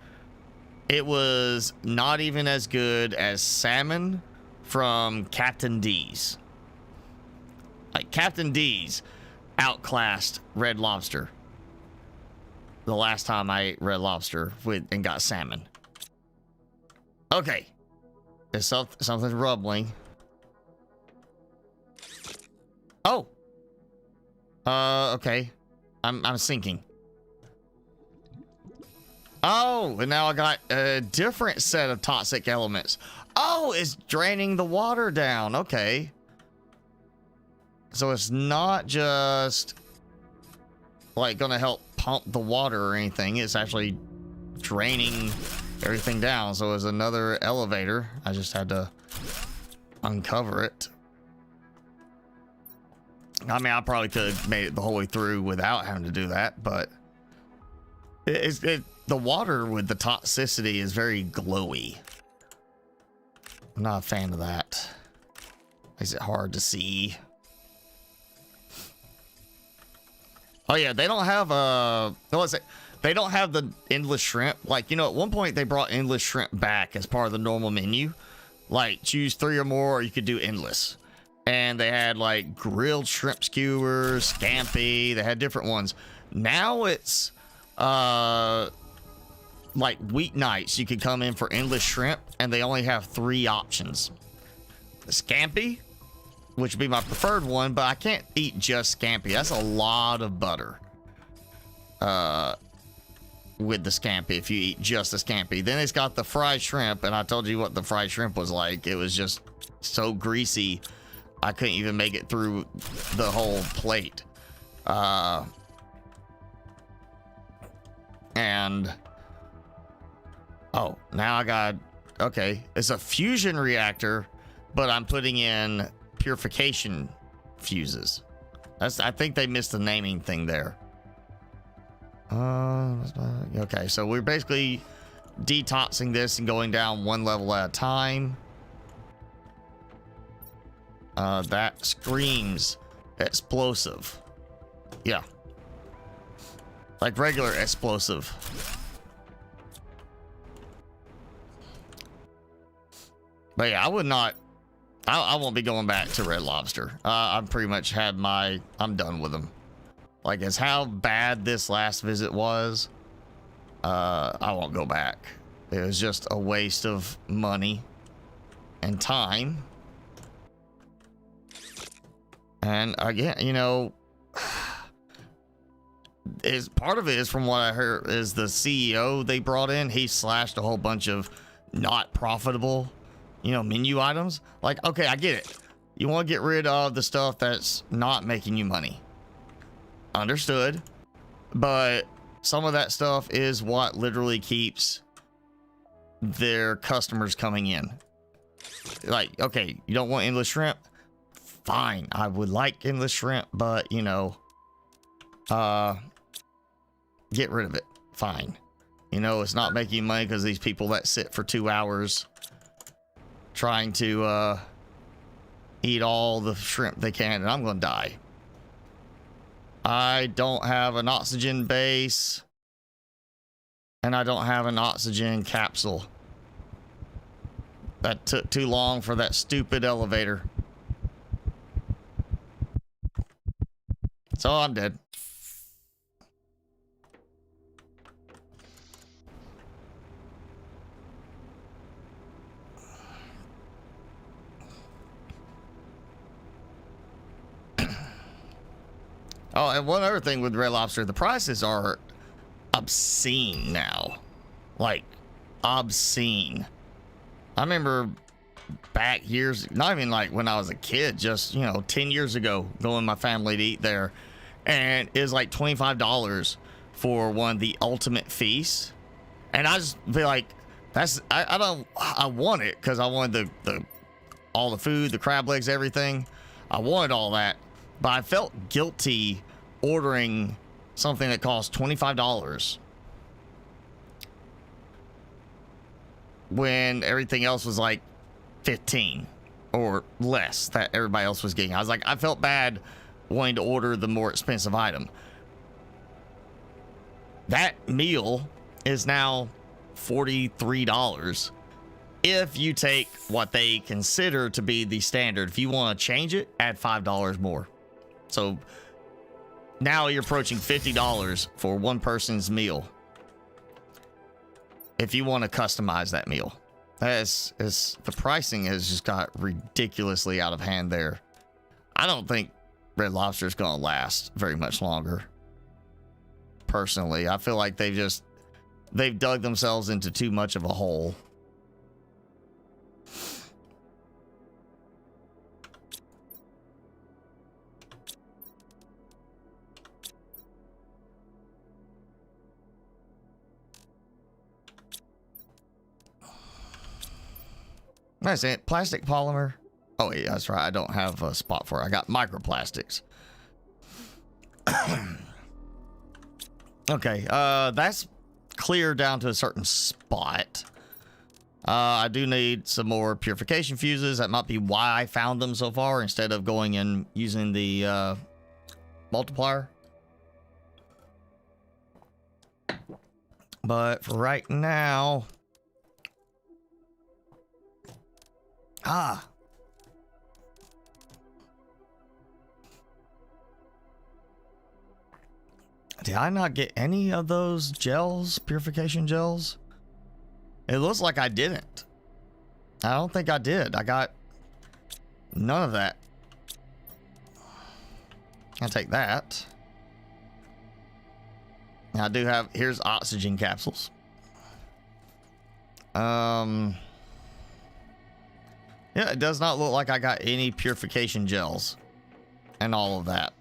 it was not even as good as salmon from Captain D's. Like Captain D's outclassed Red Lobster the last time I ate Red Lobster and got salmon. Okay, there's something rumbling. Oh, okay, I'm sinking. Oh, and now I got a different set of toxic elements. Oh, it's draining the water down. Okay. So it's not just like gonna help pump the water or anything. It's actually draining everything down. So it's another elevator. I just had to uncover it. I mean, I probably could have made it the whole way through without having to do that, but the water with the toxicity is very glowy. I'm not a fan of that. Makes it hard to see. Oh yeah, they don't have they don't have the endless shrimp. Like, you know, at one point they brought endless shrimp back as part of the normal menu. Like choose 3 or more, or you could do endless. And they had like grilled shrimp skewers, scampi. They had different ones. Now it's like weeknights. You could come in for endless shrimp, and they only have 3 options. The scampi, which would be my preferred one, but I can't eat just scampi. That's a lot of butter with the scampi if you eat just the scampi. Then it's got the fried shrimp, and I told you what the fried shrimp was like. It was just so greasy, I couldn't even make it through the whole plate. And oh, now I got, okay, it's a fusion reactor, but I'm putting in purification fuses. I think they missed the naming thing there. Okay, so we're basically detoxing this and going down 1 level at a time. That screams explosive. Yeah, like regular explosive. But yeah, I would not. I won't be going back to Red Lobster. I've pretty much had I'm done with them. Like, as how bad this last visit was, I won't go back. It was just a waste of money and time. And again, you know, part of it is, from what I heard, is the CEO they brought in. He slashed a whole bunch of not profitable, you know, menu items. Like, okay, I get it. You want to get rid of the stuff that's not making you money. Understood. But some of that stuff is what literally keeps their customers coming in. Like, okay, you don't want endless shrimp? Fine. I would like endless shrimp, but, you know, get rid of it. Fine. You know, it's not making money because these people that sit for 2 hours trying to eat all the shrimp they can, and I'm gonna die. I don't have an oxygen base, and I don't have an oxygen capsule. That took too long for that stupid elevator. So I'm dead. Oh, and one other thing with Red Lobster, the prices are obscene now. Like, obscene. I remember back years, not even like when I was a kid, just, you know, 10 years ago, going with my family to eat there. And it was like $25 for one of the ultimate feasts. And I just feel like, I want it because I wanted all the food, the crab legs, everything. I wanted all that. But I felt guilty ordering something that cost $25 when everything else was like 15 or less that everybody else was getting. I was like, I felt bad wanting to order the more expensive item. That meal is now $43 if you take what they consider to be the standard. If you want to change it, add $5 more. So now you're approaching $50 for one person's meal if you want to customize that meal. The pricing has just got ridiculously out of hand there. I don't think Red Lobster is going to last very much longer. Personally, I feel like they've dug themselves into too much of a hole. That's it. Plastic polymer. Oh, yeah, that's right. I don't have a spot for it. I got microplastics. Okay, that's clear down to a certain spot. I do need some more purification fuses. That might be why I found them so far instead of going and using the multiplier. But for right now... Did I not get any of those gels, purification gels? It looks like I didn't. I don't think I did. I got none of that. I'll take that. I do have, here's oxygen capsules. Yeah, it does not look like I got any purification gels and all of that.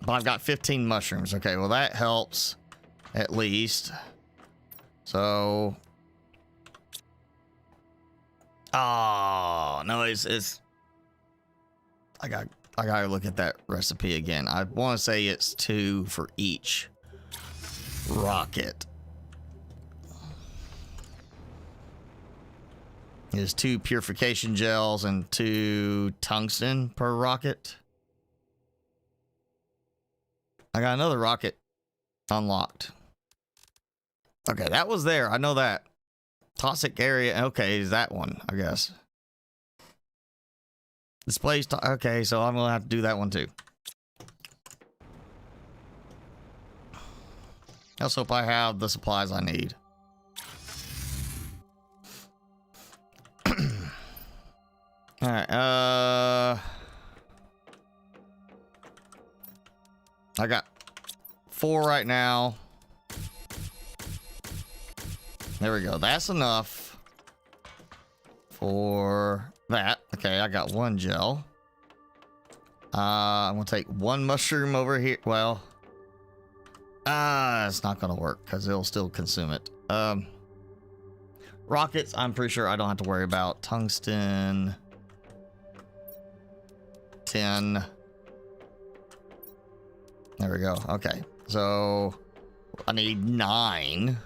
But I've got 15 mushrooms. Okay, well that helps at least. So, oh no, it's. I gotta look at that recipe again. I want to say it's 2 for each rocket. Is 2 purification gels and 2 tungsten per rocket. I got another rocket unlocked. Okay, that was there. I know that. Toxic area. Okay, is that one, I guess. Displays. Okay, so I'm going to have to do that one too. Let's hope I have the supplies I need. All right, I got 4 right now. There we go. That's enough for that. Okay, I got 1 gel. I'm gonna take 1 mushroom over here. Well, it's not gonna work because it'll still consume it. Rockets, I'm pretty sure I don't have to worry about. Tungsten. 10. There we go. Okay, so I need 9.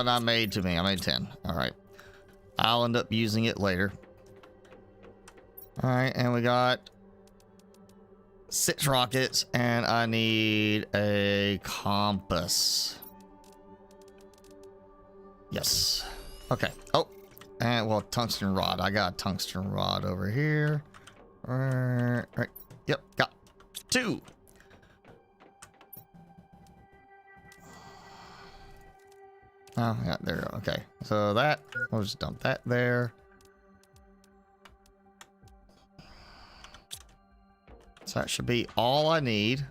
Not made to me. I made 10. All right. I'll end up using it later. All right, and we got 6 rockets, and I need a compass. Yes. Okay. Oh, and well, tungsten rod. I got a tungsten rod over here. Right. Yep, got 2. Oh, yeah, there we go. Okay, so that, we'll just dump that there. So that should be all I need.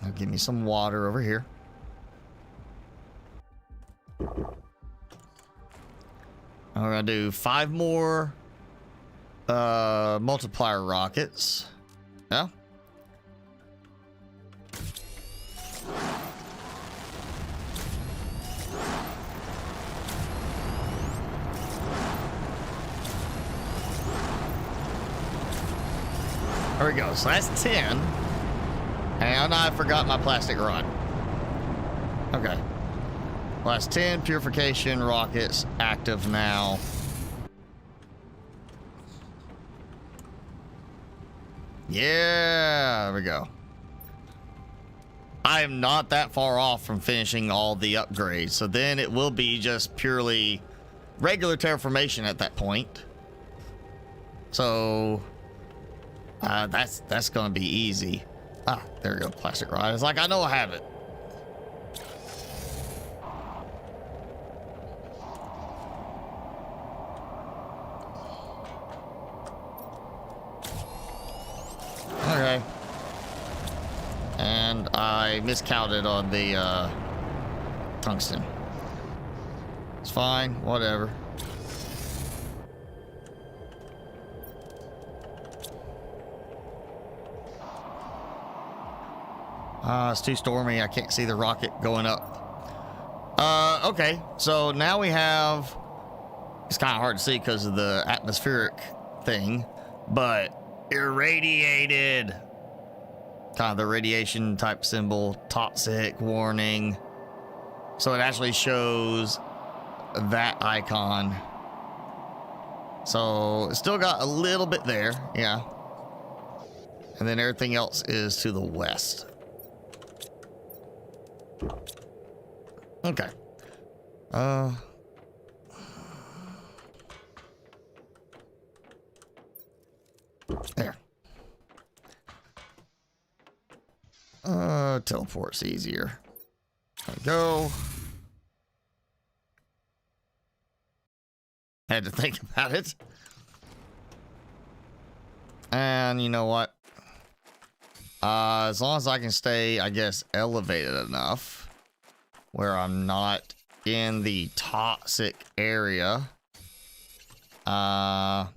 Now give me some water over here. I'm gonna do 5 more multiplier rockets. Yeah. There we go. So that's 10. And I forgot my plastic rod. Okay. Well, that's 10 purification rockets active now. Yeah, there we go. I am not that far off from finishing all the upgrades. So then it will be just purely regular terraformation at that point. So that's gonna be easy. Ah, there we go, plastic rod. It's like I know I have it. Okay. And I miscounted on the tungsten. It's fine, whatever. It's too stormy. I can't see the rocket going up. Okay, so now we have... It's kind of hard to see because of the atmospheric thing, but irradiated. Kind of the radiation type symbol, toxic warning. So it actually shows that icon. So it's still got a little bit there, yeah. And then everything else is to the west. Okay. There. Teleport's easier. There we go. Had to think about it. And you know what? As long as I can stay, I guess, elevated enough where I'm not in the toxic area, I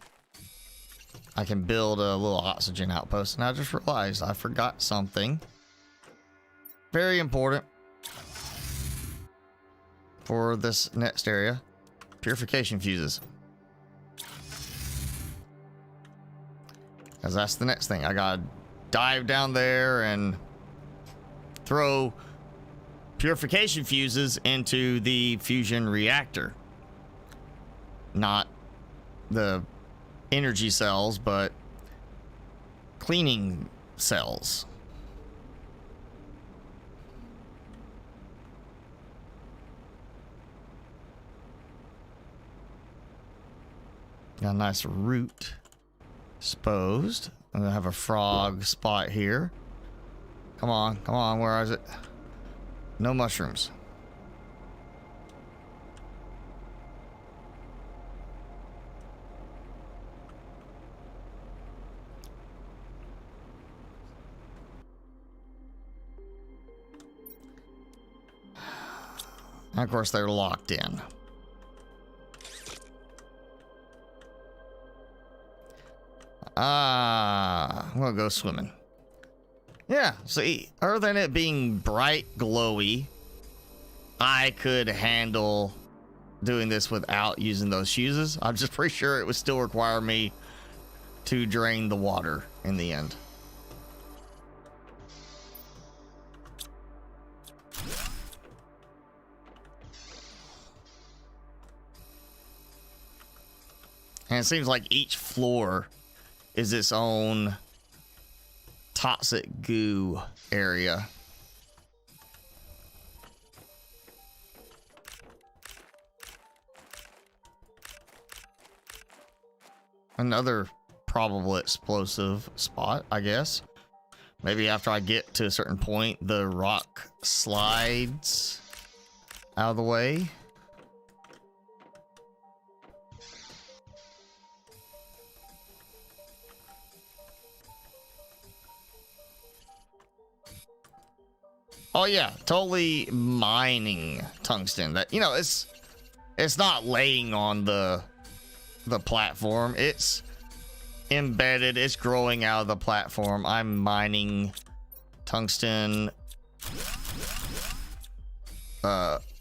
can build a little oxygen outpost. And I just realized I forgot something very important for this next area. Purification fuses. Because that's the next thing. I gotta dive down there and throw purification fuses into the fusion reactor. Not the energy cells, but cleaning cells. Got a nice root exposed. I'm gonna have a frog spot here. Come on, come on, where is it? No mushrooms. And of course, they're locked in. I'm gonna go swimming. Yeah, see, other than it being bright, glowy, I could handle doing this without using those fuses. I'm just pretty sure it would still require me to drain the water in the end. And it seems like each floor is its own toxic goo area. Another probable explosive spot, I guess. Maybe after I get to a certain point, the rock slides out of the way. Oh yeah, totally mining tungsten. That, you know, it's not laying on the platform. It's embedded. It's growing out of the platform. I'm mining tungsten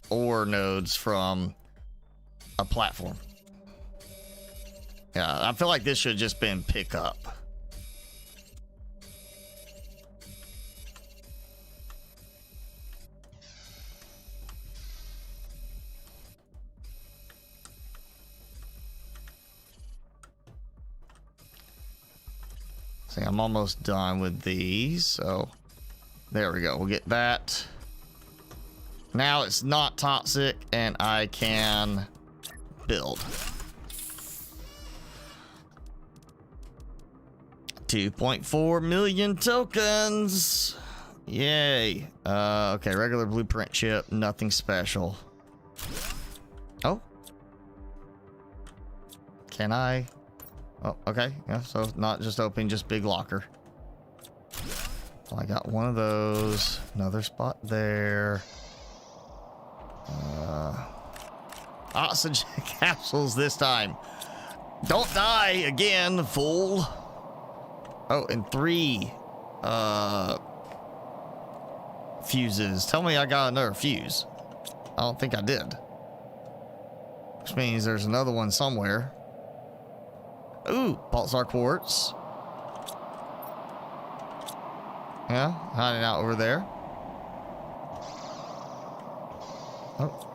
ore nodes from a platform. Yeah, I feel like this should have just been pick up. See, I'm almost done with these, so there we go. We'll get that. Now it's not toxic, and I can build. 2.4 million tokens. Yay. Okay, regular blueprint chip, nothing special. Oh. Can I? Oh, okay. Yeah, so not just open, just big locker. So I got one of those. Another spot there. Oxygen capsules this time. Don't die again, fool. Oh, and 3 fuses. Tell me I got another fuse. I don't think I did. Which means there's another one somewhere. Ooh, pulsar quartz. Yeah, hiding out over there. Oh.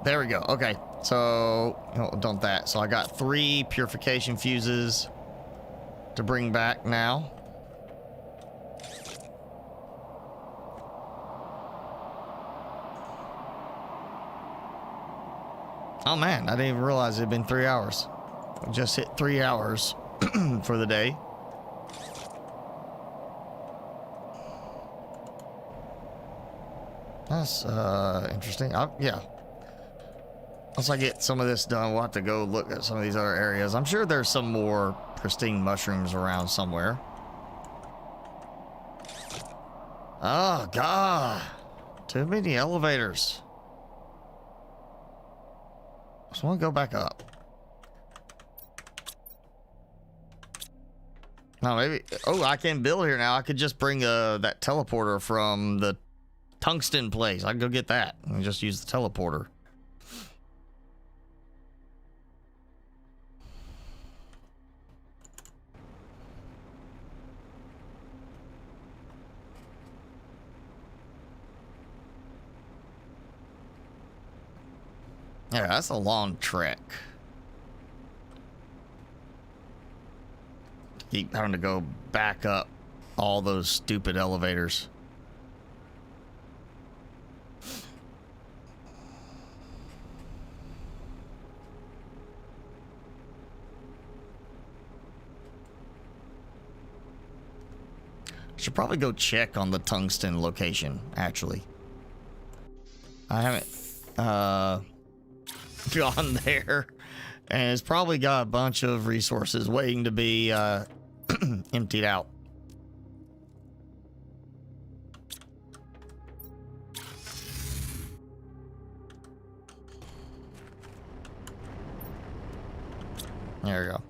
There we go. Okay, so don't that. So I got 3 purification fuses to bring back now. Oh man, I didn't even realize it had been 3 hours. I just hit 3 hours for the day. That's interesting. Yeah. Once I get some of this done, we'll have to go look at some of these other areas. I'm sure there's some more pristine mushrooms around somewhere. Oh, God. Too many elevators. Just want to go back up. No, maybe... Oh, I can build here now. I could just bring that teleporter from the tungsten place. I can go get that and just use the teleporter. Yeah, that's a long trek. Keep having to go back up all those stupid elevators. Should probably go check on the tungsten location, actually. I haven't gone there, and it's probably got a bunch of resources waiting to be emptied out. There we go.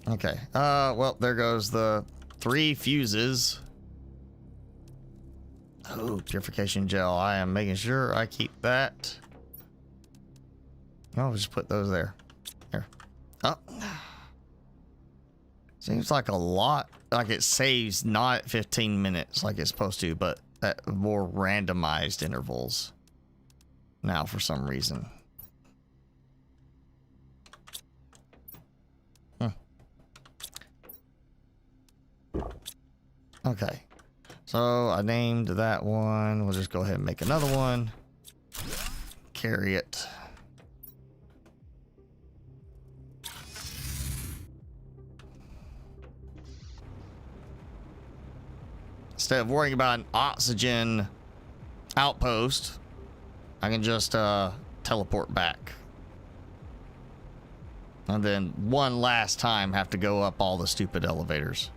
Okay. Well, there goes the 3 fuses. Oh, purification gel. I am making sure I keep that. I'll just put those there. Here. Oh. Seems like a lot. Like it saves not 15 minutes like it's supposed to, but at more randomized intervals. Now, for some reason. Okay. So I named that one. We'll just go ahead and make another one. Carry it. Instead of worrying about an oxygen outpost, I can just teleport back. And then one last time have to go up all the stupid elevators.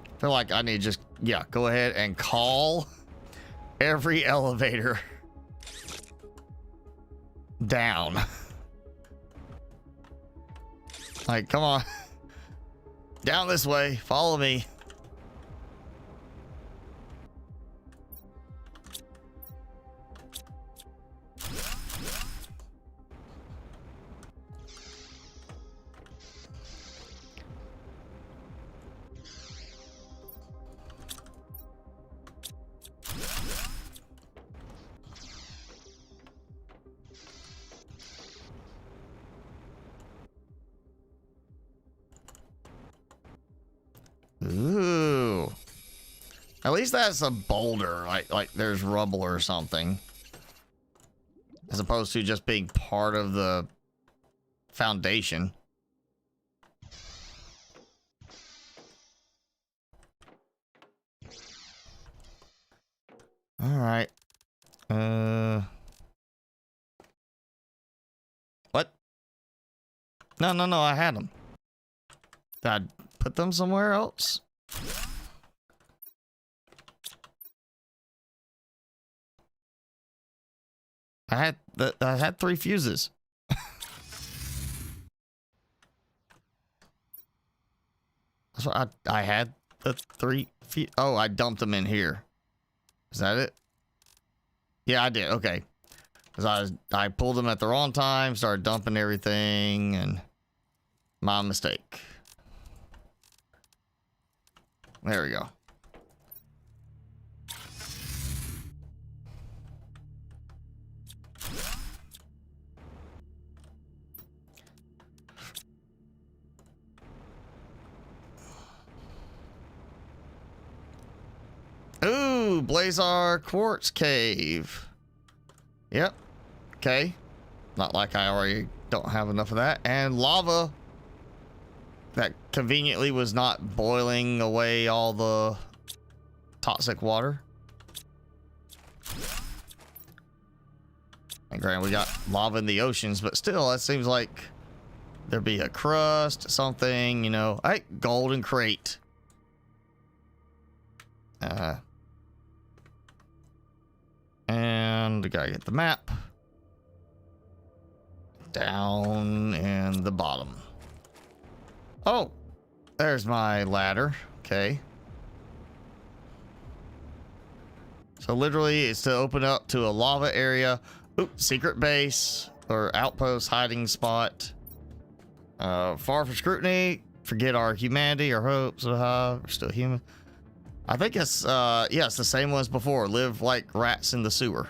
I feel like I need to just, yeah, go ahead and call every elevator down. Like, come on. Down this way. Follow me. Ooh. At least that's a boulder, like there's rubble or something. As opposed to just being part of the foundation. All right. What? No, I had them. Did I put them somewhere else? I had 3 fuses. That's what I had the 3 fuse. Oh, I dumped them in here. Is that it? Yeah, I did. Okay. Because I pulled them at the wrong time, started dumping everything, and my mistake. There we go. Ooh, Blazar Quartz Cave. Yep. Okay. Not like I already don't have enough of that. And lava that conveniently was not boiling away all the toxic water. And granted, we got lava in the oceans, but still, that seems like there'd be a crust, something, you know. Hey, golden crate. And we gotta get the map. Down in the bottom. Oh, there's my ladder. Okay. So literally it's to open up to a lava area. Oop, secret base or outpost hiding spot. Far from scrutiny. Forget our humanity, our hopes. We're still human. I think it's, yeah, it's the same one as before. Live like rats in the sewer.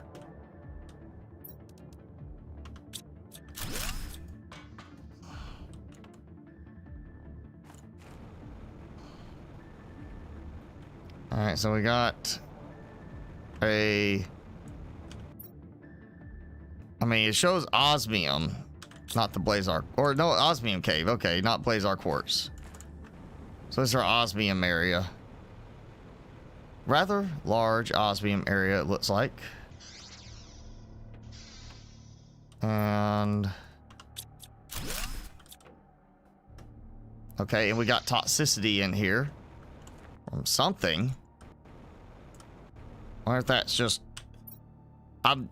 All right, so we got a... I mean, it shows osmium, not the Blazar... Or no, osmium cave. Okay, not Blazar quartz. So this is our osmium area. Rather large osmium area, it looks like. And... okay, and we got toxicity in here. From something. Or if that's just... I'm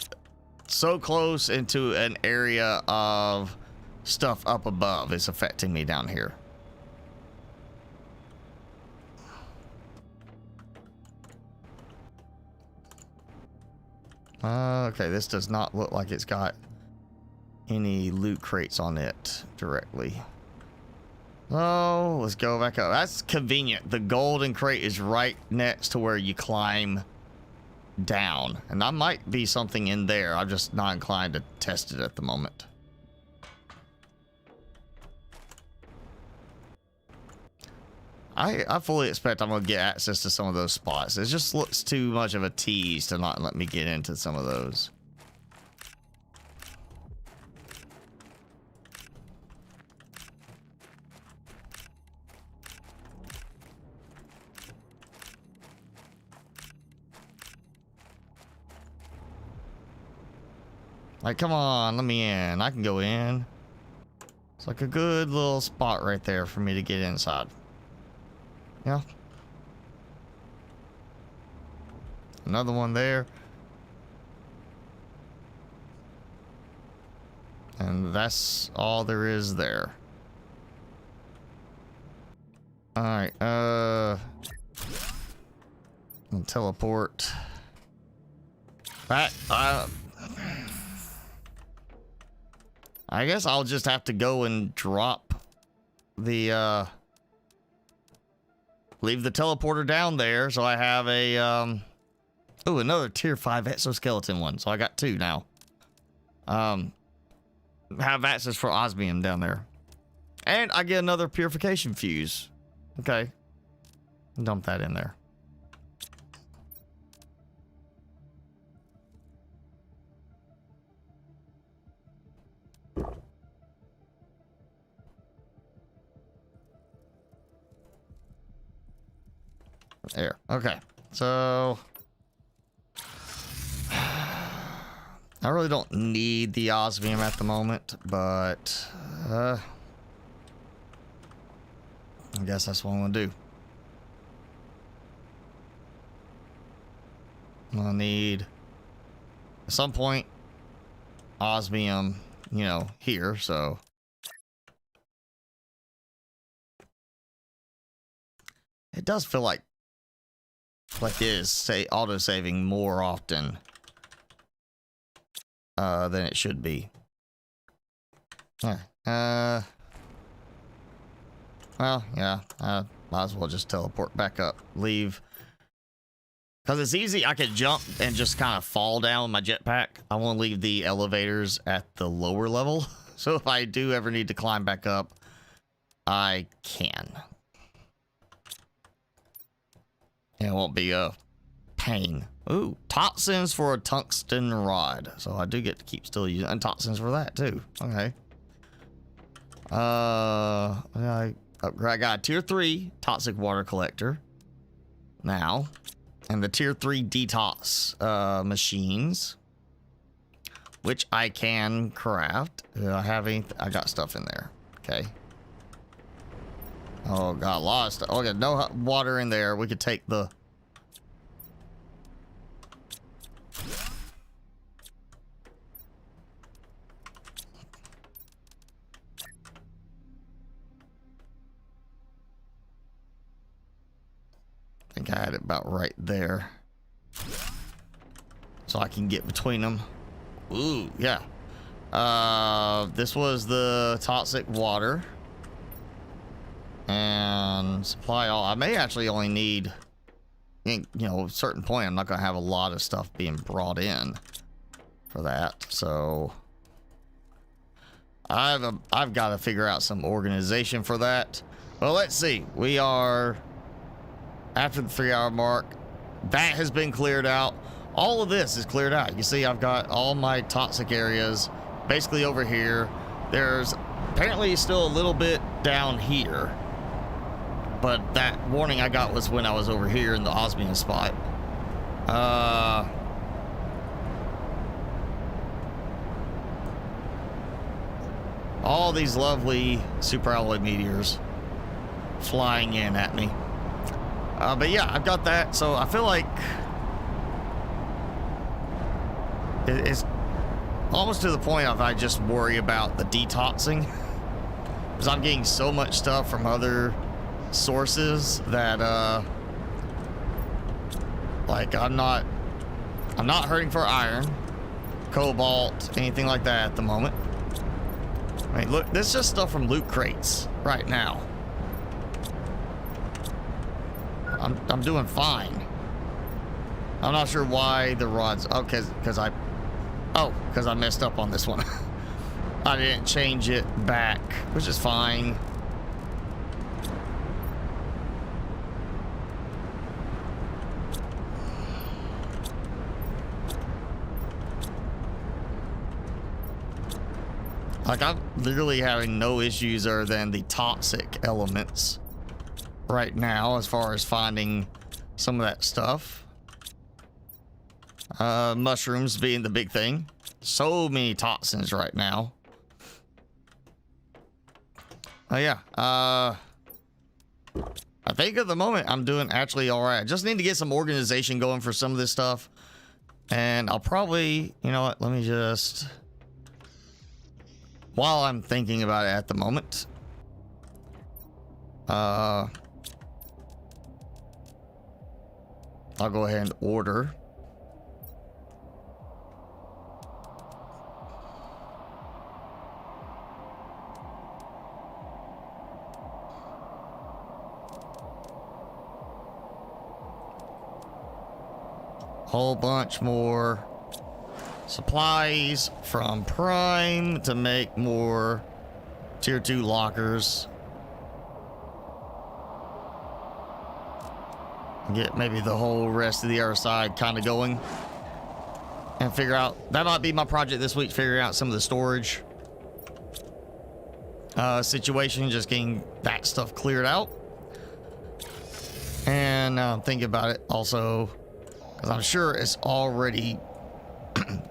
so close into an area of stuff up above. It's affecting me down here. Okay, this does not look like it's got any loot crates on it directly. Oh, let's go back up. That's convenient. The golden crate is right next to where you climb down. And that might be something in there. I'm just not inclined to test it at the moment. I fully expect I'm going to get access to some of those spots. It just looks too much of a tease to not let me get into some of those. Like, come on, let me in. I can go in. It's like a good little spot right there for me to get inside. Yeah. Another one there. And that's all there is there. Alright, teleport. Back, I guess I'll just have to go and drop the, leave the teleporter down there, so I have a, oh, another tier 5 exoskeleton one, so I got 2 now. Have access for osmium down there. And I get another purification fuse. Okay. Dump that in there. There. Okay. So I really don't need the osmium at the moment, but I guess that's what I'm gonna do. I'll need at some point osmium, you know, here, so it does feel like it is say auto-saving more often than it should be. Well, yeah, might as well just teleport back up, leave. Because it's easy, I could jump and just kind of fall down with my jetpack. I want to leave the elevators at the lower level, so if I do ever need to climb back up, I can. It won't be a pain. Ooh, toxins for a tungsten rod. So I do get to keep still using and toxins for that too. Okay. I got a tier 3 toxic water collector now, and the tier 3 detox machines, which I can craft. I have any? I got stuff in there. Okay. Oh, got a lot of stuff. Okay, no water in there. We could take the... I think I had it about right there. So I can get between them. Ooh, yeah. This was the toxic water. And supply all. I may actually only need, you know, at a certain point, I'm not going to have a lot of stuff being brought in for that. So I've got to figure out some organization for that. Well, let's see. We are after the 3-hour mark. That has been cleared out. All of this is cleared out. You see, I've got all my toxic areas basically over here. There's apparently still a little bit down here. But that warning I got was when I was over here in the osmium spot. All these lovely super alloy meteors flying in at me. But yeah, I've got that. So I feel like It's almost to the point of I just worry about the detoxing. Because I'm getting so much stuff from other sources that, like, I'm not hurting for iron, cobalt, anything like that at the moment. I mean, look, this is just stuff from loot crates right now. I'm doing fine. I'm not sure why the rods. Oh, because I messed up on this one. I didn't change it back, which is fine. Like, I'm literally having no issues other than the toxic elements right now as far as finding some of that stuff. Mushrooms being the big thing. So many toxins right now. Oh yeah, I think at the moment I'm doing actually all right. I just need to get some organization going for some of this stuff. And I'll probably, you know what, let me just, while I'm thinking about it at the moment, I'll go ahead and order. Whole bunch more supplies from Prime to make more tier 2 lockers. Get maybe the whole rest of the other side kind of going and figure out, that might be my project this week, figuring out some of the storage situation, just getting that stuff cleared out. And now I'm thinking about it also, because I'm sure it's already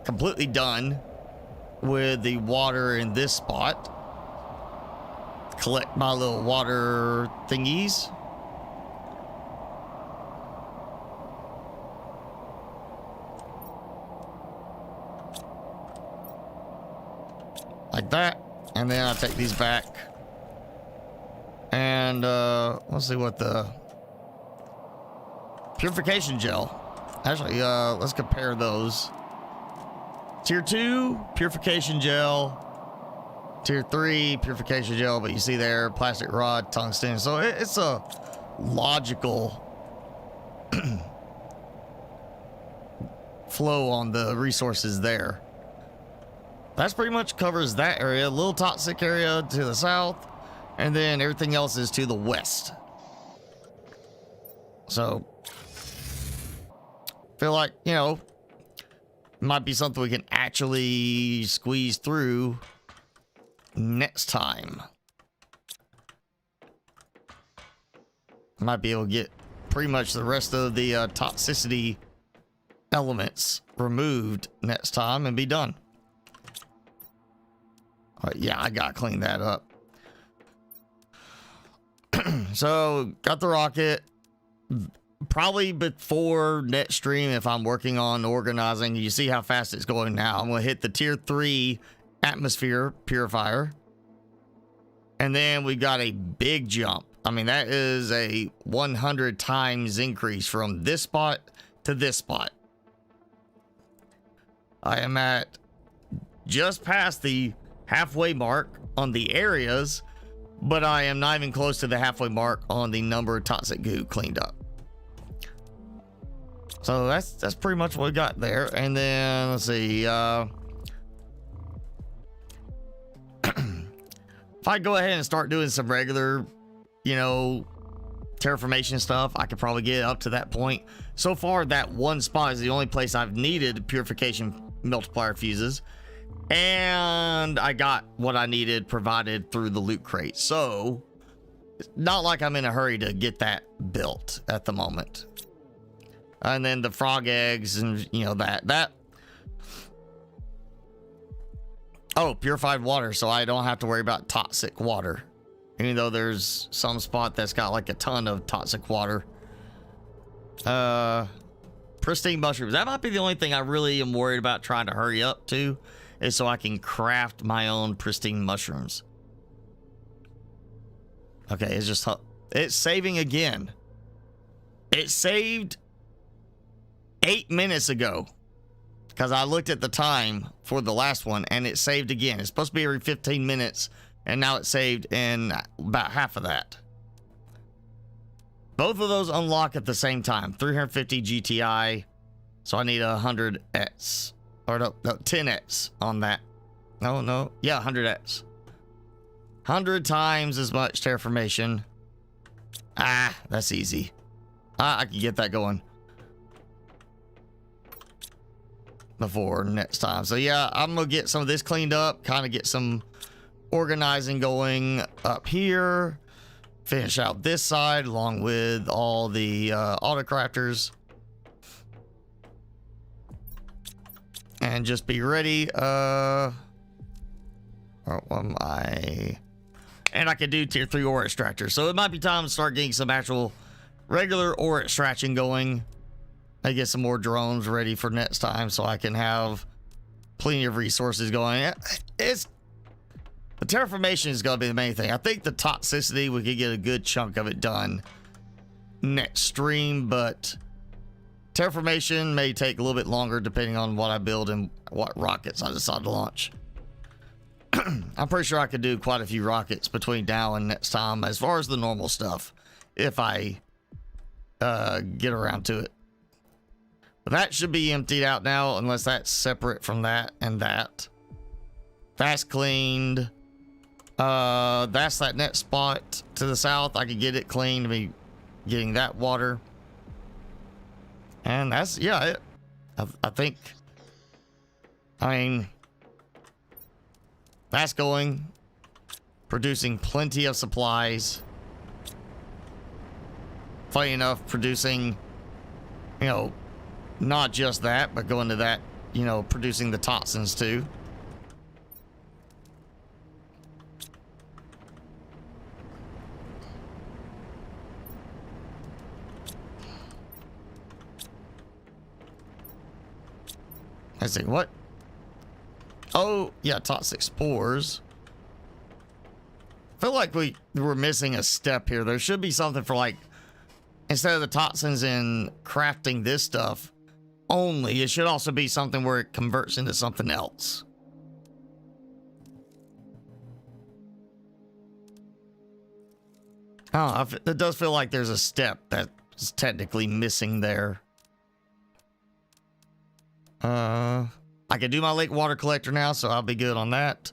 completely done with the water in this spot. Collect my little water thingies. Like that. And then I'll take these back. And let's see what the purification gel. Actually, let's compare those. Tier 2, purification gel. Tier 3, purification gel, but you see there, plastic rod, tungsten. So it's a logical flow on the resources there. That's pretty much covers that area. A little toxic area to the south, and then everything else is to the west. So feel like, you know, might be something we can actually squeeze through next time. Might be able to get pretty much the rest of the toxicity elements removed next time and be done. All right, yeah, I gotta clean that up. So got the rocket. Probably before next stream, if I'm working on organizing, you see how fast it's going now. I'm going to hit the tier 3 atmosphere purifier. And then we got a big jump. I mean, that is a 100 times increase from this spot to this spot. I am at just past the halfway mark on the areas, but I am not even close to the halfway mark on the number of toxic goo cleaned up. So that's pretty much what we got there. And then let's see, if I go ahead and start doing some regular, you know, terraformation stuff, I could probably get up to that point. So far, that one spot is the only place I've needed purification multiplier fuses, and I got what I needed provided through the loot crate. So it's not like I'm in a hurry to get that built at the moment. And then the frog eggs and, you know, that. Oh, purified water, so I don't have to worry about toxic water. Even though there's some spot that's got like a ton of toxic water. pristine mushrooms. That might be the only thing I really am worried about trying to hurry up to, is so I can craft my own pristine mushrooms. Okay, it's saving again. It saved 8 minutes ago, because I looked at the time for the last one and it saved again. It's supposed to be every 15 minutes, and now it saved in about half of that. Both of those unlock at the same time. 350 GTI. So I need 100x. Or no, 10x on that. No. Yeah, 100x. 100 times as much terraformation. Ah, that's easy. I can get that going before next time. So yeah, I'm going to get some of this cleaned up. Kind of get some organizing going up here. Finish out this side along with all the auto crafters, and just be ready. And I can do tier 3 ore extractor, so it might be time to start getting some actual regular ore extraction going. I get some more drones ready for next time, so I can have plenty of resources going. The terraformation is going to be the main thing. I think the toxicity, we could get a good chunk of it done next stream, but terraformation may take a little bit longer depending on what I build and what rockets I decide to launch. I'm pretty sure I could do quite a few rockets between now and next time as far as the normal stuff, if I get around to it. But that should be emptied out now, unless that's separate from that and that. That's cleaned. That's that net spot to the south. I could get it cleaned to be getting that water. And that's, yeah, it. I think, I mean, that's going, producing plenty of supplies. Funny enough, producing, you know, not just that, but going to that, you know, producing the toxins too. Let's see, what? Oh, yeah, toxic spores. I feel like we were missing a step here. There should be something for, like, instead of the toxins in crafting this stuff only, it should also be something where it converts into something else. Oh, it does feel like there's a step that's technically missing there. I can do my lake water collector now, so I'll be good on that.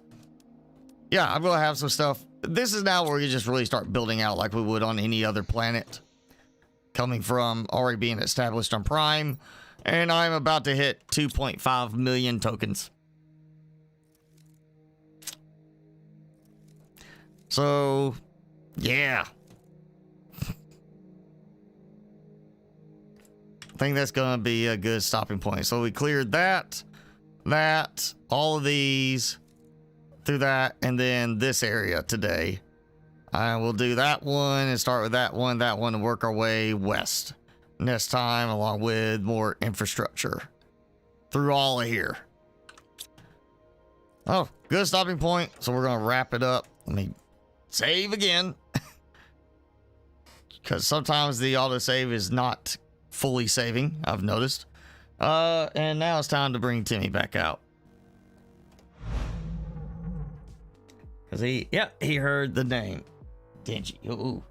Yeah, I'm gonna have some stuff. This is now where you just really start building out like we would on any other planet, coming from already being established on Prime, and I'm about to hit 2.5 million tokens. So, yeah. I think that's going to be a good stopping point. So we cleared that, all of these, through that, and then this area today. I will do that one and start with that one, and work our way west next time, along with more infrastructure through all of here. Oh, good stopping point. So we're going to wrap it up. Let me save again. Because sometimes the autosave is not fully saving, I've noticed. And now it's time to bring Timmy back out. Because he heard the name. Didn't you? Ooh.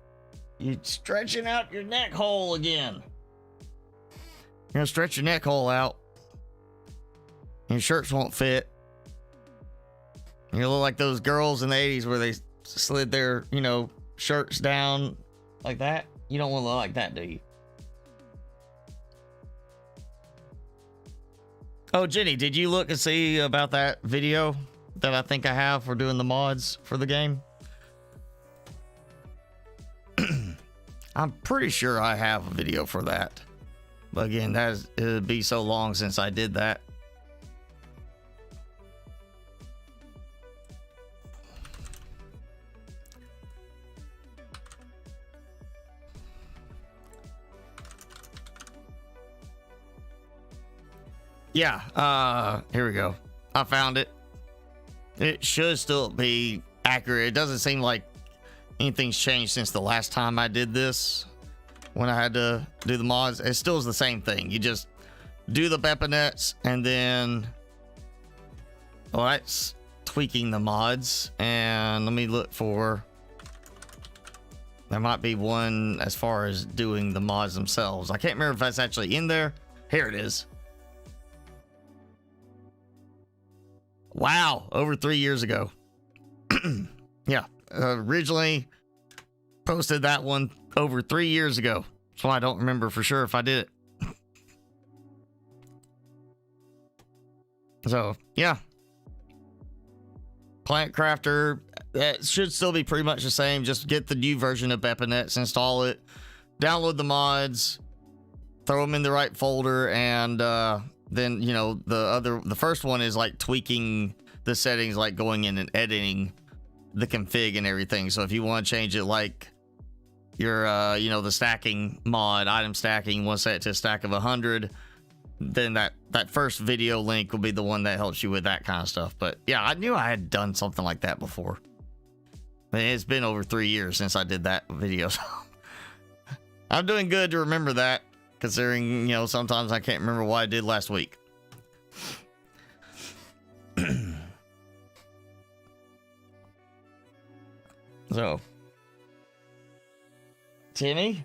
You're stretching out your neck hole again. You're going to stretch your neck hole out. Your shirts won't fit. You look like those girls in the 80s where they slid their, you know, shirts down like that. You don't want to look like that, do you? Oh, Jenny, did you look and see about that video that I think I have for doing the mods for the game? I'm pretty sure I have a video for that. But again, it'd be so long since I did that. yeah, here we go. I found it. It should still be accurate. It doesn't seem like anything's changed since the last time I did this. When I had to do the mods, it still is the same thing. You just do the BepInets and then, well, that's tweaking the mods. And let me look for, there might be one as far as doing the mods themselves. I can't remember if that's actually in there. Here it is. Wow, over 3 years ago. Yeah, originally posted that one over 3 years ago. So I don't remember for sure if I did it. So, yeah. Plant Crafter, that should still be pretty much the same. Just get the new version of BepInets, install it, download the mods, throw them in the right folder, and then, you know, the first one is like tweaking the settings, like going in and editing the config and everything. So if you want to change it, like your, you know, the stacking mod, item stacking, you want to set it to a stack of 100, then that first video link will be the one that helps you with that kind of stuff. But yeah, I knew I had done something like that before. I mean, it's been over 3 years since I did that video. So I'm doing good to remember that, considering, you know, sometimes I can't remember what I did last week. So, Timmy?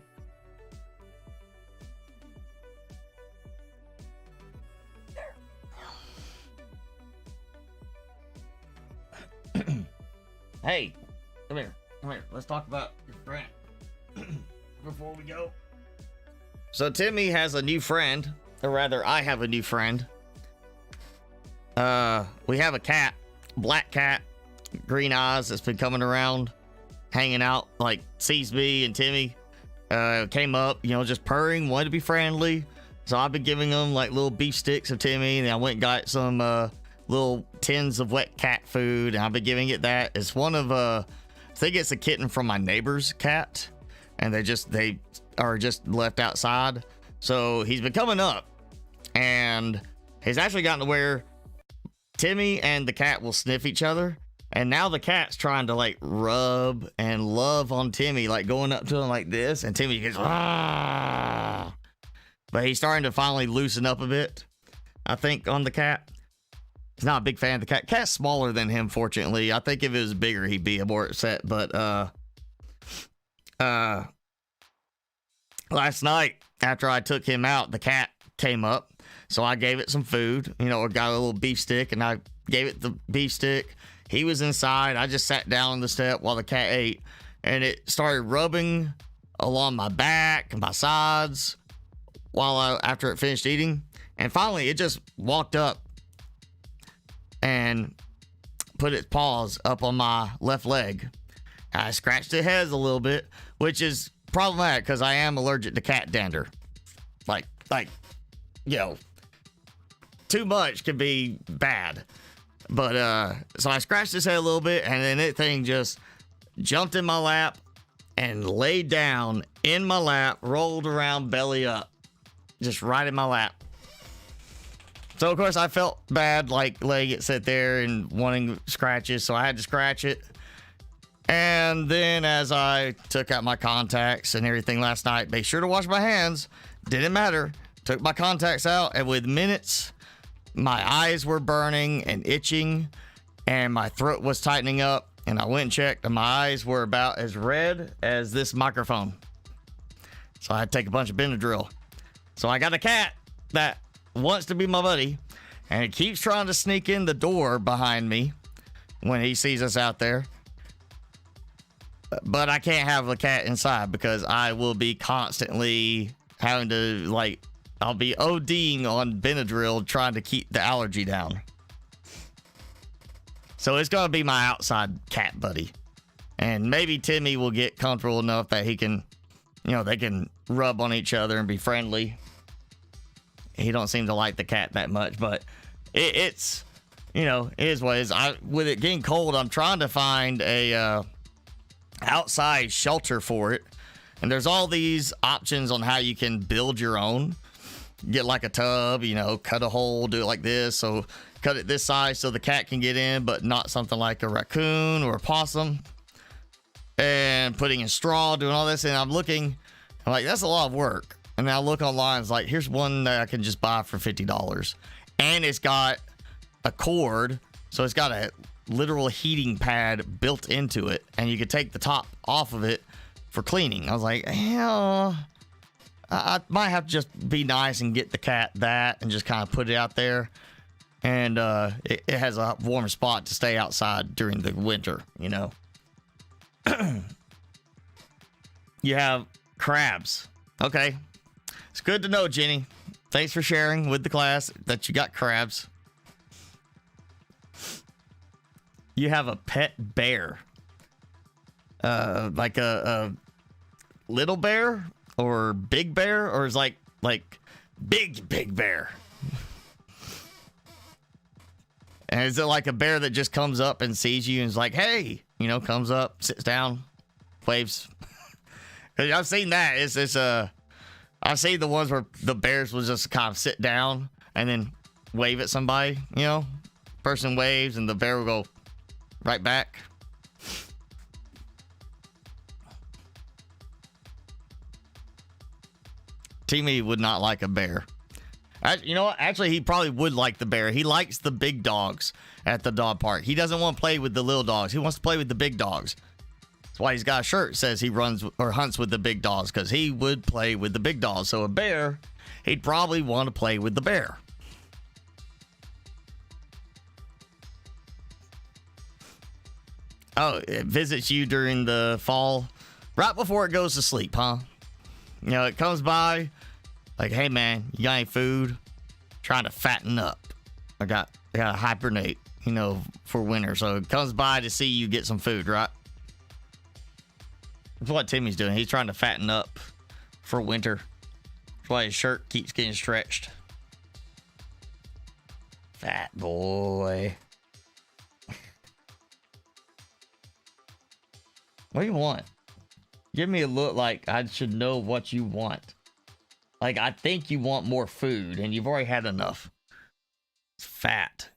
Hey, come here. Come here. Let's talk about your friend before we go. So Timmy has a new friend, or rather, I have a new friend. We have a cat, black cat, green eyes, that's been coming around, hanging out, like sees me and Timmy. Came up, you know, just purring, wanted to be friendly. So I've been giving him like little beef sticks of Timmy, and I went and got some little tins of wet cat food, and I've been giving it that. It's one of I think it's a kitten from my neighbor's cat, and they are just left outside. So he's been coming up, and he's actually gotten to where Timmy and the cat will sniff each other, and now the cat's trying to like rub and love on Timmy, like going up to him like this, and Timmy goes, ah. But he's starting to finally loosen up a bit, I think, on the cat. He's not a big fan of the cat. Cat's smaller than him, fortunately. I think if it was bigger, he'd be more upset. But last night, after I took him out, the cat came up. So I gave it some food, you know, or got a little beef stick, and I gave it the beef stick. He was inside. I just sat down on the step while the cat ate, and it started rubbing along my back and my sides after it finished eating. And finally, it just walked up and put its paws up on my left leg. I scratched its head a little bit, which is problematic because I am allergic to cat dander. Like, you know, too much could be bad. But, so I scratched its head a little bit, and then that thing just jumped in my lap and laid down in my lap, rolled around belly up, just right in my lap. So, of course, I felt bad, like letting it sit there and wanting scratches, so I had to scratch it. And then as I took out my contacts and everything last night, made sure to wash my hands, didn't matter, took my contacts out, and with minutes, my eyes were burning and itching, and my throat was tightening up, and I went and checked, and my eyes were about as red as this microphone. So I had to take a bunch of Benadryl. So I got a cat that wants to be my buddy, and it keeps trying to sneak in the door behind me when he sees us out there. But I can't have a cat inside because I will be constantly having to, like, I'll be ODing on Benadryl trying to keep the allergy down. So it's going to be my outside cat buddy. And maybe Timmy will get comfortable enough that he can, you know, they can rub on each other and be friendly. He don't seem to like the cat that much, but it's, you know, it is what it is. With it getting cold, I'm trying to find a outside shelter for it. And there's all these options on how you can build your own. get like a tub, you know, cut a hole, do it like this. So cut it this size so the cat can get in, but not something like a raccoon or a possum. And putting in straw, doing all this. And I'm like, that's a lot of work. And then I look online, it's like, here's one that I can just buy for $50. And it's got a cord, so it's got a literal heating pad built into it. And you can take the top off of it for cleaning. I was like, hell, I might have to just be nice and get the cat that and just kind of put it out there. And it has a warm spot to stay outside during the winter, you know. You have crabs. Okay. It's good to know, Jenny. Thanks for sharing with the class that you got crabs. You have a pet bear. Like a little bear or big bear, or is like big bear? And is it like a bear that just comes up and sees you and is like, hey, you know, comes up, sits down, waves? I've seen that. I've seen the ones where the bears will just kind of sit down and then wave at somebody, you know, person waves and the bear will go right back. Timmy would not like a bear. You know what? Actually, he probably would like the bear. He likes the big dogs at the dog park. He doesn't want to play with the little dogs. He wants to play with the big dogs. That's why he's got a shirt that says he runs or hunts with the big dogs, because he would play with the big dogs. So a bear, he'd probably want to play with the bear. Oh, it visits you during the fall, right before it goes to sleep, huh? You know, it comes by like, hey man, you got any food? Trying to fatten up. I gotta hibernate, you know, for winter. So it comes by to see you get some food, right? That's what Timmy's doing. He's trying to fatten up for winter. That's why his shirt keeps getting stretched. Fat boy. What do you want? Give me a look like I should know what you want. Like, I think you want more food, and you've already had enough. It's fat.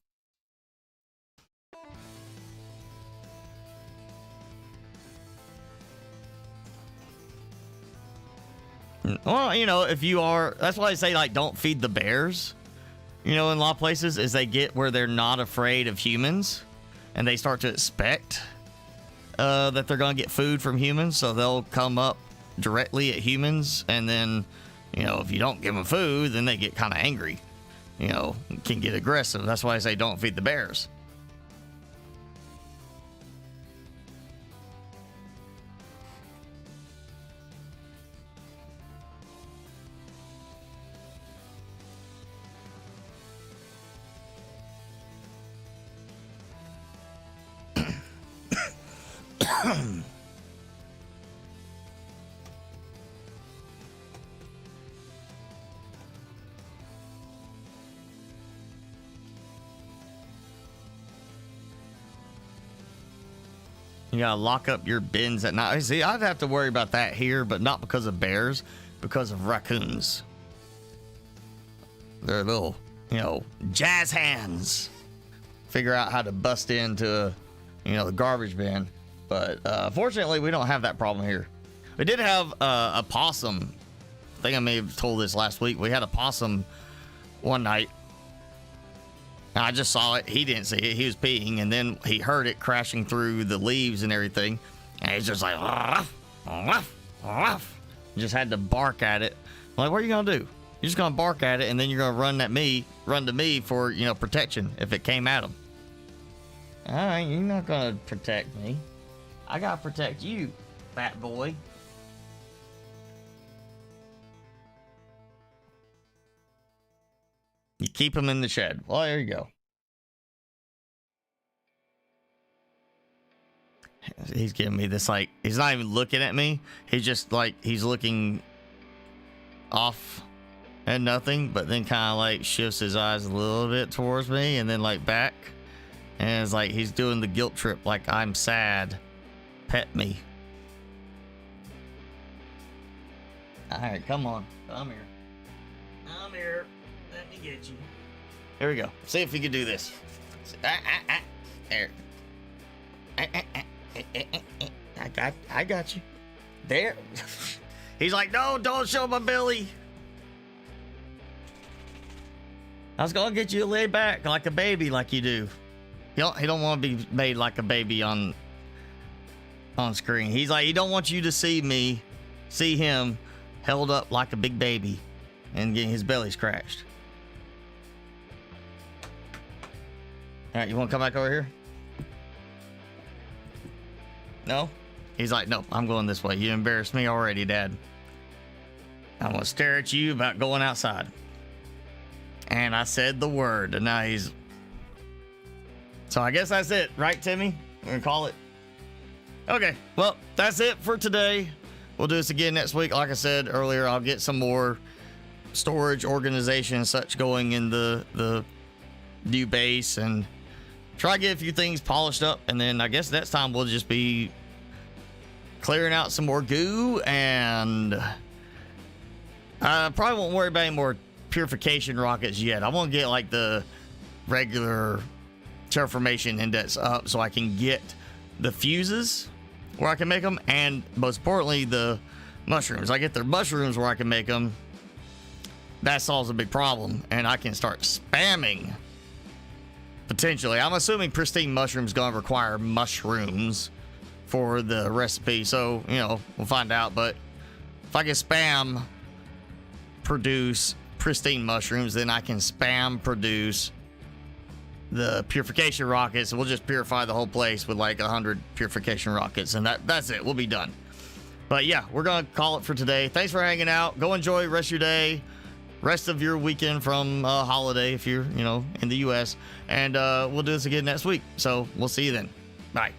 Well, you know, if you are... That's why I say, like, don't feed the bears. You know, in a lot of places, is they get where they're not afraid of humans, and they start to expect that they're going to get food from humans, so they'll come up directly at humans, and then, you know, if you don't give them food, then they get kind of angry, you know, can get aggressive. That's why I say don't feed the bears. You gotta lock up your bins at night. See, I'd have to worry about that here, but not because of bears, because of raccoons. They're little, you know, jazz hands. Figure out how to bust into, you know, the garbage bin. But fortunately, we don't have that problem here. We did have a possum. I think I may have told this last week. We had a possum one night. I just saw it. He didn't see it. He was peeing, and then he heard it crashing through the leaves and everything. And he's just like, ruff, ruff, ruff. Just had to bark at it. I'm like, what are you gonna do? You're just gonna bark at it, and then you're gonna run to me for, you know, protection if it came at him. All right, you're not gonna protect me. I gotta protect you, fat boy. You keep him in the shed. Well, there you go. He's giving me this, like, he's not even looking at me. He's just like, he's looking off at nothing, but then kind of like shifts his eyes a little bit towards me and then like back. And it's like he's doing the guilt trip, like, I'm sad. Pet me. All right, come on. Come here. Come here. Let me get you. Here we go. See if you can do this. There. I got you. There. He's like, no, don't show my belly. I was gonna get you to lay back like a baby, like you do. He don't want to be made like a baby on screen. He's like, he don't want you to see him held up like a big baby and getting his belly scratched. All right, you want to come back over here? No? He's like, no, I'm going this way. You embarrassed me already, Dad. I'm going to stare at you about going outside. And I said the word, and now he's... So I guess that's it, right, Timmy? We're going to call it. Okay, well, that's it for today. We'll do this again next week. Like I said earlier, I'll get some more storage organization and such going in the new base and try to get a few things polished up. And then I guess next time we'll just be clearing out some more goo, and I probably won't worry about any more purification rockets yet. I want to get like the regular terraformation index up so I can get the fuses where I can make them, and most importantly the mushrooms. I get the mushrooms where I can make them. That solves a big problem, and I can start spamming potentially. I'm assuming pristine mushrooms gonna require mushrooms for the recipe, so you know, we'll find out. But if I can spam produce pristine mushrooms, then I can spam produce the purification rockets. We'll just purify the whole place with like 100 purification rockets, and that's it. We'll be done. But yeah, we're gonna call it for today. Thanks for hanging out. Go enjoy the rest of your day, rest of your weekend from holiday if you're in the US, and we'll do this again next week. So we'll see you then. Bye.